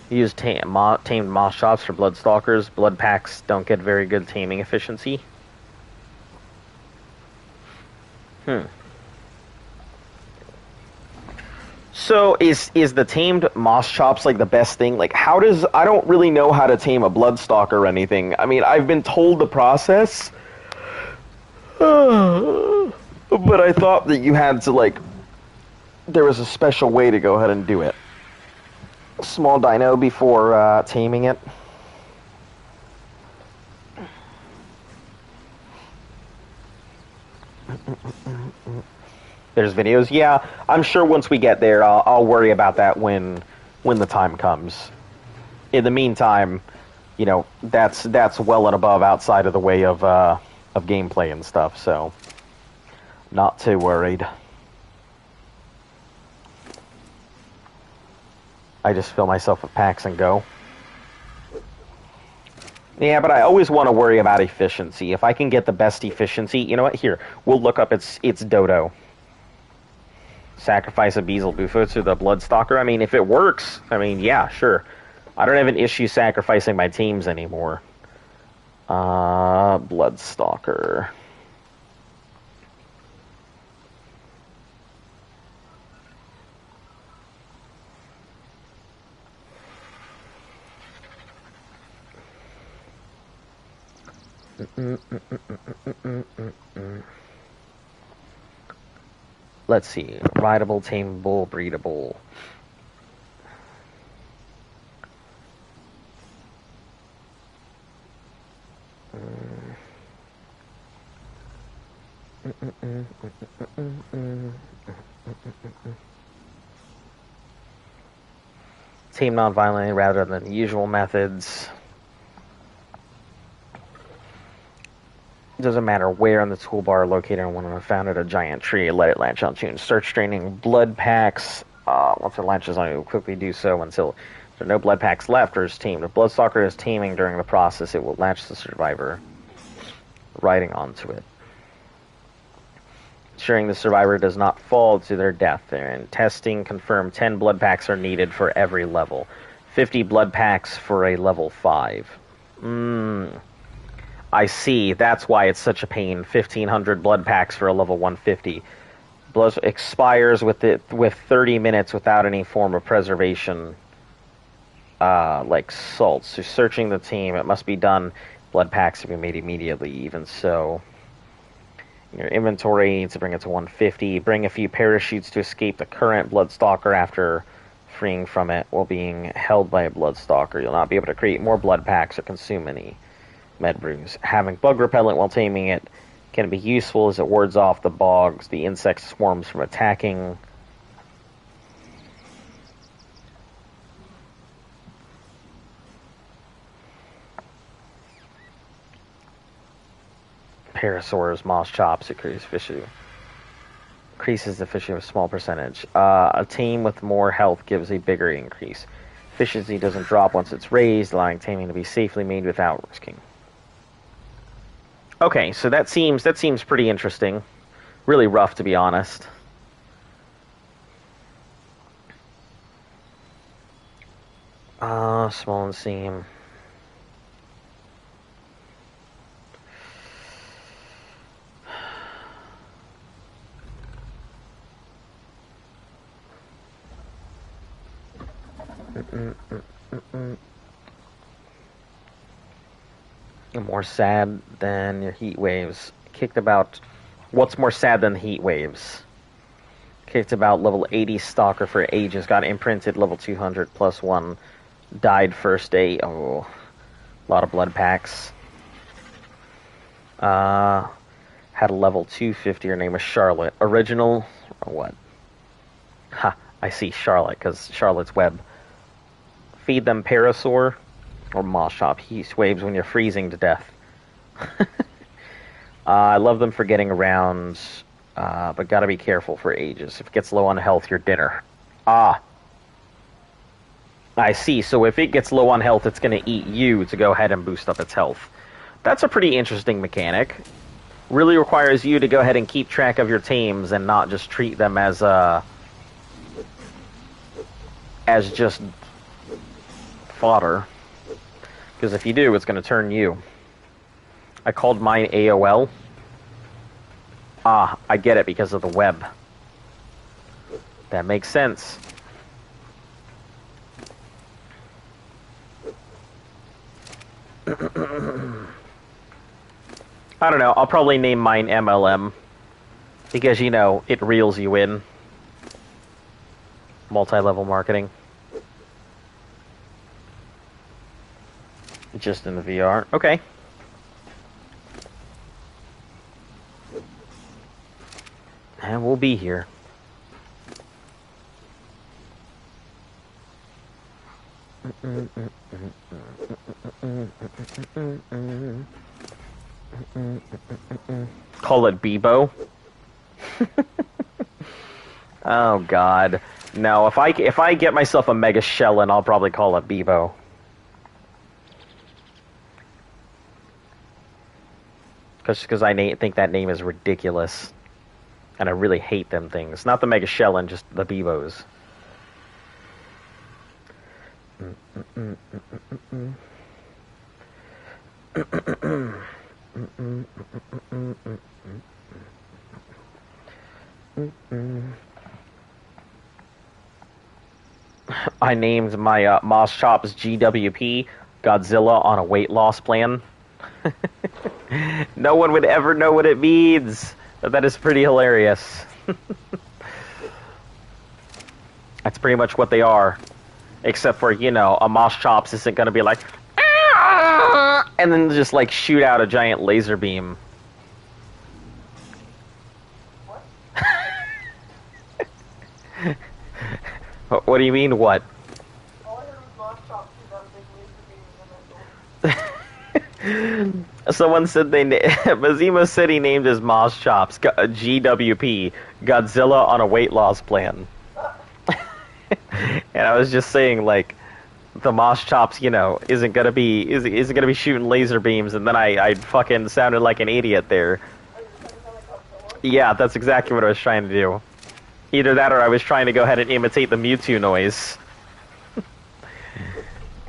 Use tamed moss shops for Bloodstalkers. Blood packs don't get very good taming efficiency. So is the tamed moss chops like the best thing? Like, how does... I don't really know how to tame a Bloodstalker or anything. I mean, I've been told the process. But I thought that you had to, like... There was a special way to go ahead and do it. Small dino before taming it. There's videos. Yeah, I'm sure once we get there, I'll worry about that when the time comes. In the meantime, you know, that's well and above outside of the way of gameplay and stuff. So, not too worried. I just fill myself with packs and go. Yeah, but I always want to worry about efficiency. If I can get the best efficiency, you know what? Here, we'll look up its dodo. Sacrifice a Beelzebufo to the Bloodstalker. I mean, if it works, I mean, yeah, sure. I don't have an issue sacrificing my teams anymore. Bloodstalker. Let's see. Rideable, tameable, breedable. Tame non-violently rather than the usual methods. Doesn't matter where on the toolbar located on one of them. Found at a giant tree. Let it latch on tune. Search draining blood packs. Once it latches on, it will quickly do so until there are no blood packs left or is tamed. If Bloodstalker is taming during the process, it will latch the survivor, riding onto it. Ensuring the survivor does not fall to their death. And testing confirmed 10 blood packs are needed for every level. 50 blood packs for a level 5. I see. That's why it's such a pain. 1,500 blood packs for a level 150. Blood expires with 30 minutes without any form of preservation, like salts. So searching the team, it must be done. Blood packs to be made immediately. Even so, in your inventory to bring it to 150. Bring a few parachutes to escape the current Bloodstalker after freeing from it while being held by a Bloodstalker. You'll not be able to create more blood packs or consume any med brews. Having bug repellent while taming it Can be useful as it wards off the bogs, the insect swarms from attacking. Parasaurs, moss chops, increases fishing. Increases the fishing of a small percentage. A team with more health gives a bigger increase. Efficiency doesn't drop once it's raised, allowing taming to be safely made without risking. Okay, so that seems pretty interesting. Really rough, to be honest. Small and seam. More sad than your heat waves. Kicked about... What's more sad than the heat waves? Kicked about level 80 stalker for ages. Got imprinted level 200 plus 1. Died first day. Oh. A lot of blood packs. Had a level 250. Her name was Charlotte. Original... Or what? Ha. I see Charlotte, because Charlotte's Web. Feed them Parasaur. Or Moss Chop. Heat waves when you're freezing to death. I love them for getting around, but gotta be careful for ages. If it gets low on health, your dinner. Ah. I see. So if it gets low on health, it's gonna eat you to go ahead and boost up its health. That's a pretty interesting mechanic. Really requires you to go ahead and keep track of your tames and not just treat them as just fodder. Because if you do, it's going to turn you. I called mine AOL. Ah, I get it because of the web. That makes sense. I don't know. I'll probably name mine MLM. Because, you know, it reels you in. Multi-level marketing. Just in the VR. Okay. And we'll be here. Call it Bebo. Oh God. No, if I get myself a Mega Shellin, I'll probably call it Bebo. Because I think that name is ridiculous. And I really hate them things. Not the Mega Shellin, just the Bebos. I named my Moss Chops GWP Godzilla on a weight loss plan. No one would ever know what it means, but that is pretty hilarious. That's pretty much what they are. Except for, you know, a Moss Chops isn't going to be like, "Ah!" and then just like shoot out a giant laser beam. What do you mean, what? All I heard was Moss Chops shoot out a big laser beam and then Someone said Mazima said he named his Moss Chops GWP, Godzilla on a weight loss plan. And I was just saying, like, the Moss Chops, you know, isn't gonna be shooting laser beams, and then I fucking sounded like an idiot there. Yeah, that's exactly what I was trying to do. Either that, or I was trying to go ahead and imitate the Mewtwo noise. oh,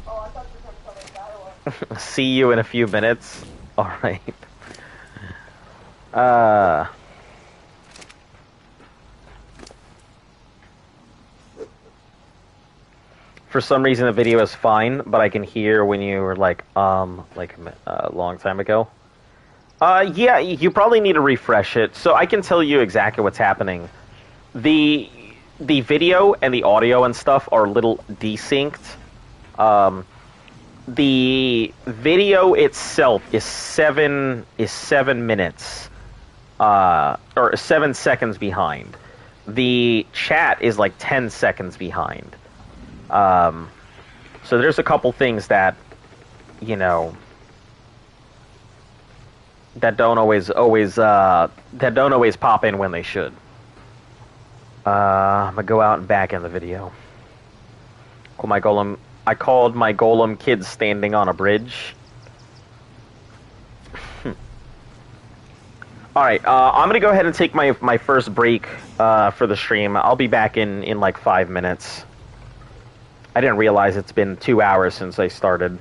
I thought you were talking about dialogue. See you in a few minutes. Alright. For some reason the video is fine, but I can hear when you were like a long time ago. Yeah, you probably need to refresh it. So I can tell you exactly what's happening. The video and the audio and stuff are a little desynced. The video itself is seven minutes. or 7 seconds behind. The chat is like 10 seconds behind. So there's a couple things that, you know, that don't always pop in when they should. I'm gonna go out and back in the video. Oh, my golem! I called my golem kids standing on a bridge. All right, I'm gonna go ahead and take my first break for the stream. I'll be back in like 5 minutes. I didn't realize it's been 2 hours since I started.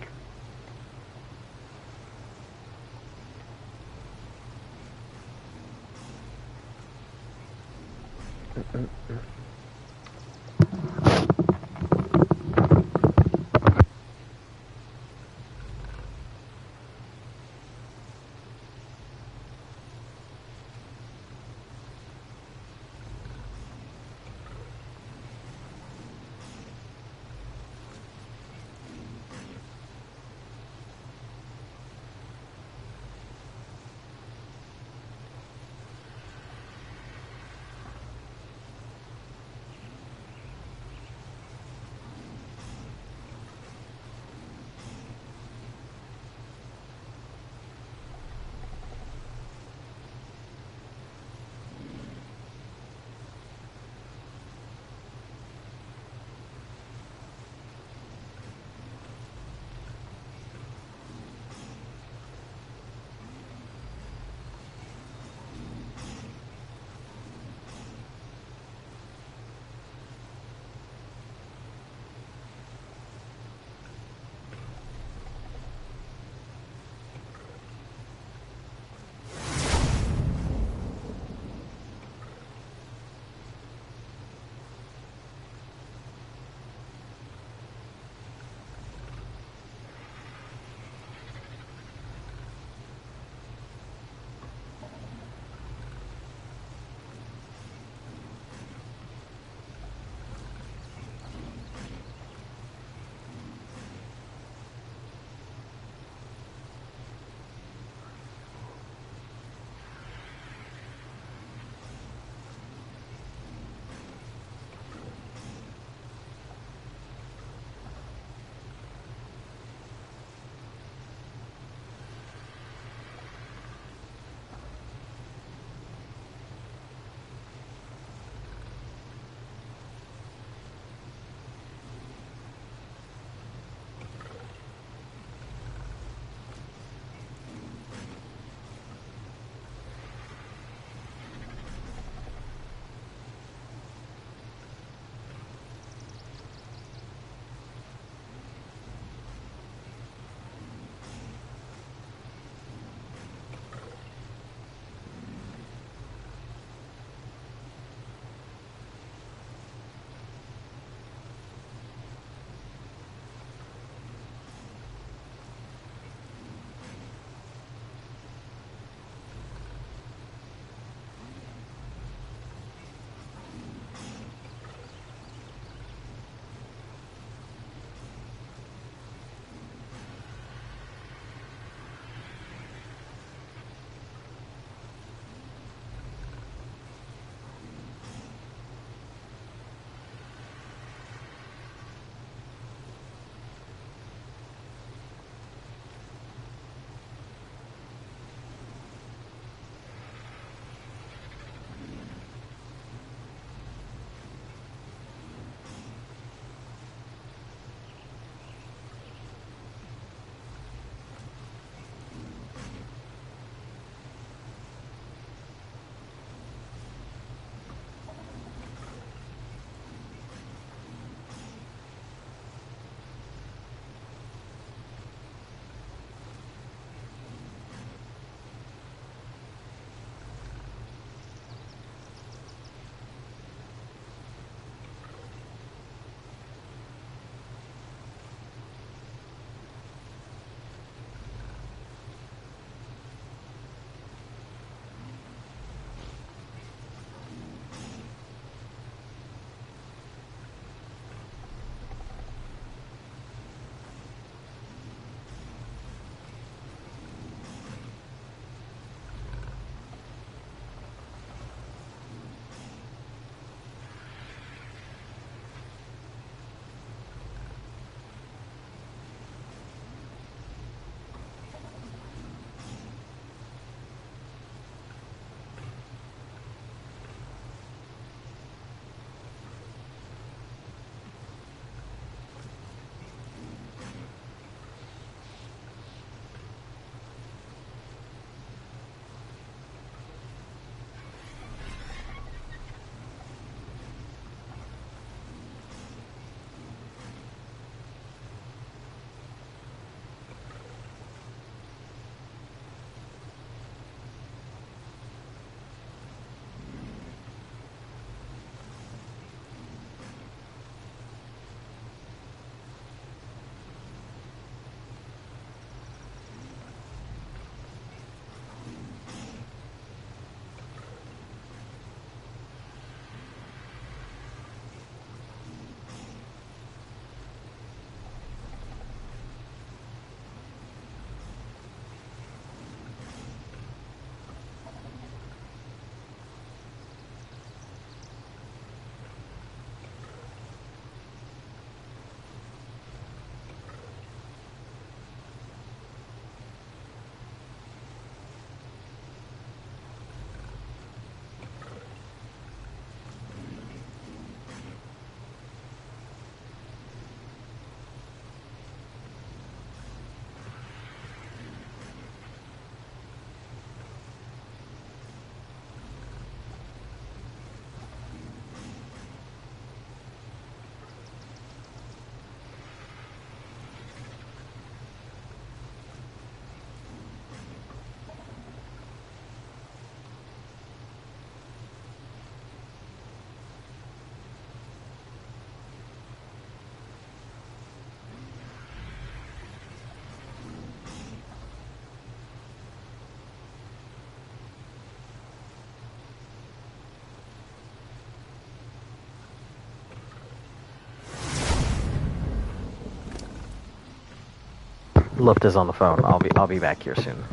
Luft is on the phone. I'll be back here soon.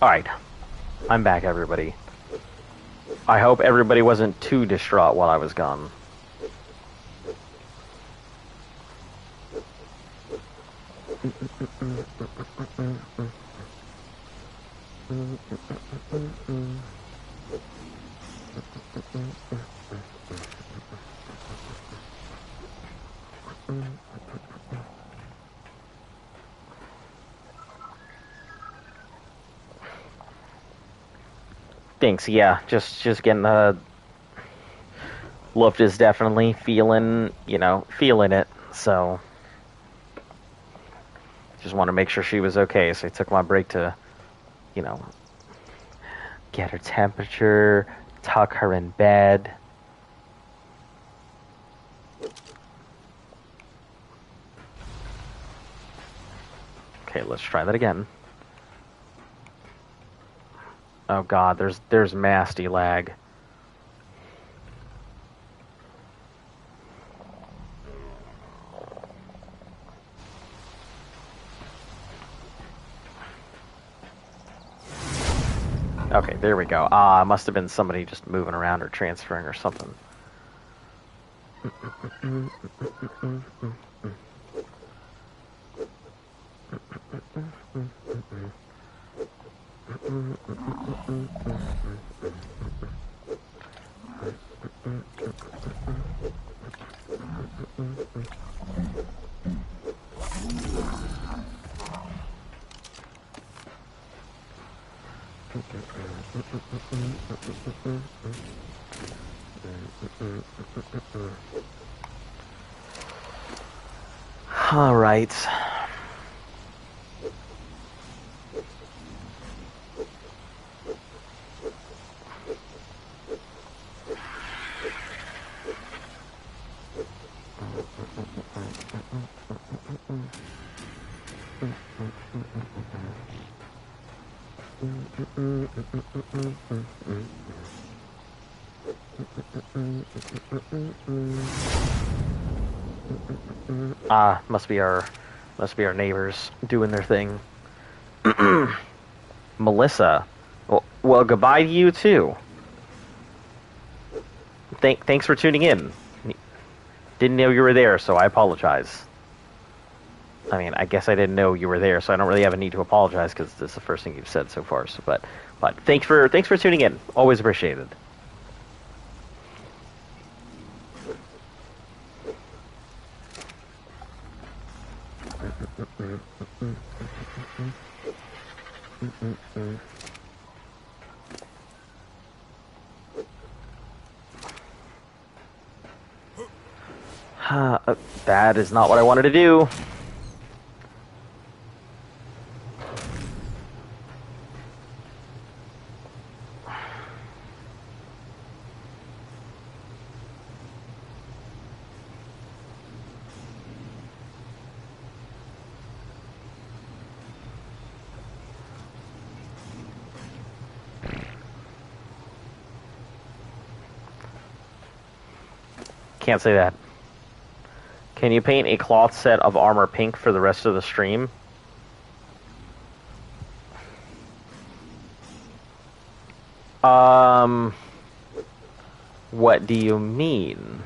Alright. I'm back, everybody. I hope everybody wasn't too distraught while I was gone. Thanks, yeah. Just getting the Luft is definitely feeling it. So just want to make sure she was okay. So I took my break to, you know, get her temperature, tuck her in bed. Okay, let's try that again. Oh god, there's masty lag. Okay, there we go. Ah, must have been somebody just moving around or transferring or something. All right. Ah, must be our neighbors doing their thing. Melissa. Well, goodbye to you too. Thanks for tuning in. Didn't know you were there, so I apologize. I mean, I guess I didn't know you were there, so I don't really have a need to apologize because this is the first thing you've said so far. So, but thanks for tuning in. Always appreciated. That is not what I wanted to do. Can't say that. Can you paint a cloth set of armor pink for the rest of the stream? What do you mean?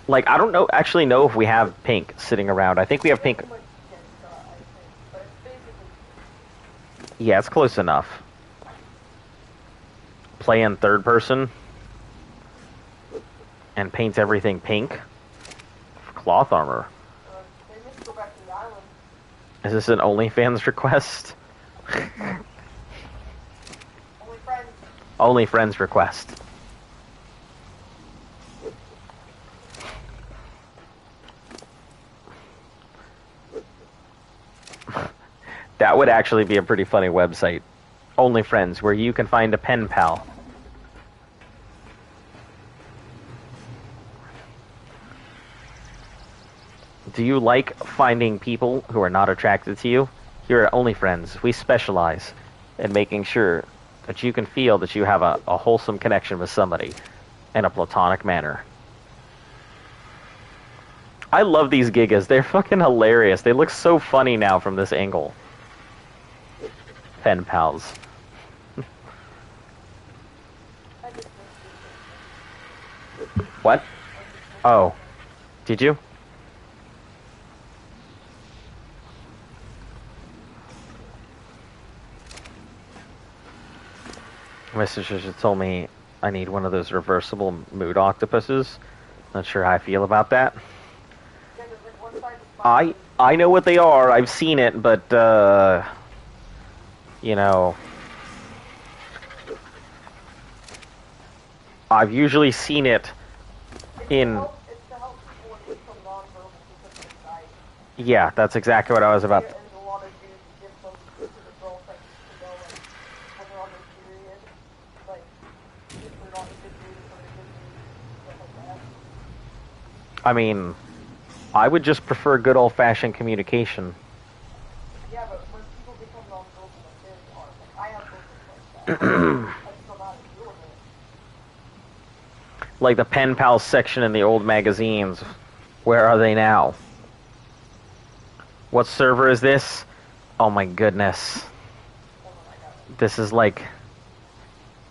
Like, I don't actually know if we have pink sitting around. I think we have pink. Yeah, it's close enough. Play in third person and paint everything pink. Cloth armor. Is this an OnlyFans request? Only friends request. That would actually be a pretty funny website. Only Friends, where you can find a pen pal. Do you like finding people who are not attracted to you? Here at Only Friends, we specialize in making sure that you can feel that you have a wholesome connection with somebody in a platonic manner. I love these gigas. They're fucking hilarious. They look so funny now from this angle. Pen pals. What? Oh. Did you? My sister just told me I need one of those reversible mood octopuses. Not sure how I feel about that. I know what they are. I've seen it, but you know, I've usually seen it in. Yeah, that's exactly what I was about. I mean, I would just prefer good old-fashioned communication. Yeah, but when people become non-verbal, it's very hard. Like, I have verbal like that. I just don't know how to deal with it. Like the pen pal section in the old magazines. Where are they now? What server is this? Oh my goodness. This is like...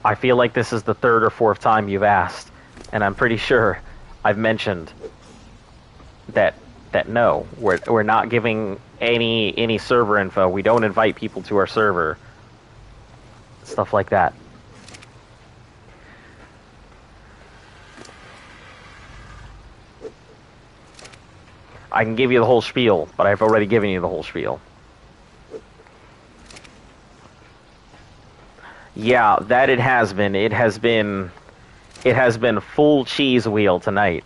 I feel like this is the third or fourth time you've asked. And I'm pretty sure I've mentioned that no, we're not giving any server info. We don't invite people to our server. Stuff like that. I can give you the whole spiel, but I've already given you the whole spiel. Yeah, that it has been. It has been full cheese wheel tonight.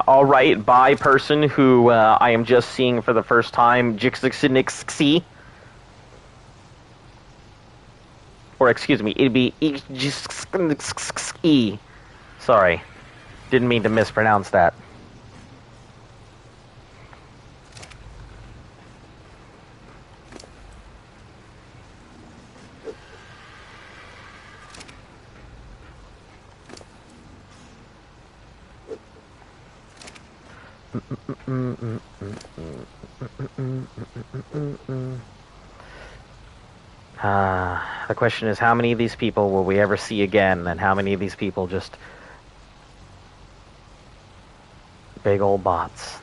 All right, bye, person who I am just seeing for the first time. Jixixinixxi. Or excuse me, it'd be E. Sorry, didn't mean to mispronounce that. The question is, how many of these people will we ever see again, and how many of these people just big old bots?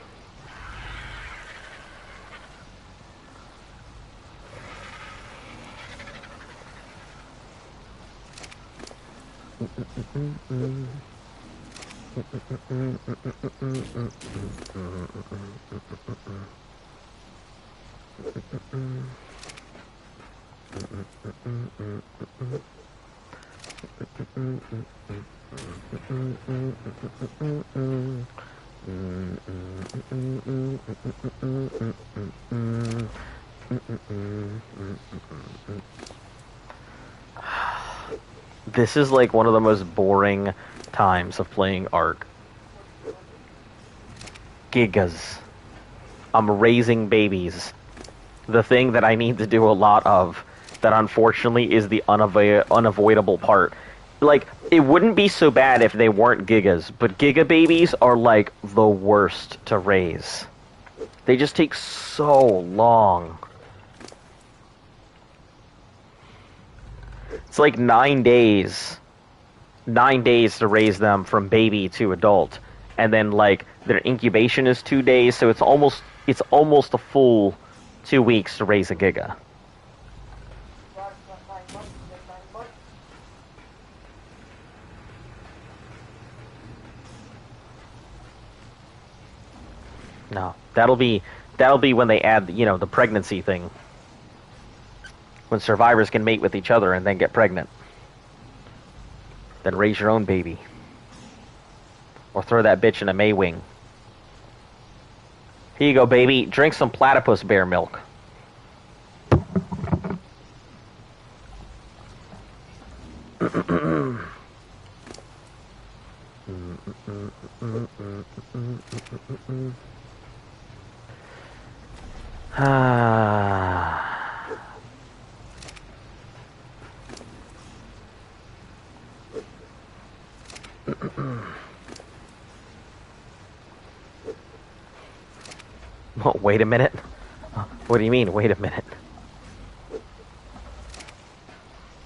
This is like one of the most boring times of playing Ark. Gigas. I'm raising babies. The thing that I need to do a lot of, that unfortunately is the unavoidable part. Like, it wouldn't be so bad if they weren't gigas, but giga babies are like the worst to raise. They just take so long. It's like 9 days. 9 days to raise them from baby to adult. And then, like, their incubation is 2 days, so it's almost a full 2 weeks to raise a giga. No, that'll be when they add, the pregnancy thing. When survivors can mate with each other and then get pregnant. Then raise your own baby. Or throw that bitch in a Maywing. Here you go, baby. Drink some platypus bear milk. Wait a minute? What do you mean, wait a minute?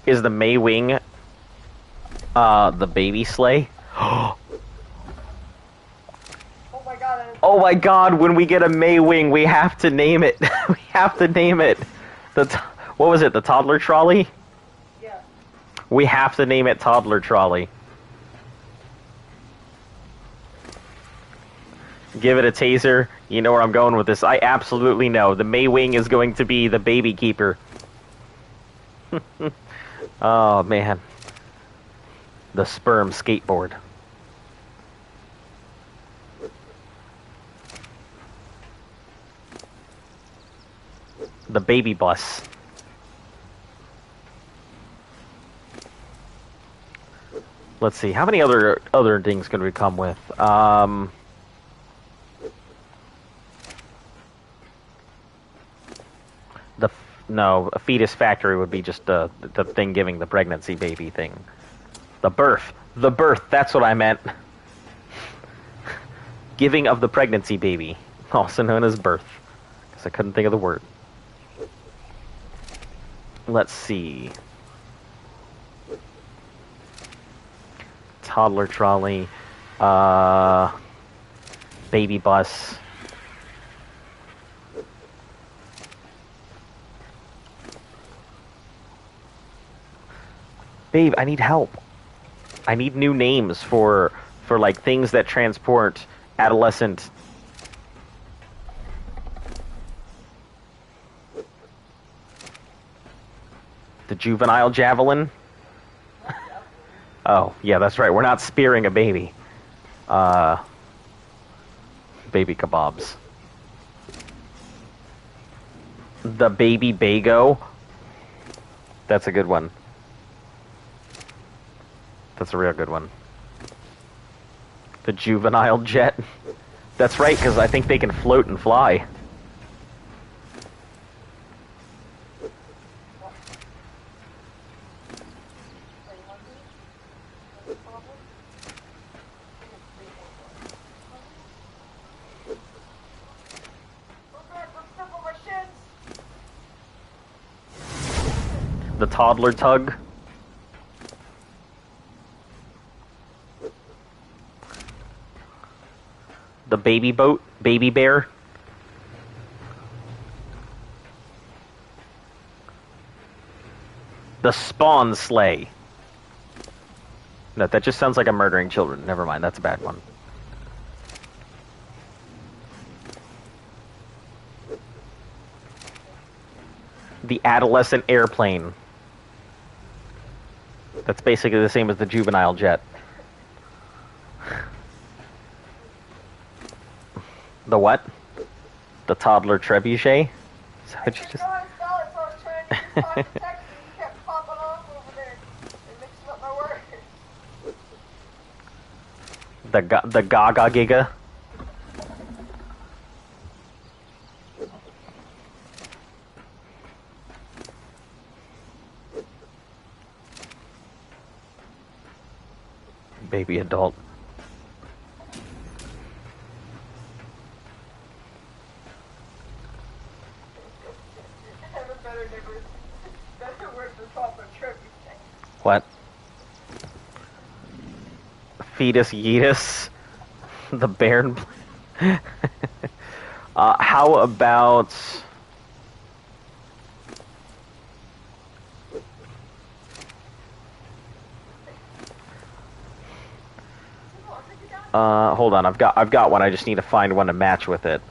Is the Maywing the baby sleigh? Oh my god. Oh my god, when we get a Maywing, we have to name it. We have to name it. What was it, the toddler trolley? Yeah. We have to name it toddler trolley. Give it a taser. You know where I'm going with this. I absolutely know. The Maywing is going to be the baby keeper. Oh, man. The sperm skateboard. The baby bus. Let's see. How many other things can we come with? No, a fetus factory would be just the thing giving the pregnancy baby thing. The birth, that's what I meant. Giving of the pregnancy baby, also known as birth, because I couldn't think of the word. Let's see. Toddler trolley, baby bus. Babe, I need help. I need new names for like things that transport adolescent juvenile javelin. Oh, yeah, that's right. We're not spearing a baby. Baby kebabs. The baby bago. That's a good one. That's a real good one. The juvenile jet. That's right, because I think they can float and fly. The toddler tug. The baby boat. Baby bear. The spawn sleigh. No, that just sounds like I'm murdering children. Never mind, that's a bad one. The adolescent airplane. That's basically the same as the juvenile jet. The what? The toddler trebuchet? Is that what you just... The Gaga Giga? Baby adult. What? Fetus Yeetus? The Baron? How about... hold on, I've got one, I just need to find one to match with it.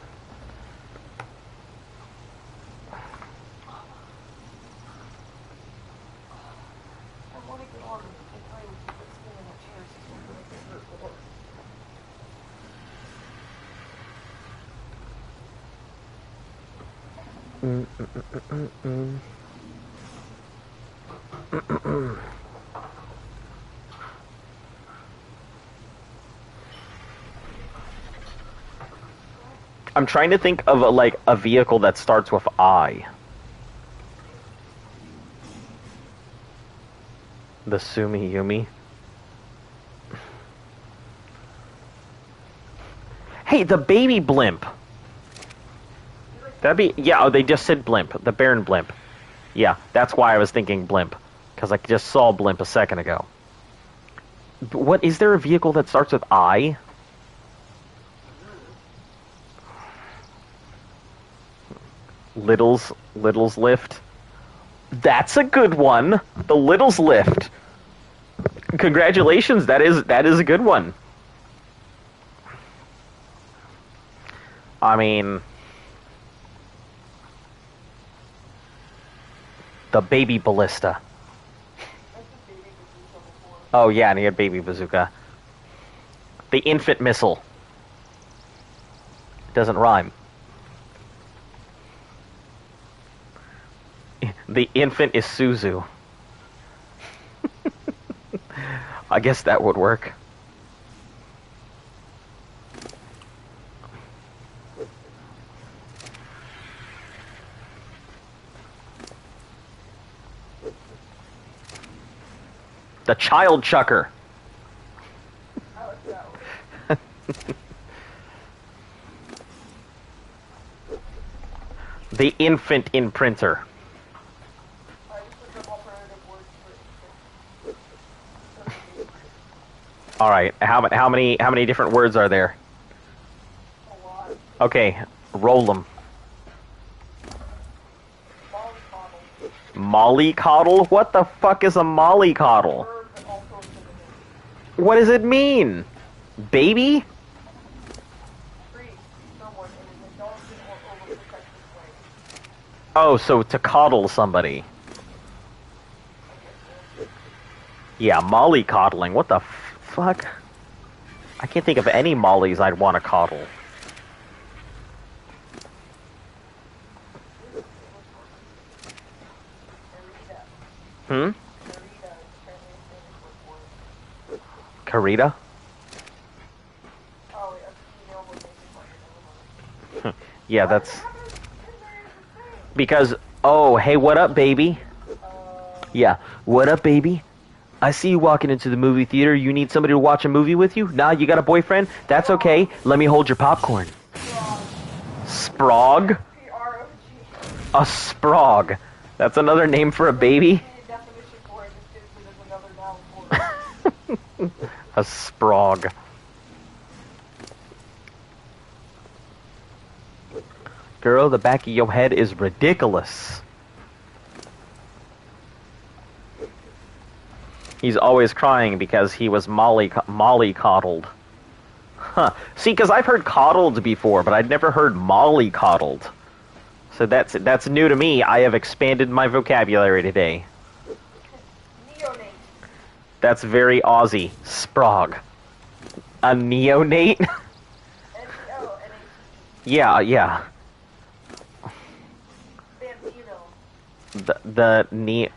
I'm trying to think of a vehicle that starts with I. The Sumi Yumi. Hey, the baby blimp. That'd be... Yeah, oh, they just said blimp. The Baron blimp. Yeah, that's why I was thinking blimp. Because I just saw blimp a second ago. What, is there a vehicle that starts with I? Little's lift. That's a good one. The Little's lift. Congratulations, that is a good one. I mean, the baby ballista. Oh yeah, and he had baby bazooka. The infant missile. Doesn't rhyme. The infant is Suzu. I guess that would work. The child chucker. I like that one. The infant imprinter. All right. How many different words are there? A lot. Okay, roll them. Mollycoddle? What the fuck is a mollycoddle? What does it mean? Baby? Oh, so to coddle somebody. Yeah, mollycoddling. What the fuck? I can't think of any mollies I'd want to coddle. Hmm? Karita? Yeah, that's... Because, oh, hey, what up, baby? Yeah, what up, baby? I see you walking into the movie theater. You need somebody to watch a movie with you? Nah, you got a boyfriend? That's okay. Let me hold your popcorn. Sprog? A sprog. That's another name for a baby? A sprog. Girl, the back of your head is ridiculous. He's always crying because he was mollycoddled. Huh. See, because I've heard coddled before, but I'd never heard mollycoddled. So that's new to me. I have expanded my vocabulary today. Neonate. That's very Aussie. Sprog. A neonate? Yeah, yeah. Bambino. The ne...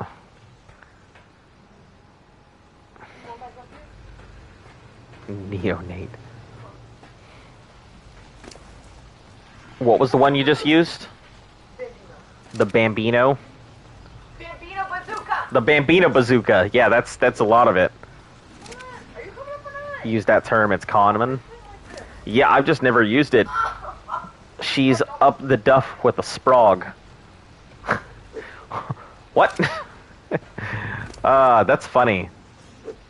Neonate. What was the one you just used? The Bambino? Bambino bazooka! The Bambino bazooka. Yeah, that's a lot of it. Are you coming up or not? Use that term, it's common. Yeah, I've just never used it. She's up the duff with a sprog. What? That's funny.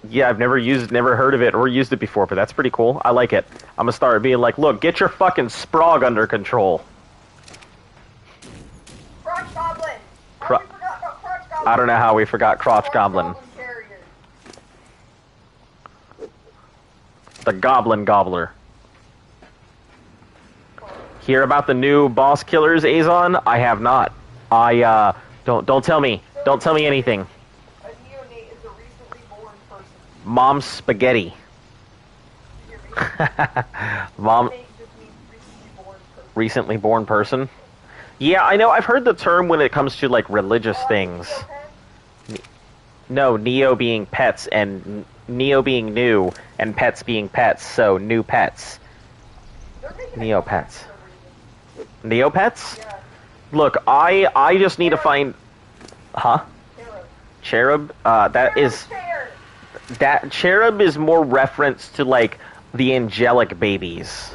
Yeah, I've never heard of it or used it before, but that's pretty cool. I like it. I'm gonna start being like, look, get your fucking sprog under control. Crotch Goblin! Cro- How we forgot about Crotch Goblin? I don't know how we forgot Crotch Goblin. Carrier. The Goblin Gobbler. Hear about the new boss killers, Azon? I have not. Don't tell me. Don't tell me anything. A neonate is a recently born person. Mom's spaghetti. You hear me? Mom, Neonate just means recently born person. recently born person. Yeah, I know. I've heard the term when it comes to like religious things. No, Neo being pets and Neo being new and pets being pets. So new pets. Neo pets. Neo pets? Yeah. Look, I just need to find. Huh? Cherub. Cherub? That cherub is more reference to like the angelic babies.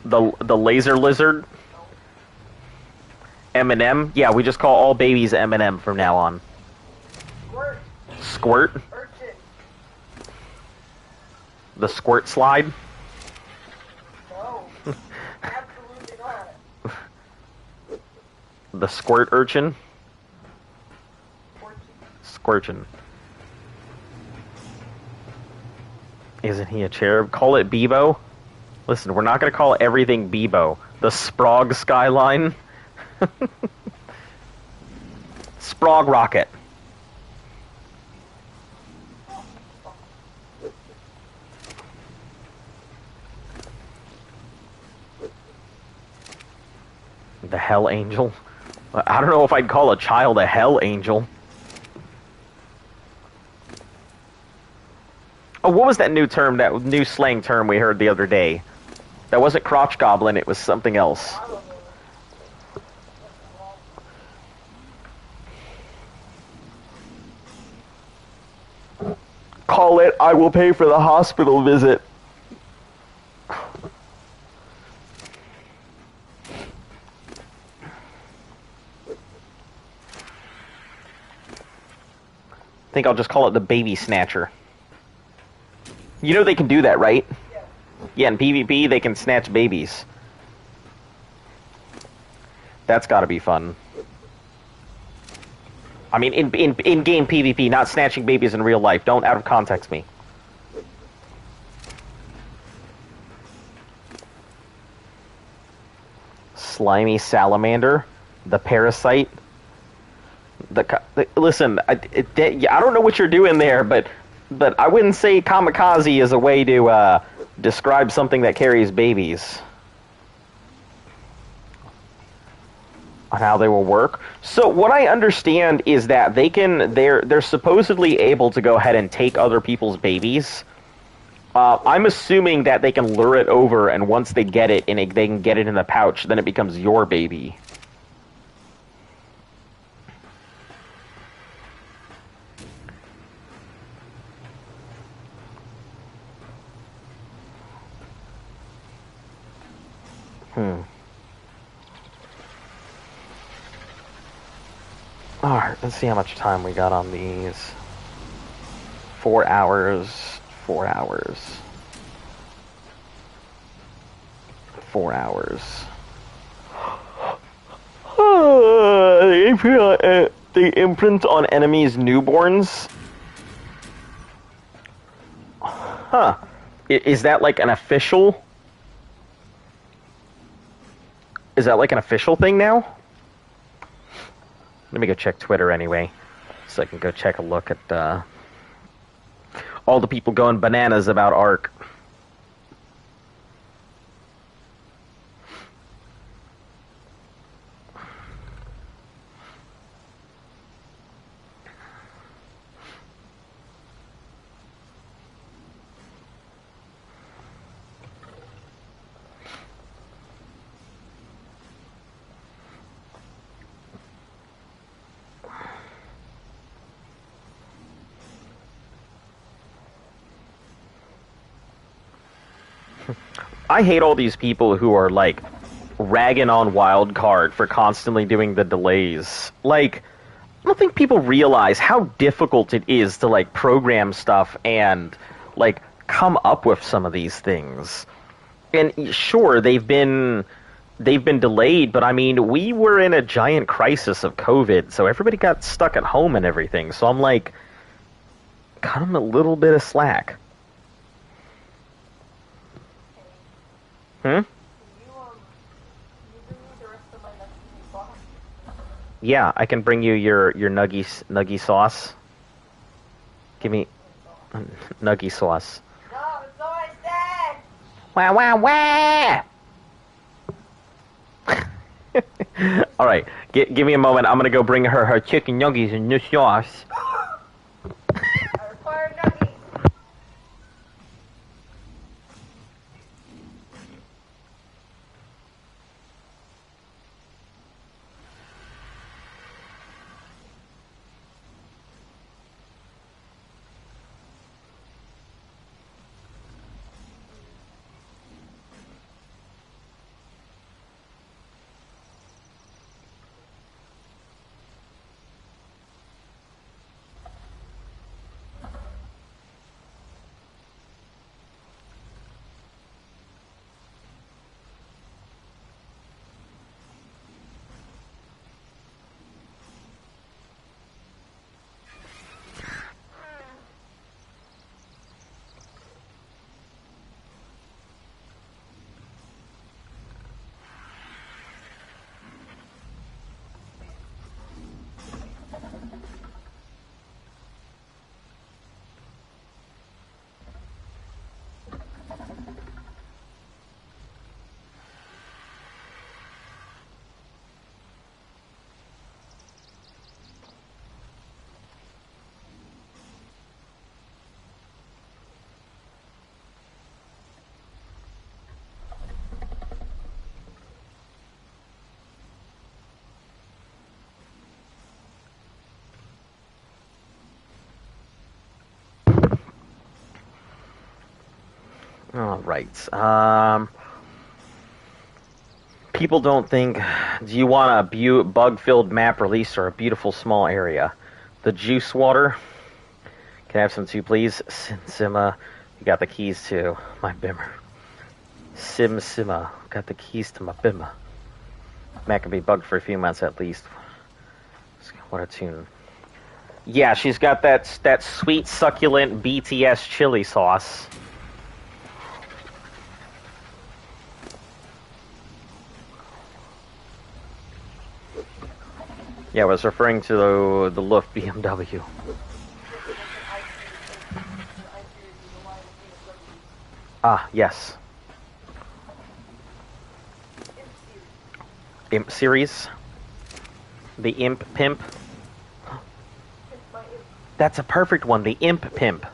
The laser lizard. Eminem. Yeah, we just call all babies Eminem from now on. Squirt. Squirt. Urchin. The squirt slide. No. Absolutely not. The squirt urchin. Orchid. Squirchin. Isn't he a cherub? Call it Bebo. Listen, we're not going to call everything Bebo. The Sprog skyline. Sprog rocket. The Hell Angel. I don't know if I'd call a child a Hell Angel. Oh, what was that new term, that new slang term we heard the other day? That wasn't crotch goblin, it was something else. Call it, I will pay for the hospital visit. I think I'll just call it the baby snatcher. You know they can do that, right? Yeah. Yeah, in PvP they can snatch babies. That's gotta be fun. I mean, in-game PvP, not snatching babies in real life. Don't out of context me. Slimy salamander. The parasite. Listen, I don't know what you're doing there, but I wouldn't say kamikaze is a way to describe something that carries babies. On how they will work. So what I understand is that they're supposedly able to go ahead and take other people's babies. I'm assuming that they can lure it over, and once they get it, and they can get it in the pouch, then it becomes your baby. Alright, let's see how much time we got on these. 4 hours. 4 hours. 4 hours. They imprint on enemies' newborns? Huh. Is that like an official? Is that like an official thing now? Let me go check Twitter anyway, so I can go check a look at all the people going bananas about Ark. I hate all these people who are, like, ragging on Wildcard for constantly doing the delays. Like, I don't think people realize how difficult it is to, like, program stuff and, like, come up with some of these things. And sure, they've been delayed, but I mean, we were in a giant crisis of COVID, so everybody got stuck at home and everything. So I'm like, cut them a little bit of slack. Hmm? Yeah, I can bring you your nuggy sauce. Give me nuggy sauce. No, it's always dead. Wah wah wah. All right, give me a moment. I'm gonna go bring her chicken nuggies and new sauce. I require nuggies. All right. People don't think. Do you want a bug-filled map release or a beautiful small area? The juice water. Can I have some too, please? Sima, you got the keys to my bimmer. Sima, got the keys to my bimmer. Mac can be bugged for a few months at least. What a tune. Yeah, she's got that sweet, succulent BTS chili sauce. Yeah, I was referring to the Luft BMW. Yes, it was an I-Series. An I-Series is a line of BMWs. Ah, yes. M-Series. Imp series. The Imp Pimp. Pimp my imp. That's a perfect one. The Imp Pimp.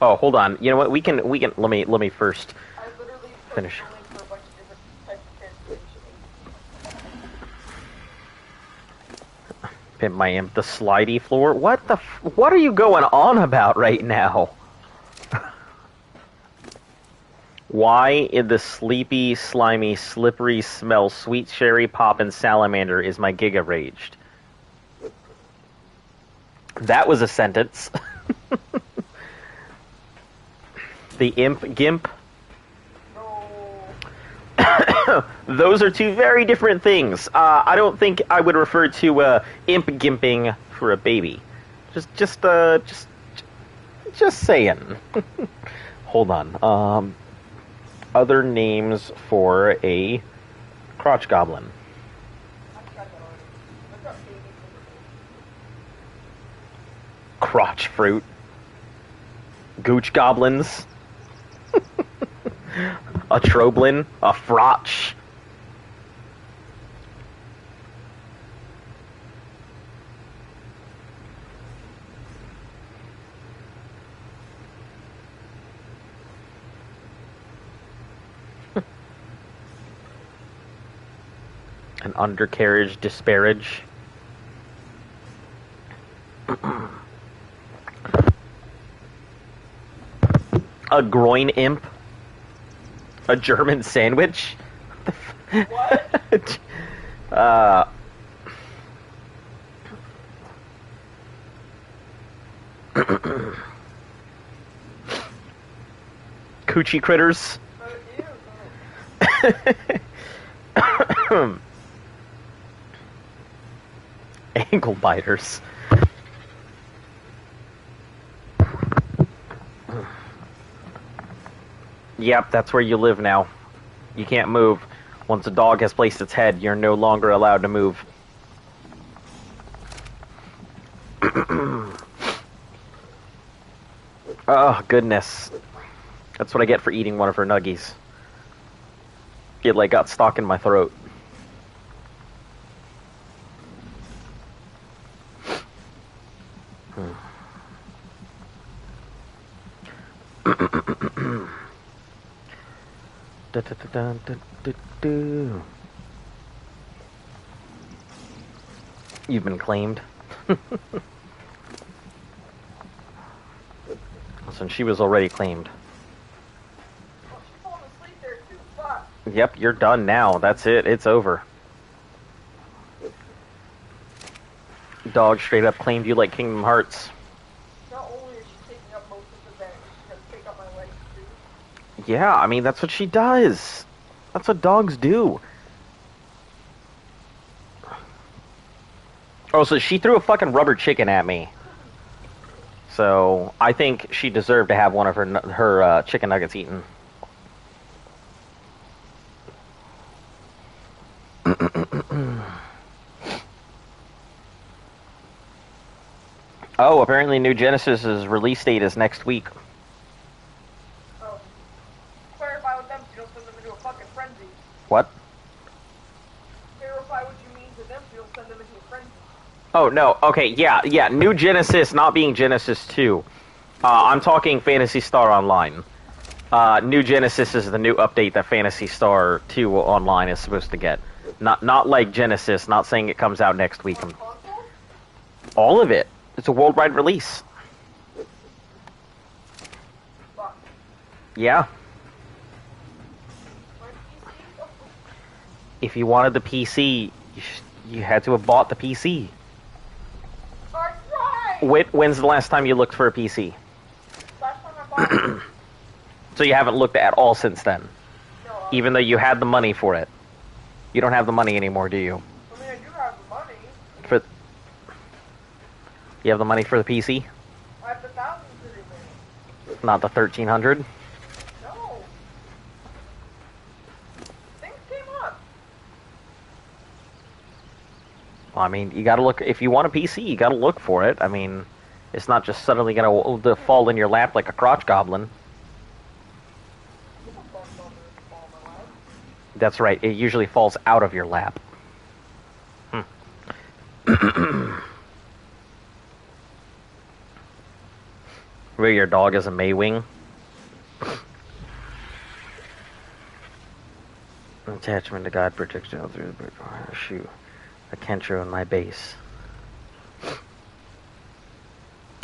Oh, hold on. You know what? We can. Let me first I literally put finish. the link for a bunch of different types of transportation. Pimp my Imp. The slidey floor. What the? What are you going on about right now? Why in the sleepy, slimy, slippery smell, sweet cherry poppin' salamander is my giga raged? That was a sentence. The Imp Gimp. No. Those are two very different things. I don't think I would refer to imp gimping for a baby. Just saying. Hold on. Other names for a crotch goblin. I forgot that already. Look up baby Crotch fruit. Gooch goblins. A troblin. A frotch. An undercarriage disparage. A groin imp. A German sandwich. What? uh, Coochie critters. Ew. Ankle biters. Yep, that's where you live now. You can't move. Once a dog has placed its head, you're no longer allowed to move. Oh, goodness. That's what I get for eating one of her nuggies. It, like, got stuck in my throat. You've been claimed. Listen, she was already claimed. Oh, she's falling asleep there too. Fuck. Yep, you're done now. That's it. It's over. Dog straight up claimed you like Kingdom Hearts. Not only is she taking up most of the bed, she's gonna take up my legs too. Yeah, I mean, that's what she does. That's what dogs do. Oh, so she threw a fucking rubber chicken at me. So, I think she deserved to have one of her chicken nuggets eaten. Oh, apparently New Genesis's release date is next week. Oh. Clarify with them so you don't send them into a fucking frenzy. What? Clarify what you mean to them so you don't send them into a frenzy. Oh, no. Okay, yeah. New Genesis not being Genesis 2. I'm talking Phantasy Star Online. New Genesis is the new update that Phantasy Star 2 Online is supposed to get. Not like Genesis, not saying it comes out next week. On console? All of it. It's a worldwide release. Fuck. Yeah. My PC? If you wanted the PC, you had to have bought the PC. I tried! When's the last time you looked for a PC? Last time I bought it. So you haven't looked at all since then, No, even though you had the money for it. You don't have the money anymore, do you? I mean, I do have the money. For You have the money for the PC? I have the 1,000 sitting there. Not the 1,300? No. Things came up. Well, I mean, you gotta look... If you want a PC, you gotta look for it. I mean, it's not just suddenly gonna fall in your lap like a crotch goblin. That's right. It usually falls out of your lap. Where your dog is a Maywing. Attachment to God protection through the shoe. A Kentro in my base.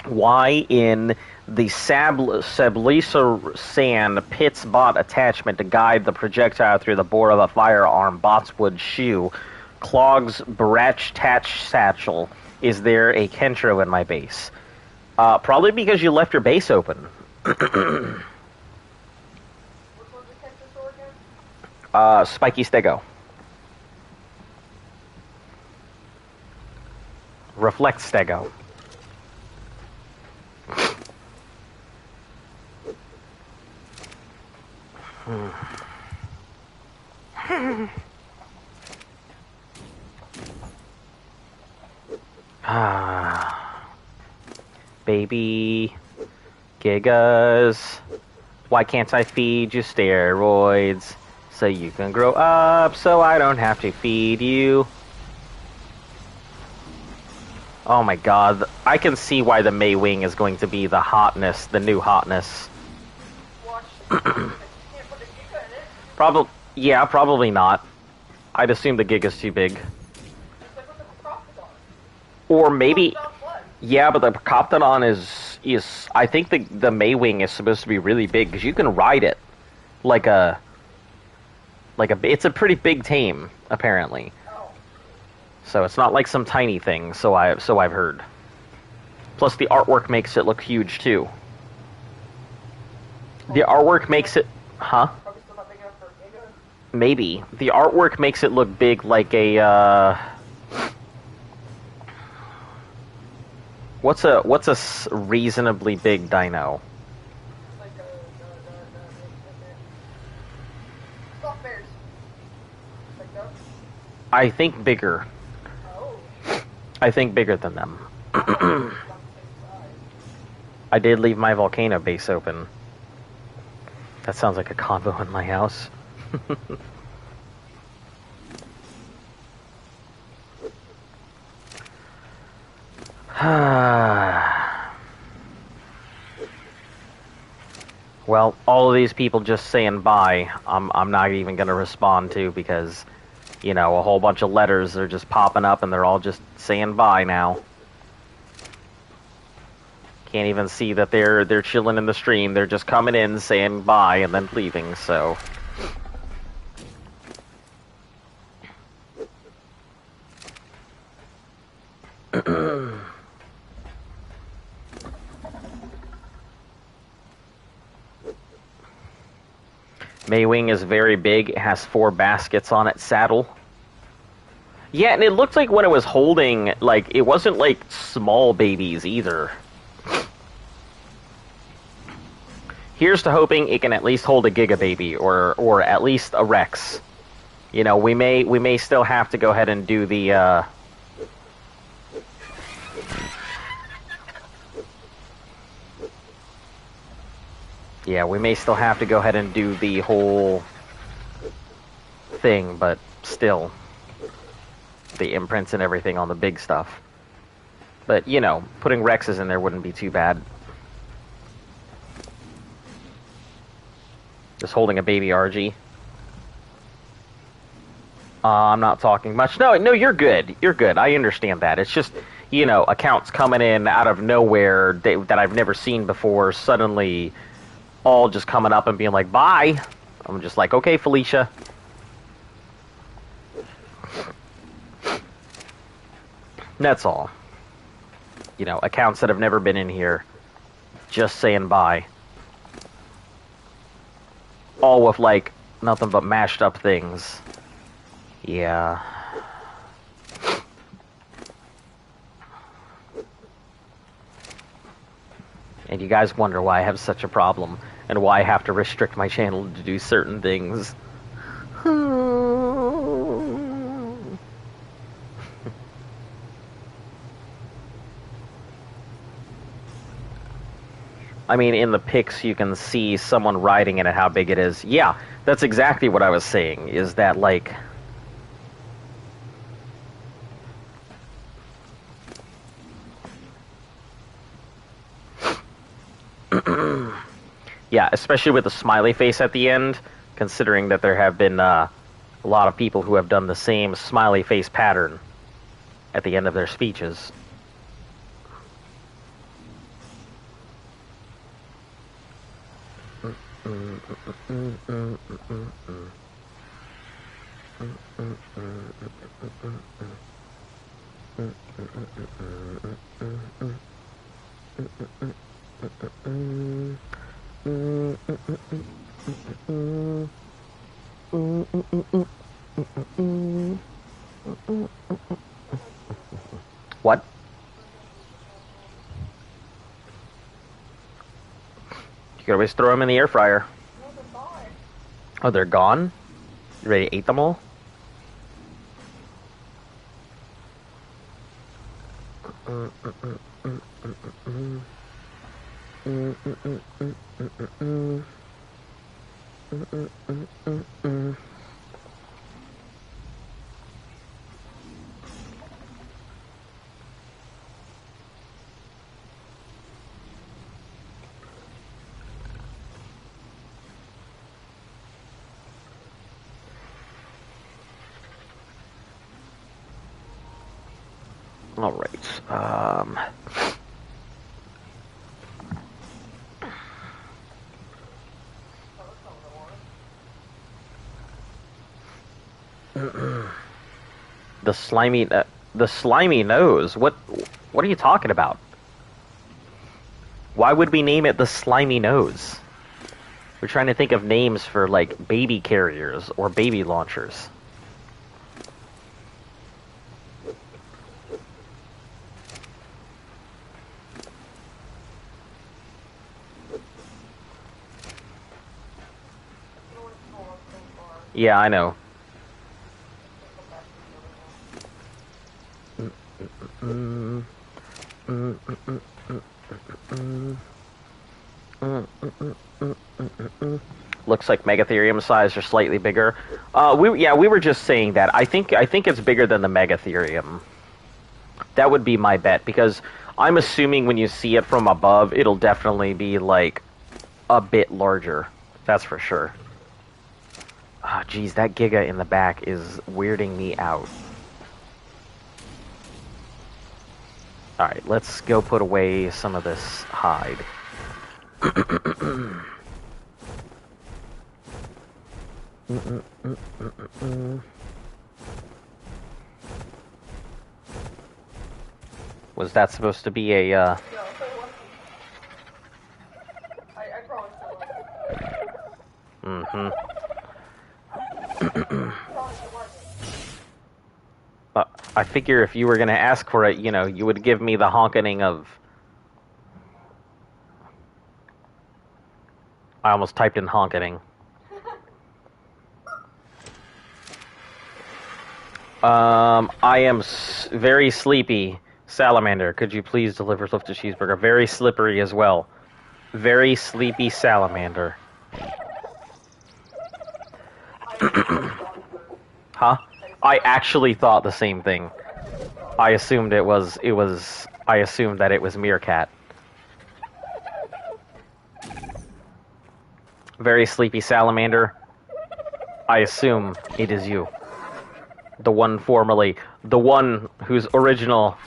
Why in the Sablisa Sand Pitts bot attachment to guide the projectile through the bore of a firearm botswood shoe clogs Barach Tatch Satchel is there a Kentro in my base? Probably because you left your base open. Which one's the Texas store again? Spiky Stego. Reflect Stego. Baby Gigas, why can't I feed you steroids so you can grow up so I don't have to feed you? Oh my god, I can see why the Maywing is going to be the hotness, the new hotness. Watch. You can't put a Giga in it. Probably not. I'd assume the Giga's too big. Just like with the Crocodile. Or maybe... Crocodile what? Yeah, but the Coptodon is I think the Maywing is supposed to be really big because you can ride it like a it's a pretty big tame apparently. Oh. So it's not like some tiny thing. So I've heard. Plus the artwork makes it look huge too. The artwork makes it, Probably still not big enough for a Giga. Maybe the artwork makes it look big like a. What's a reasonably big dino? Like Soft bears. Like those? I think bigger. Oh. I think bigger than them. Not the same size. I did leave my volcano base open. That sounds like a combo in my house. Well, all of these people just saying bye, I'm not even going to respond to because, you know, a whole bunch of letters are just popping up and they're all just saying bye now. Can't even see that they're chilling in the stream. They're just coming in, saying bye, and then leaving, so... Maywing is very big. It has 4 baskets on its saddle. Yeah, and it looked like when it was holding, like, it wasn't like small babies either. Here's to hoping it can at least hold a Giga baby, or at least a Rex. You know, we may still have to go ahead and do the, Yeah, we may still have to go ahead and do the whole thing, but still. The imprints and everything on the big stuff. But, you know, putting Rexes in there wouldn't be too bad. Just holding a baby RG. I'm not talking much. No, you're good. You're good. I understand that. It's just, you know, accounts coming in out of nowhere that I've never seen before, suddenly all just coming up and being like, bye. I'm just like, okay, Felicia. That's all. You know, accounts that have never been in here, just saying bye. All with, like, nothing but mashed up things. Yeah. And you guys wonder why I have such a problem and why I have to restrict my channel to do certain things. I mean, in the pics, you can see someone riding it and how big it is. Yeah, that's exactly what I was saying, is that, like... Yeah, especially with the smiley face at the end, considering that there have been a lot of people who have done the same smiley face pattern at the end of their speeches. What? You could always throw them in the air fryer. Oh, they're gone? You ready to eat them all? All right. The slimy nose. What are you talking about? Why would we name it the slimy nose? We're trying to think of names for, like, baby carriers or baby launchers. Yeah, I know. Looks like Megatherium size are slightly bigger. We were just saying that. I think it's bigger than the Megatherium. That would be my bet, because I'm assuming when you see it from above, it'll definitely be, like, a bit larger. That's for sure. Oh, geez, that Giga in the back is weirding me out. Alright, let's go put away some of this hide. Was that supposed to be a, No, I promise it wasn't. Mm-hmm. I figure if you were gonna ask for it, you know, you would give me the honkening of... I almost typed in honkening. I am very sleepy. Salamander, could you please deliver Lifted Cheeseburger? Very slippery as well. Very sleepy salamander. Huh? I actually thought the same thing. I assumed I assumed that it was Meerkat. Very sleepy salamander. I assume it is you. The one whose original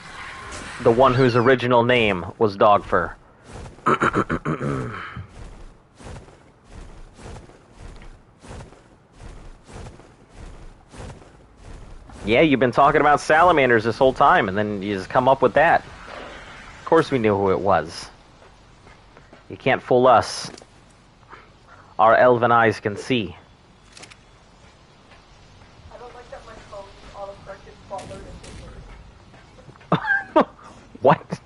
name was Dogfur. Yeah, you've been talking about salamanders this whole time, and then you just come up with that. Of course we knew who it was. You can't fool us. Our elven eyes can see. I don't like that my phone auto-corrected father and What?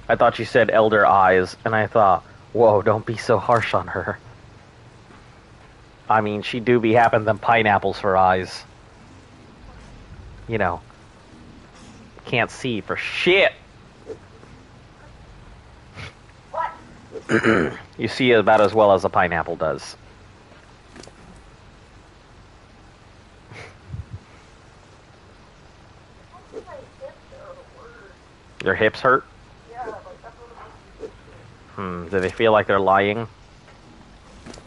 I thought she said elder eyes, and I thought, whoa, don't be so harsh on her. I mean, she do be having them pineapples for eyes. You know. Can't see for shit. What? You see about as well as a pineapple does. My hips are the worst. Your hips hurt? Yeah, like that's what it was. Do they feel like they're lying?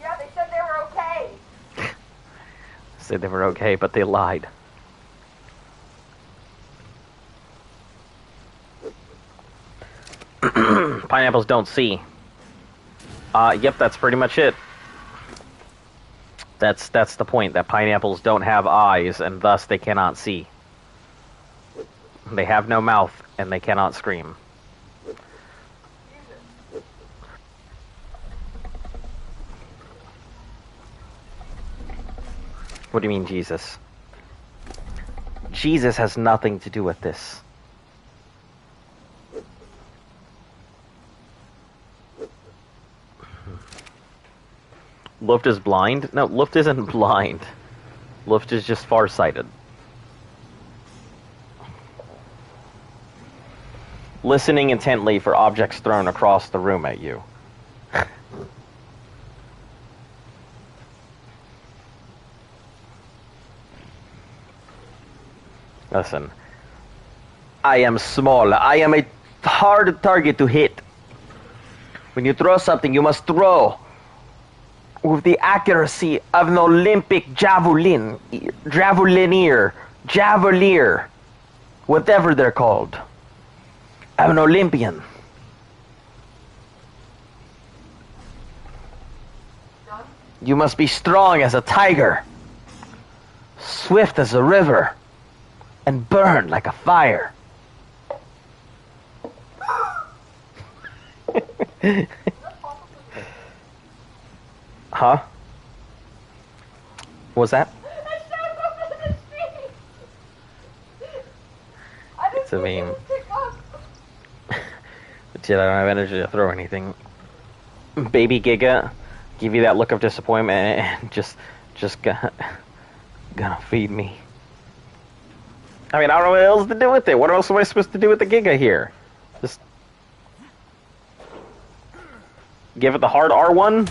Yeah, they said they were okay. Said they were okay, but they lied. Pineapples don't see. Yep, that's pretty much it. That's the point, that pineapples don't have eyes, and thus they cannot see. They have no mouth, and they cannot scream. What do you mean, Jesus? Jesus has nothing to do with this. Luft is blind? No, Luft isn't blind. Luft is just farsighted. Listening intently for objects thrown across the room at you. Listen. I am small. I am a hard target to hit. When you throw something, you must throw with the accuracy of an Olympic javelineer, whatever they're called. I'm an Olympian. You must be strong as a tiger, swift as a river, and burn like a fire. Huh? What was that? It's a meme. But yet I don't have energy to throw anything. Baby Giga, give you that look of disappointment and just gonna feed me. I mean, I don't know what else to do with it. What else am I supposed to do with the Giga here? Just give it the hard R1?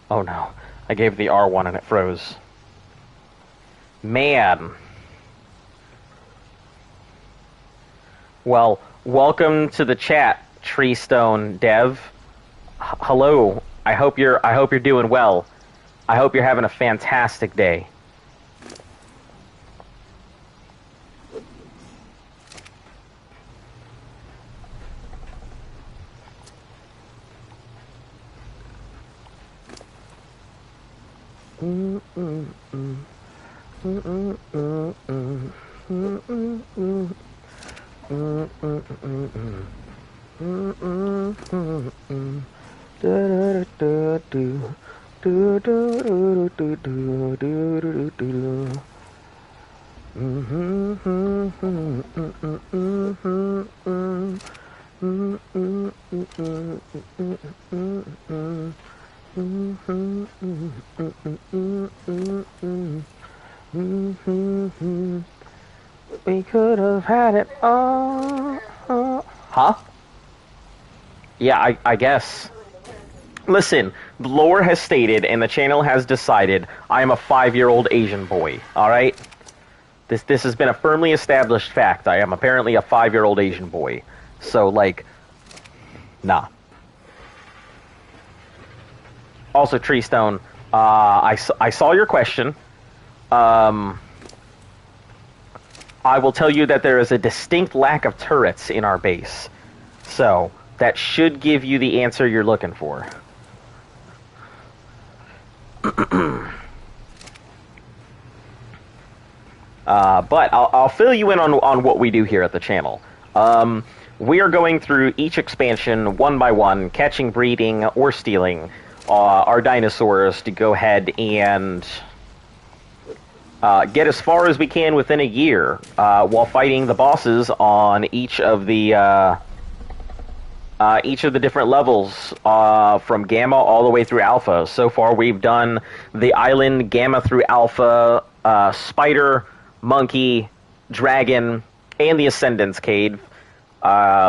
Oh no, I gave the R1 and it froze. Man. Well, welcome to the chat, Treestone Dev. Hello. I hope you're doing well. I hope you're having a fantastic day. We could have had it all. Huh? Yeah, I guess. Listen, the lore has stated and the channel has decided I am a 5-year-old Asian boy, alright? This has been a firmly established fact. I am apparently a 5-year-old Asian boy. So, like, nah. Also, Treestone, I saw your question. I will tell you that there is a distinct lack of turrets in our base. So, that should give you the answer you're looking for. But I'll fill you in on what we do here at the channel. We are going through each expansion one by one, catching, breeding, or stealing our dinosaurs to go ahead and get as far as we can within a year while fighting the bosses on each of the different levels from Gamma all the way through Alpha. So far, we've done the island Gamma through Alpha, Spider, Monkey, Dragon, and the Ascendance Cave.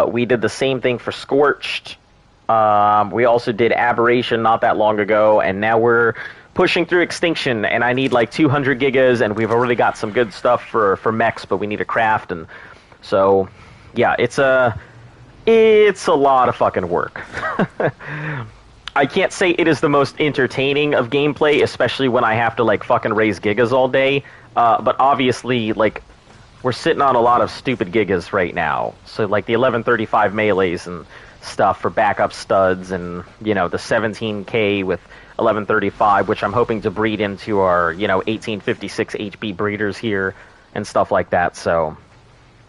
We did the same thing for Scorched. We also did Aberration not that long ago, and now we're pushing through Extinction, and I need like 200 gigas, and we've already got some good stuff for mechs, but we need a craft, and so, yeah, it's a lot of fucking work. I can't say it is the most entertaining of gameplay, especially when I have to, like, fucking raise gigas all day, but obviously, like, we're sitting on a lot of stupid gigas right now. So, like, the 1135 melees and stuff for backup studs, and, you know, the 17k with 1135, which I'm hoping to breed into our, you know, 1856 HB breeders here and stuff like that. So,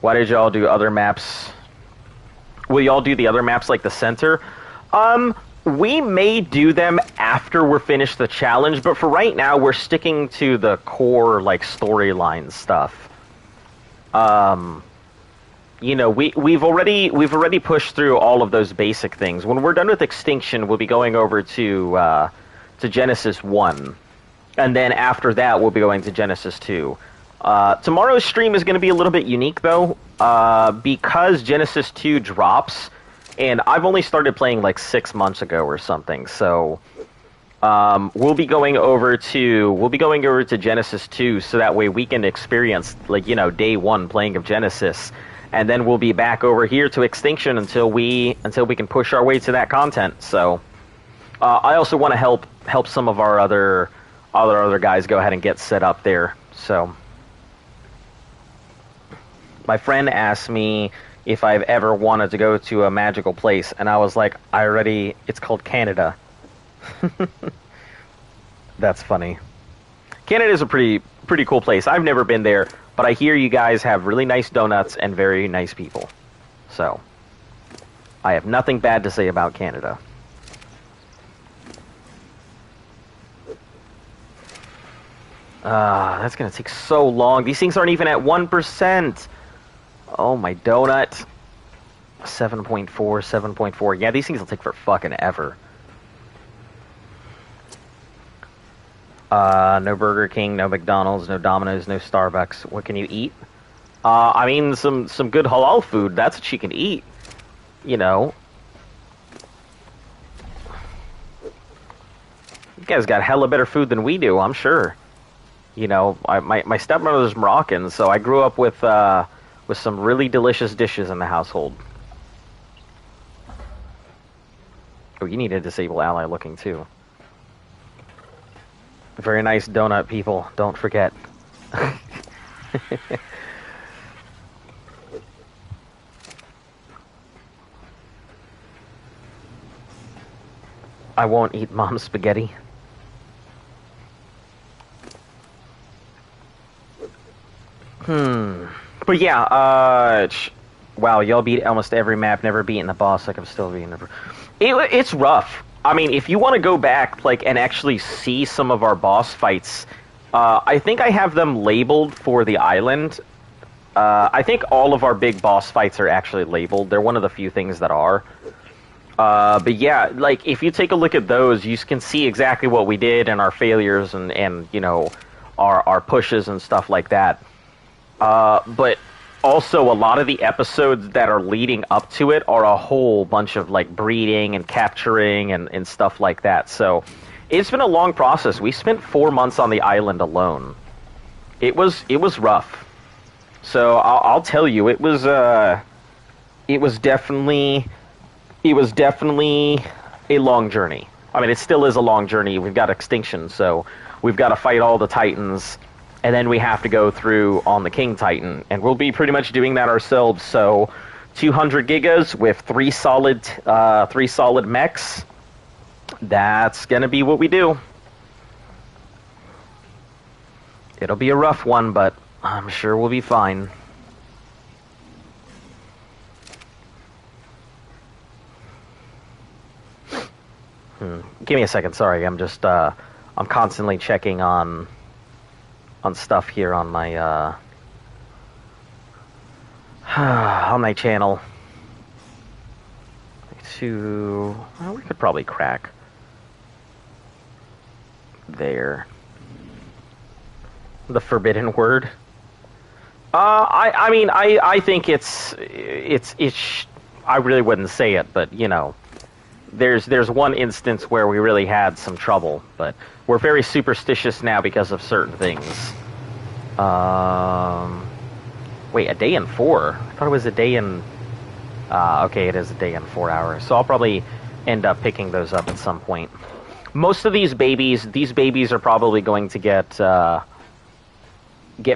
why did y'all do other maps? Will y'all do the other maps like the center? We may do them after we're finished the challenge, but for right now, we're sticking to the core, like, storyline stuff. You know, we've already pushed through all of those basic things. When we're done with Extinction, we'll be going over to Genesis 1. And then after that, we'll be going to Genesis 2. Tomorrow's stream is going to be a little bit unique, though, because Genesis 2 drops, and I've only started playing like 6 months ago or something, so we'll be going over to Genesis 2, so that way we can experience, like, you know, day one playing of Genesis, and then we'll be back over here to Extinction until we can push our way to that content. So I also want to help some of our other guys go ahead and get set up there. So my friend asked me if I've ever wanted to go to a magical place, and I was like, it's called Canada. That's funny. Canada's a pretty cool place. I've never been there, but I hear you guys have really nice donuts and very nice people. So, I have nothing bad to say about Canada. That's gonna take so long. These things aren't even at 1%. Oh, my donut. 7.4, 7.4. Yeah, these things will take for fucking ever. No Burger King, no McDonald's, no Domino's, no Starbucks. What can you eat? I mean, some good halal food. That's what you can eat. You know. You guys got hella better food than we do, I'm sure. You know, my stepmother's Moroccan, so I grew up with some really delicious dishes in the household. Oh, you need a disabled ally looking too. Very nice donut, people. Don't forget. I won't eat mom's spaghetti. But yeah, wow, y'all beat almost every map, never beaten the boss like I'm still beating the... It's rough. I mean, if you want to go back, like, and actually see some of our boss fights, I think I have them labeled for the island. I think all of our big boss fights are actually labeled. They're one of the few things that are. But yeah, like, if you take a look at those, you can see exactly what we did and our failures and you know, our pushes and stuff like that. But also, a lot of the episodes that are leading up to it are a whole bunch of, like, breeding and capturing and stuff like that. So, it's been a long process. We spent 4 months on the island alone. It was rough. So, I'll tell you, it was it was definitely a long journey. I mean, it still is a long journey. We've got Extinction, so we've got to fight all the Titans, and then we have to go through on the King Titan, and we'll be pretty much doing that ourselves. So 200 gigas with three solid mechs. That's gonna be what we do. It'll be a rough one, but I'm sure we'll be fine. Give me a second. Sorry, I'm just I'm constantly checking on stuff here on my on my channel. Well, we could probably crack there. The forbidden word. I mean, I think it's I really wouldn't say it, but you know, there's one instance where we really had some trouble, but we're very superstitious now because of certain things. Wait, a day and 4? I thought it was a day and. Okay, it is a day and 4 hours, so I'll probably end up picking those up at some point. Most of these babies are probably going to get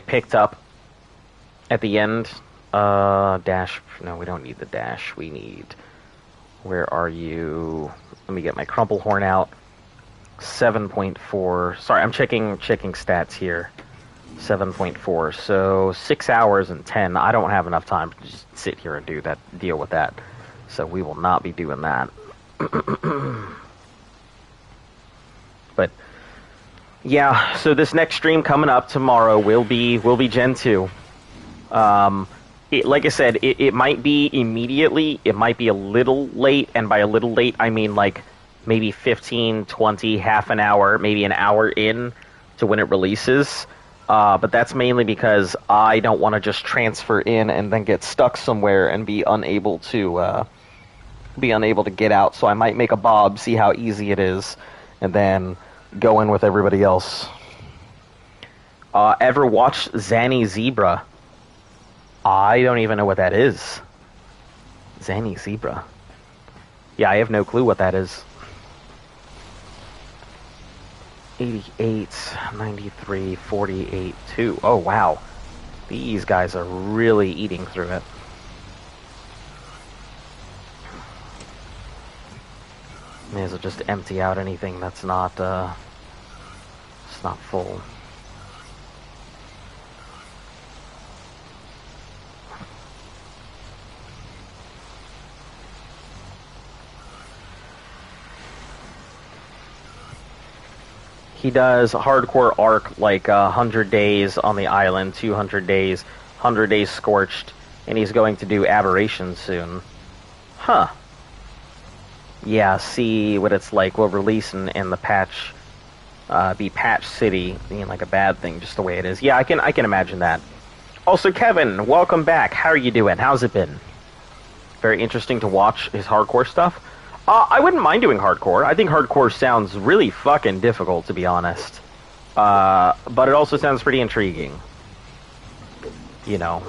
picked up at the end. Dash. No, we don't need the dash. We need. Where are you? Let me get my crumple horn out. 7.4. Sorry, I'm checking stats here. 7.4. So 6 hours and 10. I don't have enough time to just sit here and deal with that. So we will not be doing that. But yeah, so this next stream coming up tomorrow will be Gen 2. Like I said, it might be immediately, it might be a little late, and by a little late, I mean like maybe 15, 20, half an hour, maybe an hour in to when it releases. But that's mainly because I don't want to just transfer in and then get stuck somewhere and be unable to get out. So I might make a bob, see how easy it is, and then go in with everybody else. Ever watch Zanny Zebra? I don't even know what that is. Zanny Zebra. Yeah, I have no clue what that is. 88, 93, 48, 2. Oh, wow. These guys are really eating through it. May as well just empty out anything that's not, it's not full. He does hardcore arc like 100 days on the island, 200 days, 100 days scorched, and he's going to do aberration soon. Huh. Yeah, see what it's like. We'll release in the patch, be Patch City, being like a bad thing, just the way it is. Yeah, I can imagine that. Also, Kevin, welcome back. How are you doing? How's it been? Very interesting to watch his hardcore stuff. I wouldn't mind doing hardcore. I think hardcore sounds really fucking difficult, to be honest. But it also sounds pretty intriguing. You know.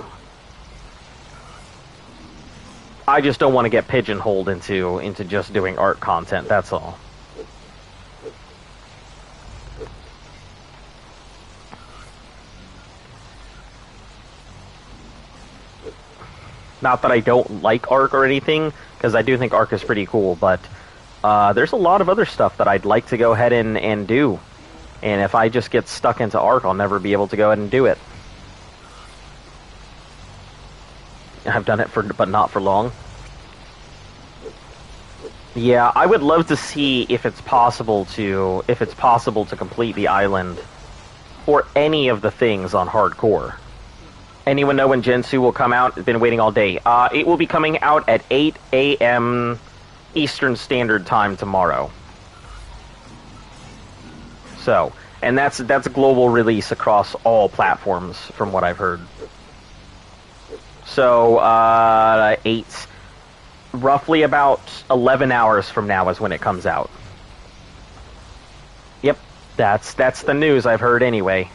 I just don't want to get pigeonholed into just doing art content, that's all. Not that I don't like Arc or anything, because I do think Arc is pretty cool, but there's a lot of other stuff that I'd like to go ahead and do. And if I just get stuck into Arc, I'll never be able to go ahead and do it. I've done it but not for long. Yeah, I would love to see if it's possible to complete the island or any of the things on hardcore. Anyone know when Gen 2 will come out? I've been waiting all day. It will be coming out at 8 a.m. Eastern Standard Time tomorrow. So, and that's a global release across all platforms, from what I've heard. So, roughly about 11 hours from now is when it comes out. Yep, that's the news I've heard anyway.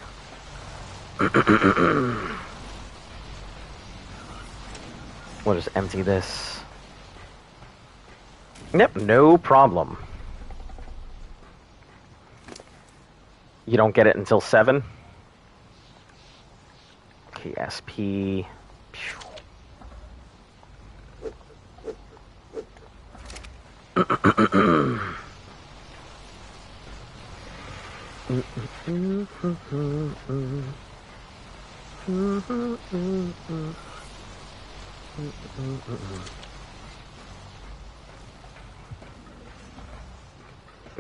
We'll just empty this. Yep, no problem. You don't get it until 7? Okay, SP.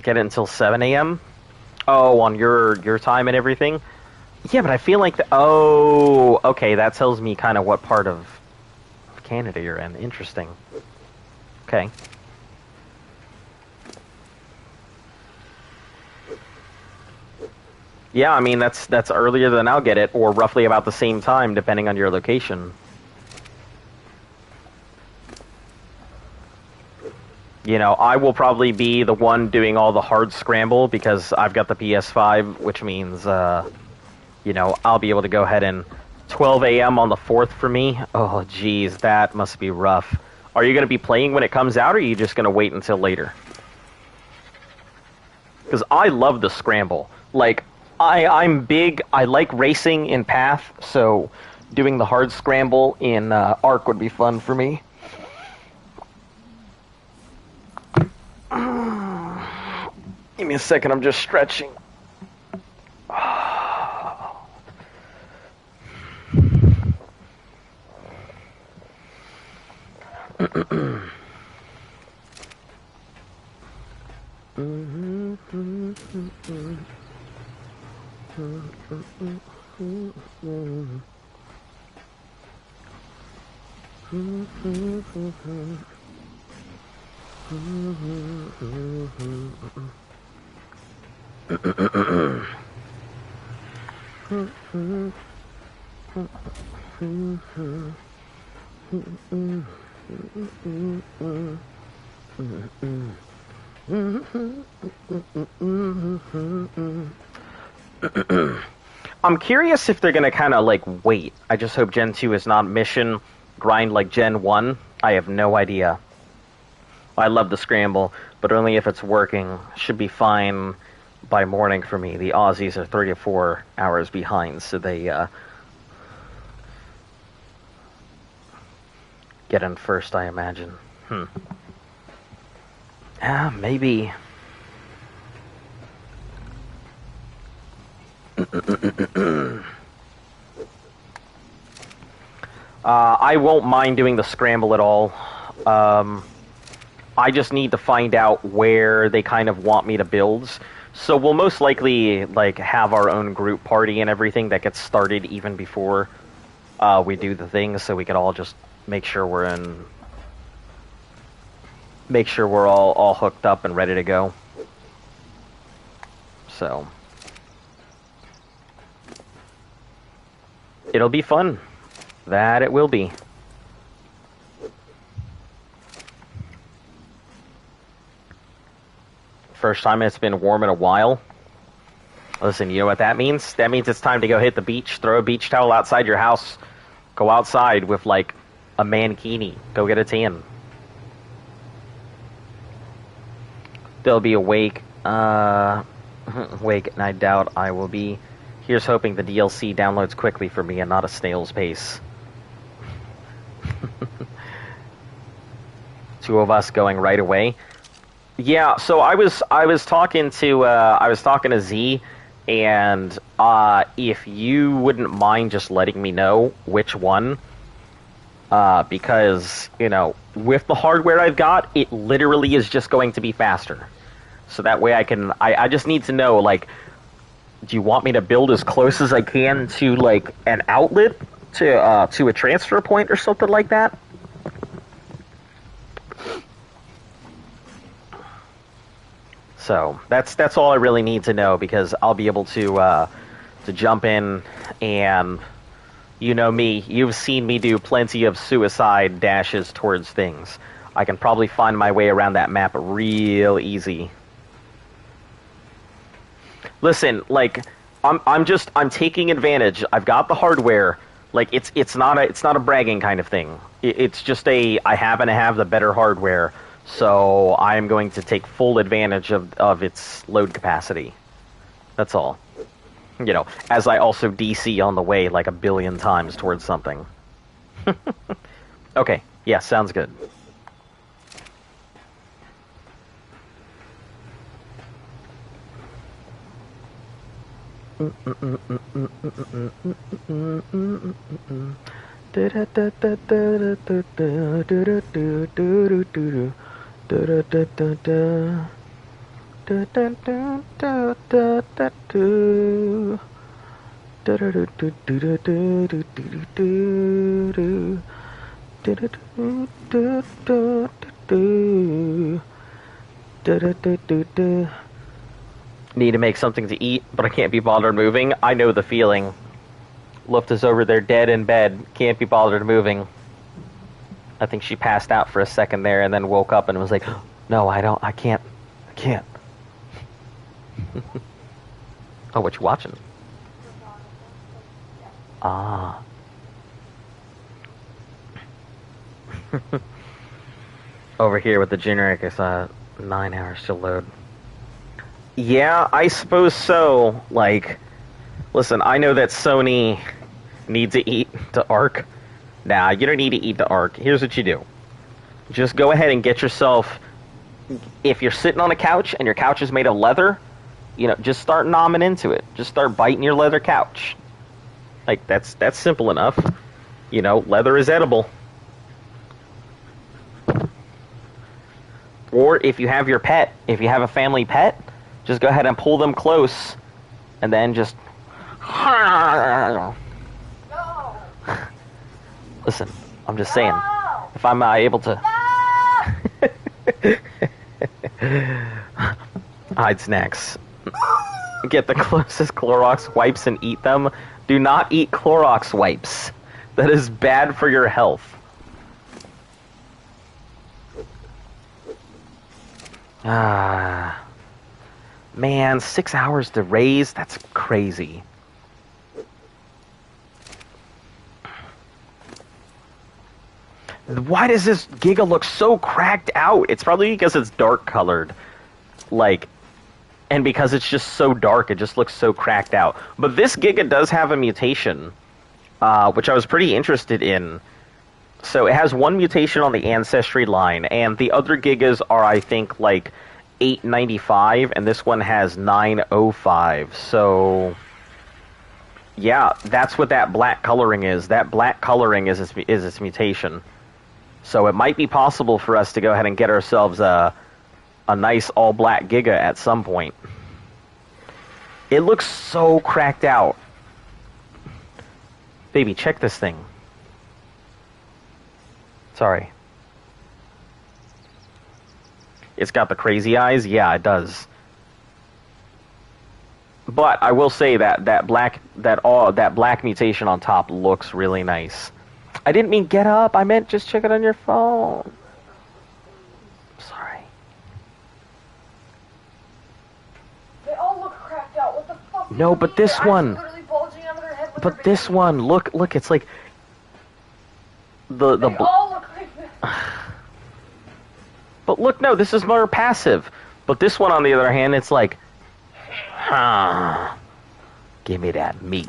Get it until 7 a.m.? Oh, on your time and everything? Yeah, but I feel like oh, okay, that tells me kind of what part of Canada you're in. Interesting. Okay. Yeah, I mean, that's earlier than I'll get it, or roughly about the same time, depending on your location. You know, I will probably be the one doing all the hard scramble because I've got the PS5, which means, you know, I'll be able to go ahead and 12 a.m. on the 4th for me. Oh, geez, that must be rough. Are you going to be playing when it comes out, or are you just going to wait until later? Because I love the scramble. Like, I'm big, I like racing in Path, so doing the hard scramble in Ark would be fun for me. Give me a second, I'm just stretching. I'm curious if they're gonna kind of like wait. I just hope Gen 2 is not mission grind like Gen 1. I have no idea. I love the scramble, but only if it's working. Should be fine by morning for me. The Aussies are 3 to 4 hours behind, so they get in first, I imagine. Maybe. I won't mind doing the scramble at all. I just need to find out where they kind of want me to build. So we'll most likely like have our own group party and everything that gets started even before we do the things, so we can all just make sure we're all hooked up and ready to go. So it'll be fun. That it will be. First time it's been warm in a while. Listen, you know what that means? That means it's time to go hit the beach, throw a beach towel outside your house, go outside with like a mankini, go get a tan. They'll be awake, and I doubt I will be. Here's hoping the DLC downloads quickly for me and not a snail's pace. Two of us going right away. Yeah, so I was talking to Z, and if you wouldn't mind just letting me know which one, because you know, with the hardware I've got, it literally is just going to be faster. So that way I just need to know, like, do you want me to build as close as I can to like an outlet to a transfer point or something like that? So that's all I really need to know, because I'll be able to jump in, and you know me, you've seen me do plenty of suicide dashes towards things. I can probably find my way around that map real easy. Listen, like I'm taking advantage. I've got the hardware. Like it's not a bragging kind of thing. It's just a I happen to have the better hardware, so I am going to take full advantage of its load capacity. That's all. You know, as I also DC on the way like a billion times towards something. Okay, yeah, sounds good. Need to make something to eat, but I can't be bothered moving. I know the feeling. Luft is over there dead in bed. Can't be bothered moving. I think she passed out for a second there and then woke up and was like, no, I can't. Oh, what you watching? Ah. Over here with the generic, it's 9 hours to load. Yeah, I suppose so. Like, listen, I know that Sony needs to eat to ARC. Nah, you don't need to eat to ARC. Here's what you do. Just go ahead and get yourself... If you're sitting on a couch and your couch is made of leather, just start nomming into it. Just start biting your leather couch. Like, that's simple enough. Leather is edible. Or if you have if you have a family pet, just go ahead and pull them close, and then just... No. Listen, I'm just saying, if I'm able to... Hide snacks. Get the closest Clorox wipes and eat them. Do not eat Clorox wipes. That is bad for your health. Man, 6 hours to raise? That's crazy. Why does this Giga look so cracked out? It's probably because it's dark colored. And because it's just so dark, it just looks so cracked out. But this Giga does have a mutation, which I was pretty interested in. So it has one mutation on the Ancestry line, and the other Gigas are, I think, like 895, and this one has 905. So, yeah, that's what that black coloring is. That black coloring is its mutation. So it might be possible for us to go ahead and get ourselves a nice all-black Giga at some point. It looks so cracked out. Baby, check this thing. Sorry. It's got the crazy eyes? Yeah, it does. But I will say that black mutation on top looks really nice. I didn't mean get up. I meant just check it on your phone. Sorry. They all look cracked out. What the fuck? No, but this one. Literally bulging out of their head with But their this baby. one, look, it's like They all look like this. But look, no, this is more passive. But this one, on the other hand, it's like, give me that meat.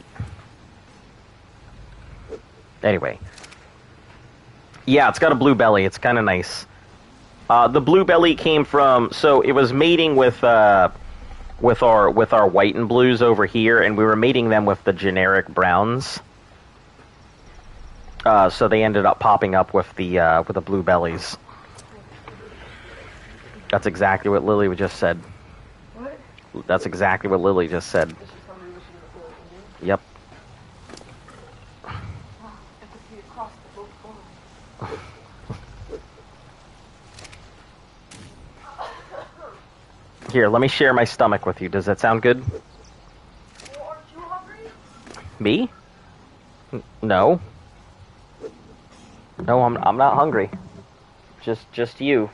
Anyway. Yeah, it's got a blue belly. It's kind of nice. The blue belly came from... So it was mating with our white and blues over here, and we were mating them with the generic browns. So they ended up popping up with the blue bellies. That's exactly what Lily just said. What? That's exactly what Lily just said. Yep. Here, let me share my stomach with you. Does that sound good? Well, aren't you hungry? Me? No. No, I'm not hungry. Just you.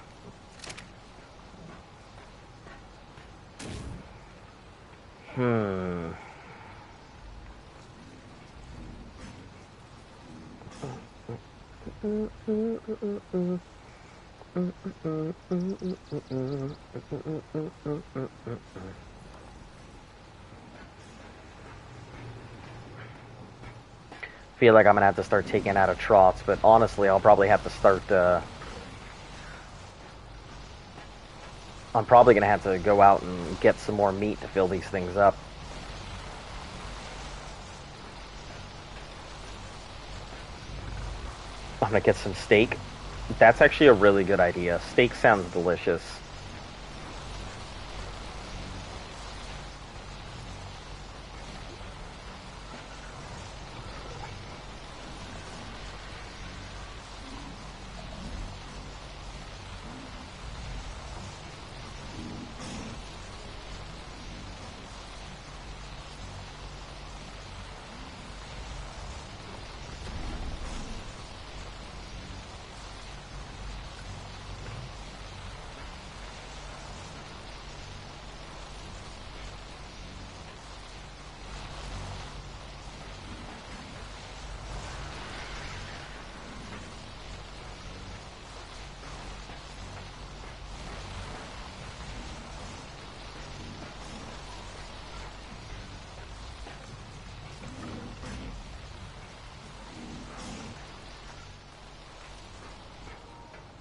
Feel like I'm gonna have to start taking out of troughs, but honestly, I'll probably have to start. I'm probably gonna have to go out and get some more meat to fill these things up. I'm gonna get some steak. That's actually a really good idea. Steak sounds delicious.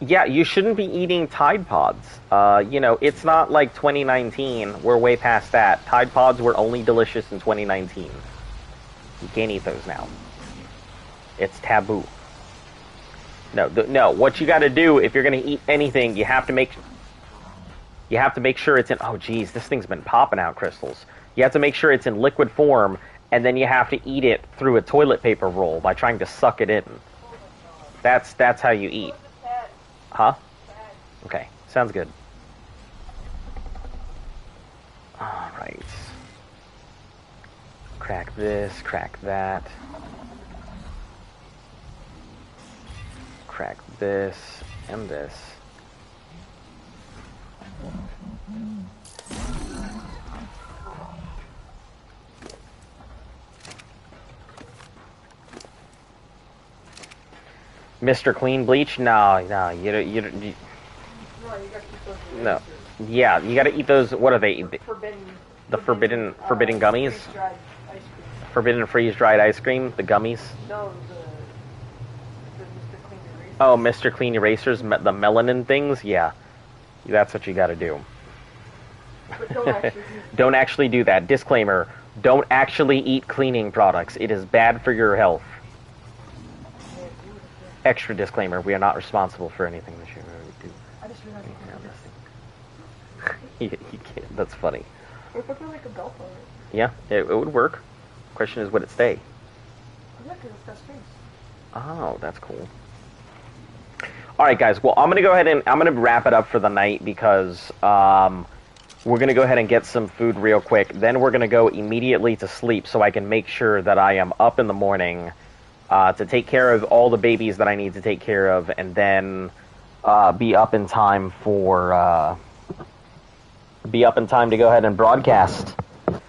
Yeah, you shouldn't be eating Tide Pods. You know, it's not like 2019. We're way past that. Tide Pods were only delicious in 2019. You can't eat those now. It's taboo. No, no. What you got to do if you're going to eat anything, you have to make sure it's in. Oh, geez, this thing's been popping out crystals. You have to make sure it's in liquid form, and then you have to eat it through a toilet paper roll by trying to suck it in. That's how you eat. Huh? Okay, sounds good. Alright. Crack this, crack that. Crack this, and this. Mr. Clean Bleach? No, no. Yeah, you gotta eat those. What are they? Forbidden gummies? Forbidden freeze-dried ice cream? The gummies? No, the Mr. Clean Erasers. Oh, Mr. Clean Erasers? The melanin things? Yeah. That's what you gotta do. But don't actually do that. Disclaimer, don't actually eat cleaning products. It is bad for your health. Extra disclaimer, we are not responsible for anything that you do. I just realized you can't. That's funny. What if I put like a belt on it? Yeah, it would work. Question is, would it stay? Yeah, because it's got space. Oh, that's cool. Alright, guys. Well, I'm going to go ahead and I'm going to wrap it up for the night because we're going to go ahead and get some food real quick. Then we're going to go immediately to sleep so I can make sure that I am up in the morning to take care of all the babies that I need to take care of, and then be up in time for to go ahead and broadcast.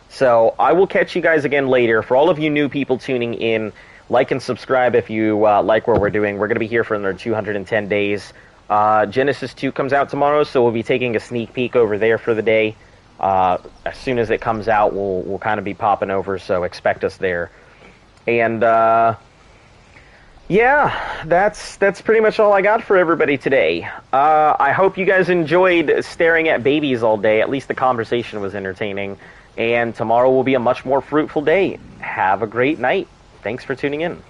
So I will catch you guys again later. For all of you new people tuning in, like and subscribe if you like what we're doing. We're going to be here for another 210 days. Genesis 2 comes out tomorrow, so we'll be taking a sneak peek over there for the day. As soon as it comes out, we'll kind of be popping over, so expect us there. And yeah, that's pretty much all I got for everybody today. I hope you guys enjoyed staring at babies all day. At least the conversation was entertaining. And tomorrow will be a much more fruitful day. Have a great night. Thanks for tuning in.